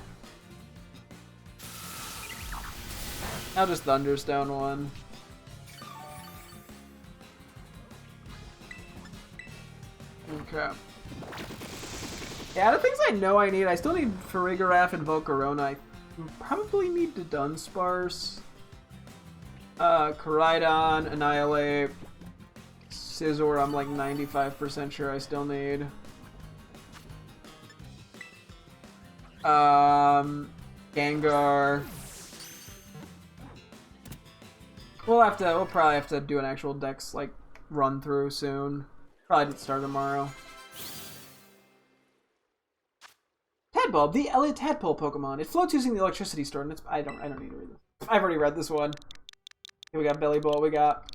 I'll just Thunderstone one. Okay. Yeah, the things I know I need, I still need Farigiraf and Volcarona, Probably need to Dunsparce. Koraidon, Annihilate. Scizor, I'm like 95% sure I still need. Gengar. We'll probably have to do an actual Dex like run through soon. Probably start tomorrow. Tadbulb, the Elliot Tadpole Pokemon. It floats using the electricity stored in its. I don't need to read this. I've already read this one. Here we got Belly Ball. We got.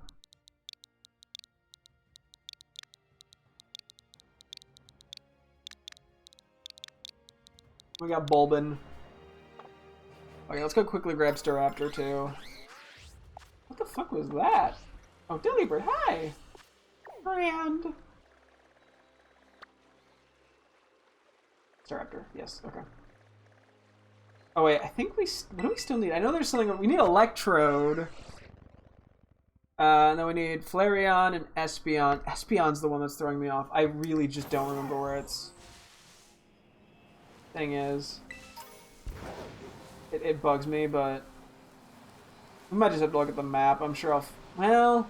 We got Bulbin. Okay, let's go quickly grab Staraptor too. What the fuck was that? Oh, Delibird, hi! Brand! Staraptor, yes, okay. Oh wait, I think what do we still need? I know there's something, we need Electrode. And then we need Flareon and Espeon. Espeon's the one that's throwing me off. I really just don't remember where its thing is. It bugs me, but we might just have to look at the map. I'm sure well,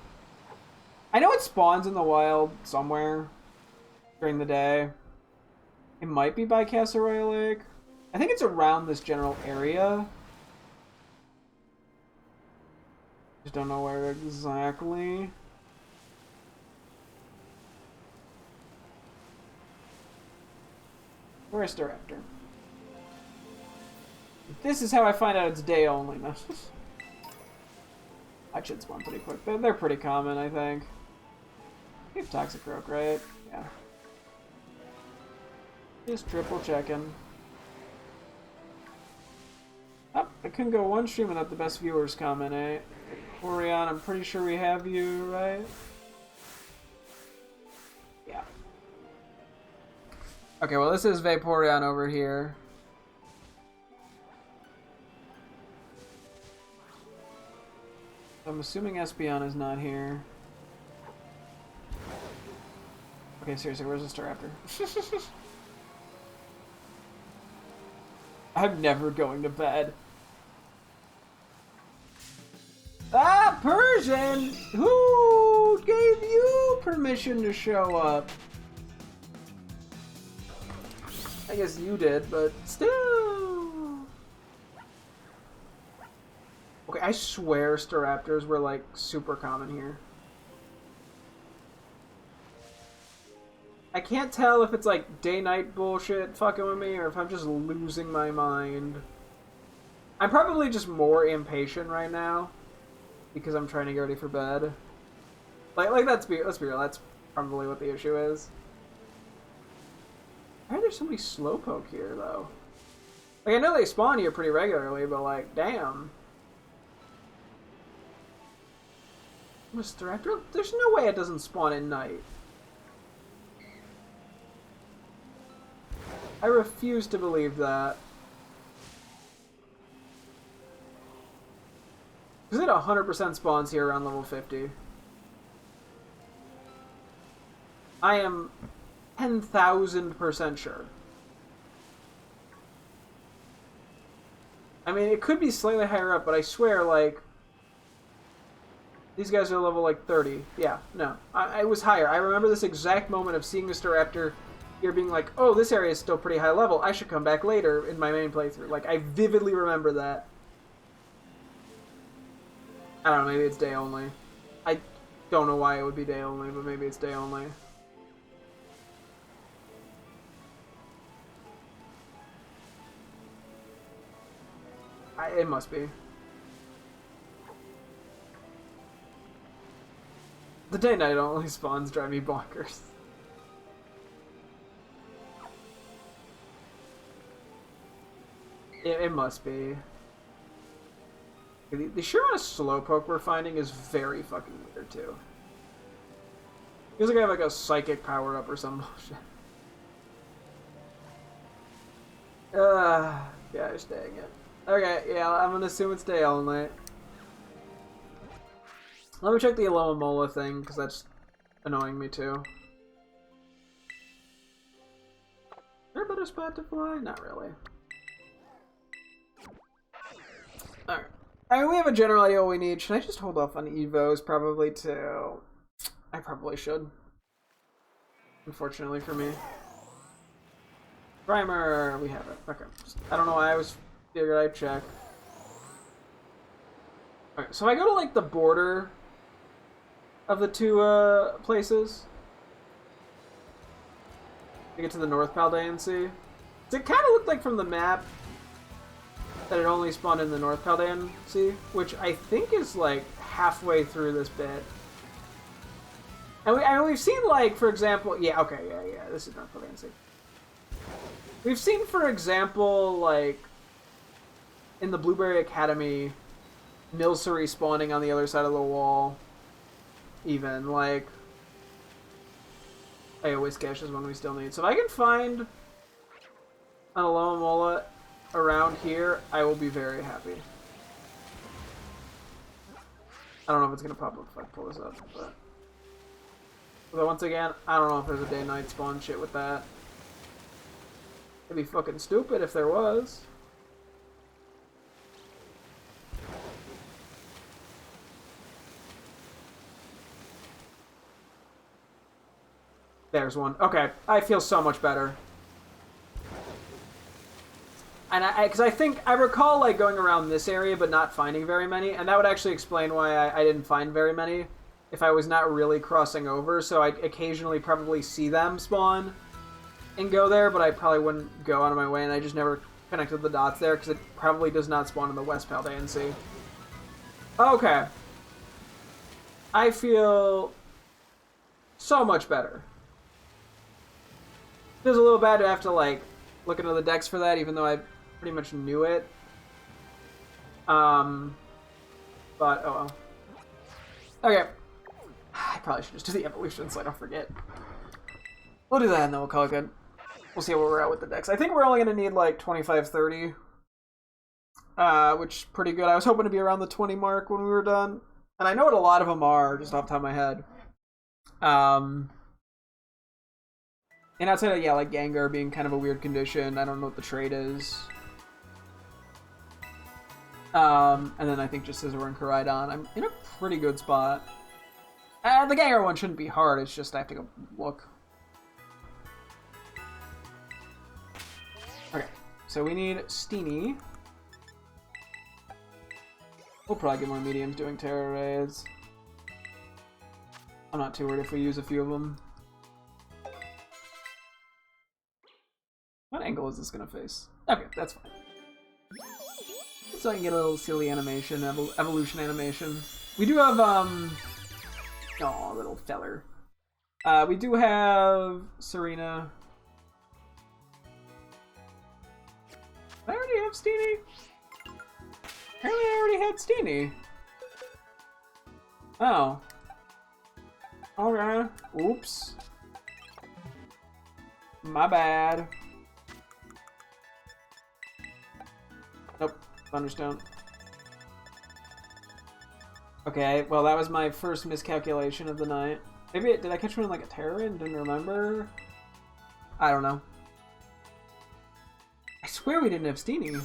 I know it spawns in the wild somewhere during the day. It might be by Casseroy Lake. I think it's around this general area. Just don't know where exactly. Where's Staraptor? This is how I find out it's day only. No. I should spawn pretty quick. They're pretty common, I think. We have Toxicroak, right? Yeah. Just triple checking. Oh, I couldn't go one stream without the best viewers comment, eh? Orion, I'm pretty sure we have you, right? Yeah. Okay, well this is Vaporeon over here. I'm assuming Espeon is not here. Okay, seriously, where's the Staraptor? I'm never going to bed. Ah, Persian! Who gave you permission to show up? I guess you did, but still. Okay, I swear Staraptors were like super common here. I can't tell if it's like day-night bullshit fucking with me or if I'm just losing my mind. I'm probably just more impatient right now because I'm trying to get ready for bed. Let's be real, that's probably what the issue is. Why are there so many Slowpoke here though? Like I know they spawn here pretty regularly, but like damn. Mr. Raptor, there's no way it doesn't spawn at night. I refuse to believe that. Because it 100% spawns here around level 50. I am 10,000% sure. I mean, it could be slightly higher up, but I swear, like, these guys are level, like, 30. Yeah, no. I was higher. I remember this exact moment of seeing Mr. Raptor here being like, oh, this area is still pretty high level. I should come back later in my main playthrough. Like, I vividly remember that. I don't know, maybe it's day only. I don't know why it would be day only, but maybe it's day only. It must be. The day-night only spawns drive me bonkers. It must be. The sheer amount of Slowpoke we're finding is very fucking weird, too. Feels like I have like a psychic power-up or some bullshit. Gosh dang it. Okay, yeah, I'm gonna assume it's day only. Let me check the Alomomola thing, because that's annoying me too. Is there a better spot to fly? Not really. Alright. I mean, we have a general idea what we need. Should I just hold off on Evos probably too? I probably should. Unfortunately for me. Primer, we have it. Okay. I don't know why I was figured I'd check. Alright, so I go to like the border of the two places. To get to the North Paldean Sea. It kind of looked like from the map that it only spawned in the North Paldean Sea, which I think is like halfway through this bit. And we've seen, like, for example, yeah, this is North Paldean Sea. We've seen, for example, like, in the Blueberry Academy, Milcery spawning on the other side of the wall. Even, like, AoE Cache is one we still need. So if I can find an Alomomola around here, I will be very happy. I don't know if it's going to pop up if I pull this up, but... Although, once again, I don't know if there's a day-night spawn shit with that. It'd be fucking stupid if there was. There's one. Okay, I feel so much better. And because I think, I recall, like, going around this area but not finding very many, and that would actually explain why I didn't find very many if I was not really crossing over, so I'd occasionally probably see them spawn and go there, but I probably wouldn't go out of my way, and I just never connected the dots there, because it probably does not spawn in the West Paldean Sea. Okay. I feel so much better. Feels a little bad to have to, like, look into the decks for that, even though I pretty much knew it. But, oh well. Okay. I probably should just do the evolution so I don't forget. We'll do that and then we'll call it good. We'll see where we're at with the decks. I think we're only going to need like 25, 30. Which is pretty good. I was hoping to be around the 20 mark when we were done. And I know what a lot of them are, just off the top of my head. And outside of, yeah, like Gengar being kind of a weird condition. I don't know what the trait is. And then I think just Scizor and Koraidon. I'm in a pretty good spot. The Gengar one shouldn't be hard, it's just I have to go look. Okay, so we need Steenie. We'll probably get more mediums doing Terra Raids. I'm not too worried if we use a few of them. What angle is this gonna face? Okay, that's fine. So I can get a little silly animation, evolution animation. We do have, oh, little feller. We do have Serena. Did I already have Steenie? Apparently I already had Steenie. Oh. Okay. Oops. My bad. Nope. Thunderstone. Okay, well that was my first miscalculation of the night. Maybe did I catch one in like a Terra and didn't remember? I don't know. I swear we didn't have Steenie.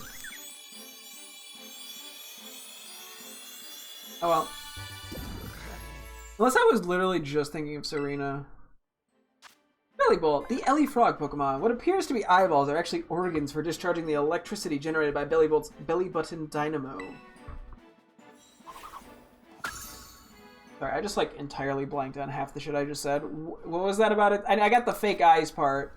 Oh well. Unless I was literally just thinking of Serena. Bellybolt, the Ellie Frog Pokemon. What appears to be eyeballs are actually organs for discharging the electricity generated by Bellybolt's belly button dynamo. Sorry, I just like entirely blanked on half the shit I just said. What was that about it? I got the fake eyes part.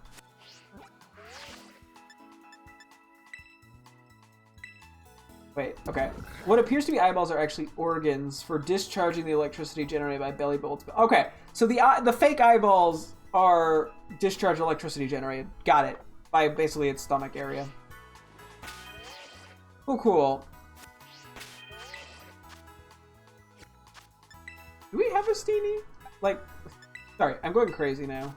Wait, okay. What appears to be eyeballs are actually organs for discharging the electricity generated by Bellybolt's. Okay, so the fake eyeballs are discharge electricity generated. Got it. By basically its stomach area. Oh, cool. Do we have a Steenie? Like, sorry, I'm going crazy now.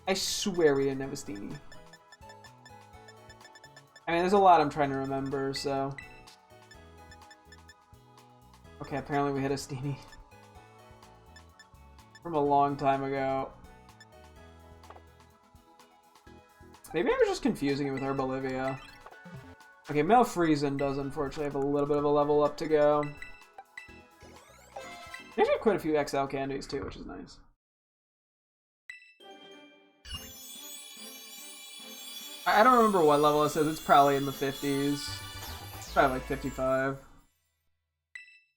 I swear we didn't have a Steenie. I mean, there's a lot I'm trying to remember, so... Okay, apparently we had a Steenie. From a long time ago. Maybe I was just confusing it with Herbolivia. Okay, Malfreezin does unfortunately have a little bit of a level up to go. There's quite a few XL candies too, which is nice. I don't remember what level it says. It's probably in the 50s. It's probably like 55.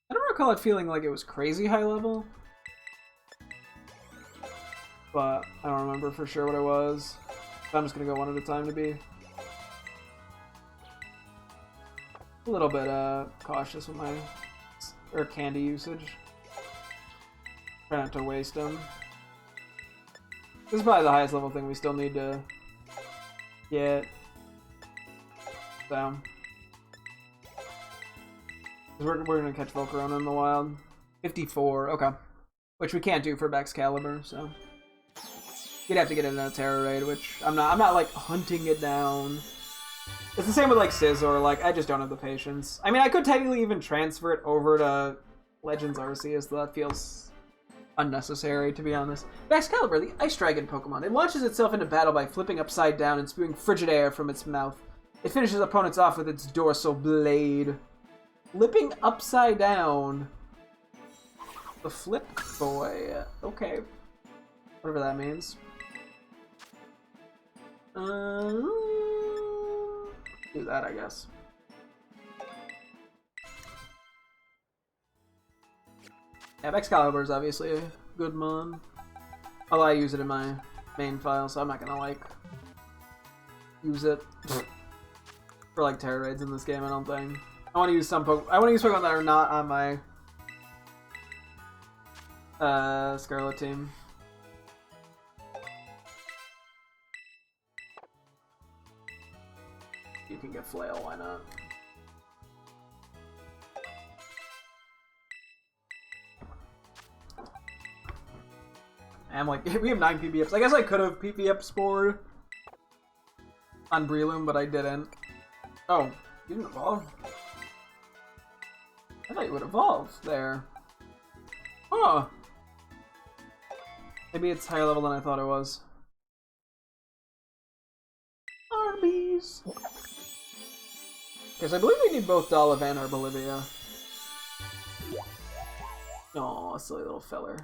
I don't recall it feeling like it was crazy high level. But I don't remember for sure what it was. So I'm just gonna go one at a time to be a little bit cautious with my candy usage. Try not to waste them. This is probably the highest level thing we still need to get. So we're gonna catch Volcarona in the wild. 54, okay. Which we can't do for Excalibur, so you'd have to get it in a Terra raid, which I'm not like hunting it down. It's the same with like Scizor, like I just don't have the patience. I mean, I could technically even transfer it over to Legends Arceus, though that feels unnecessary, to be honest. Excalibur, the Ice Dragon Pokemon. It launches itself into battle by flipping upside down and spewing frigid air from its mouth. It finishes opponents off with its dorsal blade. Flipping upside down. The Flip Boy. Okay. Whatever that means. Do that, I guess. Yeah, Excalibur is obviously a good mon. Although I use it in my main file, so I'm not gonna like use it for like Terra raids in this game. I don't think. I want to use Pokemon that are not on my Scarlet team. You can get Flail, why not? I'm like, we have 9 PPFs. I guess I could have PPF Spore on Breloom, but I didn't. Oh, you didn't evolve? I thought you would evolve there. Huh. Maybe it's higher level than I thought it was. Arby's. Because I believe we need both Dolliv and Arbolivia. Aw, silly little feller.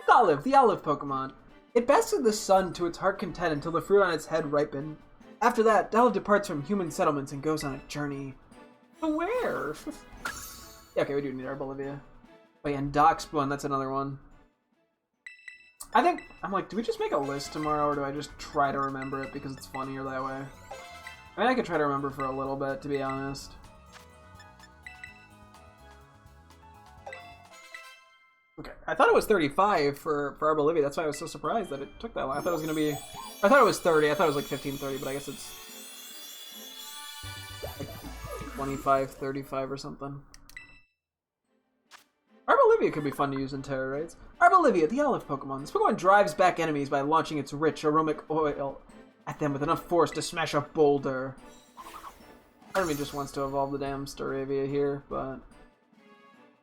Dolliv, the olive Pokemon. It basks in the sun to its heart content until the fruit on its head ripen. After that, Dolliv departs from human settlements and goes on a journey. To where? Yeah, okay, we do need Arbolivia. Oh yeah, and Darkspawn, that's another one. I think, I'm like, do we just make a list tomorrow, or do I just try to remember it because it's funnier that way? I mean, I could try to remember for a little bit, to be honest. Okay, I thought it was 35 for Arbolivia. That's why I was so surprised that it took that long. I thought it was gonna be, I thought it was 30. I thought it was like 15:30, but I guess it's like 25:35 or something. Arbolivia could be fun to use in Terra raids. Arbolivia, the olive Pokemon. This Pokemon drives back enemies by launching its rich aromatic oil at them with enough force to smash a boulder. Part of me just wants to evolve the damn Staravia here, but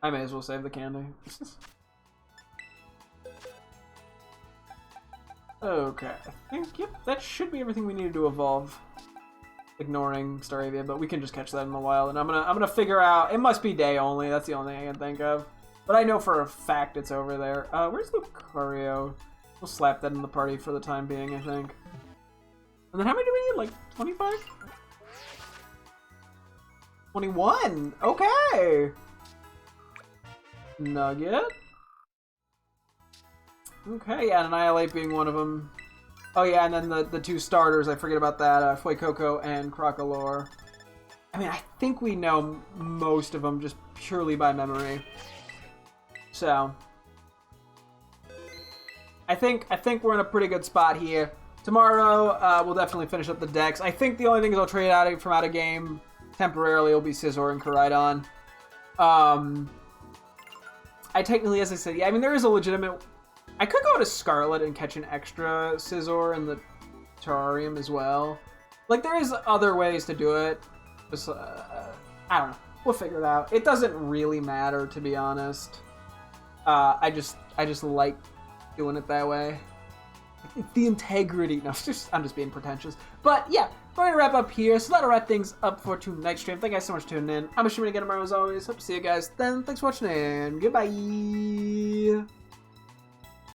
I may as well save the candy. Okay, I think, yep, that should be everything we needed to evolve. Ignoring Staravia, but we can just catch that in the wild, and I'm gonna figure out, it must be day only, that's the only thing I can think of. But I know for a fact it's over there. Where's Lucario? We'll slap that in the party for the time being, I think. And then how many do we need? Like 25? 21! Okay! Nugget. Okay, yeah, and Annihilate being one of them. Oh yeah, and then the two starters, I forget about that, Fuecoco and Crocolore. I mean, I think we know most of them just purely by memory. So, I think we're in a pretty good spot here. Tomorrow, we'll definitely finish up the decks. I think the only things I'll trade out of game temporarily will be Scizor and Koraidon. I technically, as I said, yeah, I mean, there is a legitimate... I could go to Scarlet and catch an extra Scizor in the Terrarium as well. Like, there is other ways to do it. Just, I don't know. We'll figure it out. It doesn't really matter, to be honest. I just like doing it that way. The integrity. No, I'm just being pretentious. But yeah, we're gonna wrap up here. So that'll wrap things up for tonight's stream. Thank you guys so much for tuning in. I'm assuming again tomorrow as always. Hope to see you guys then. Thanks for watching and goodbye.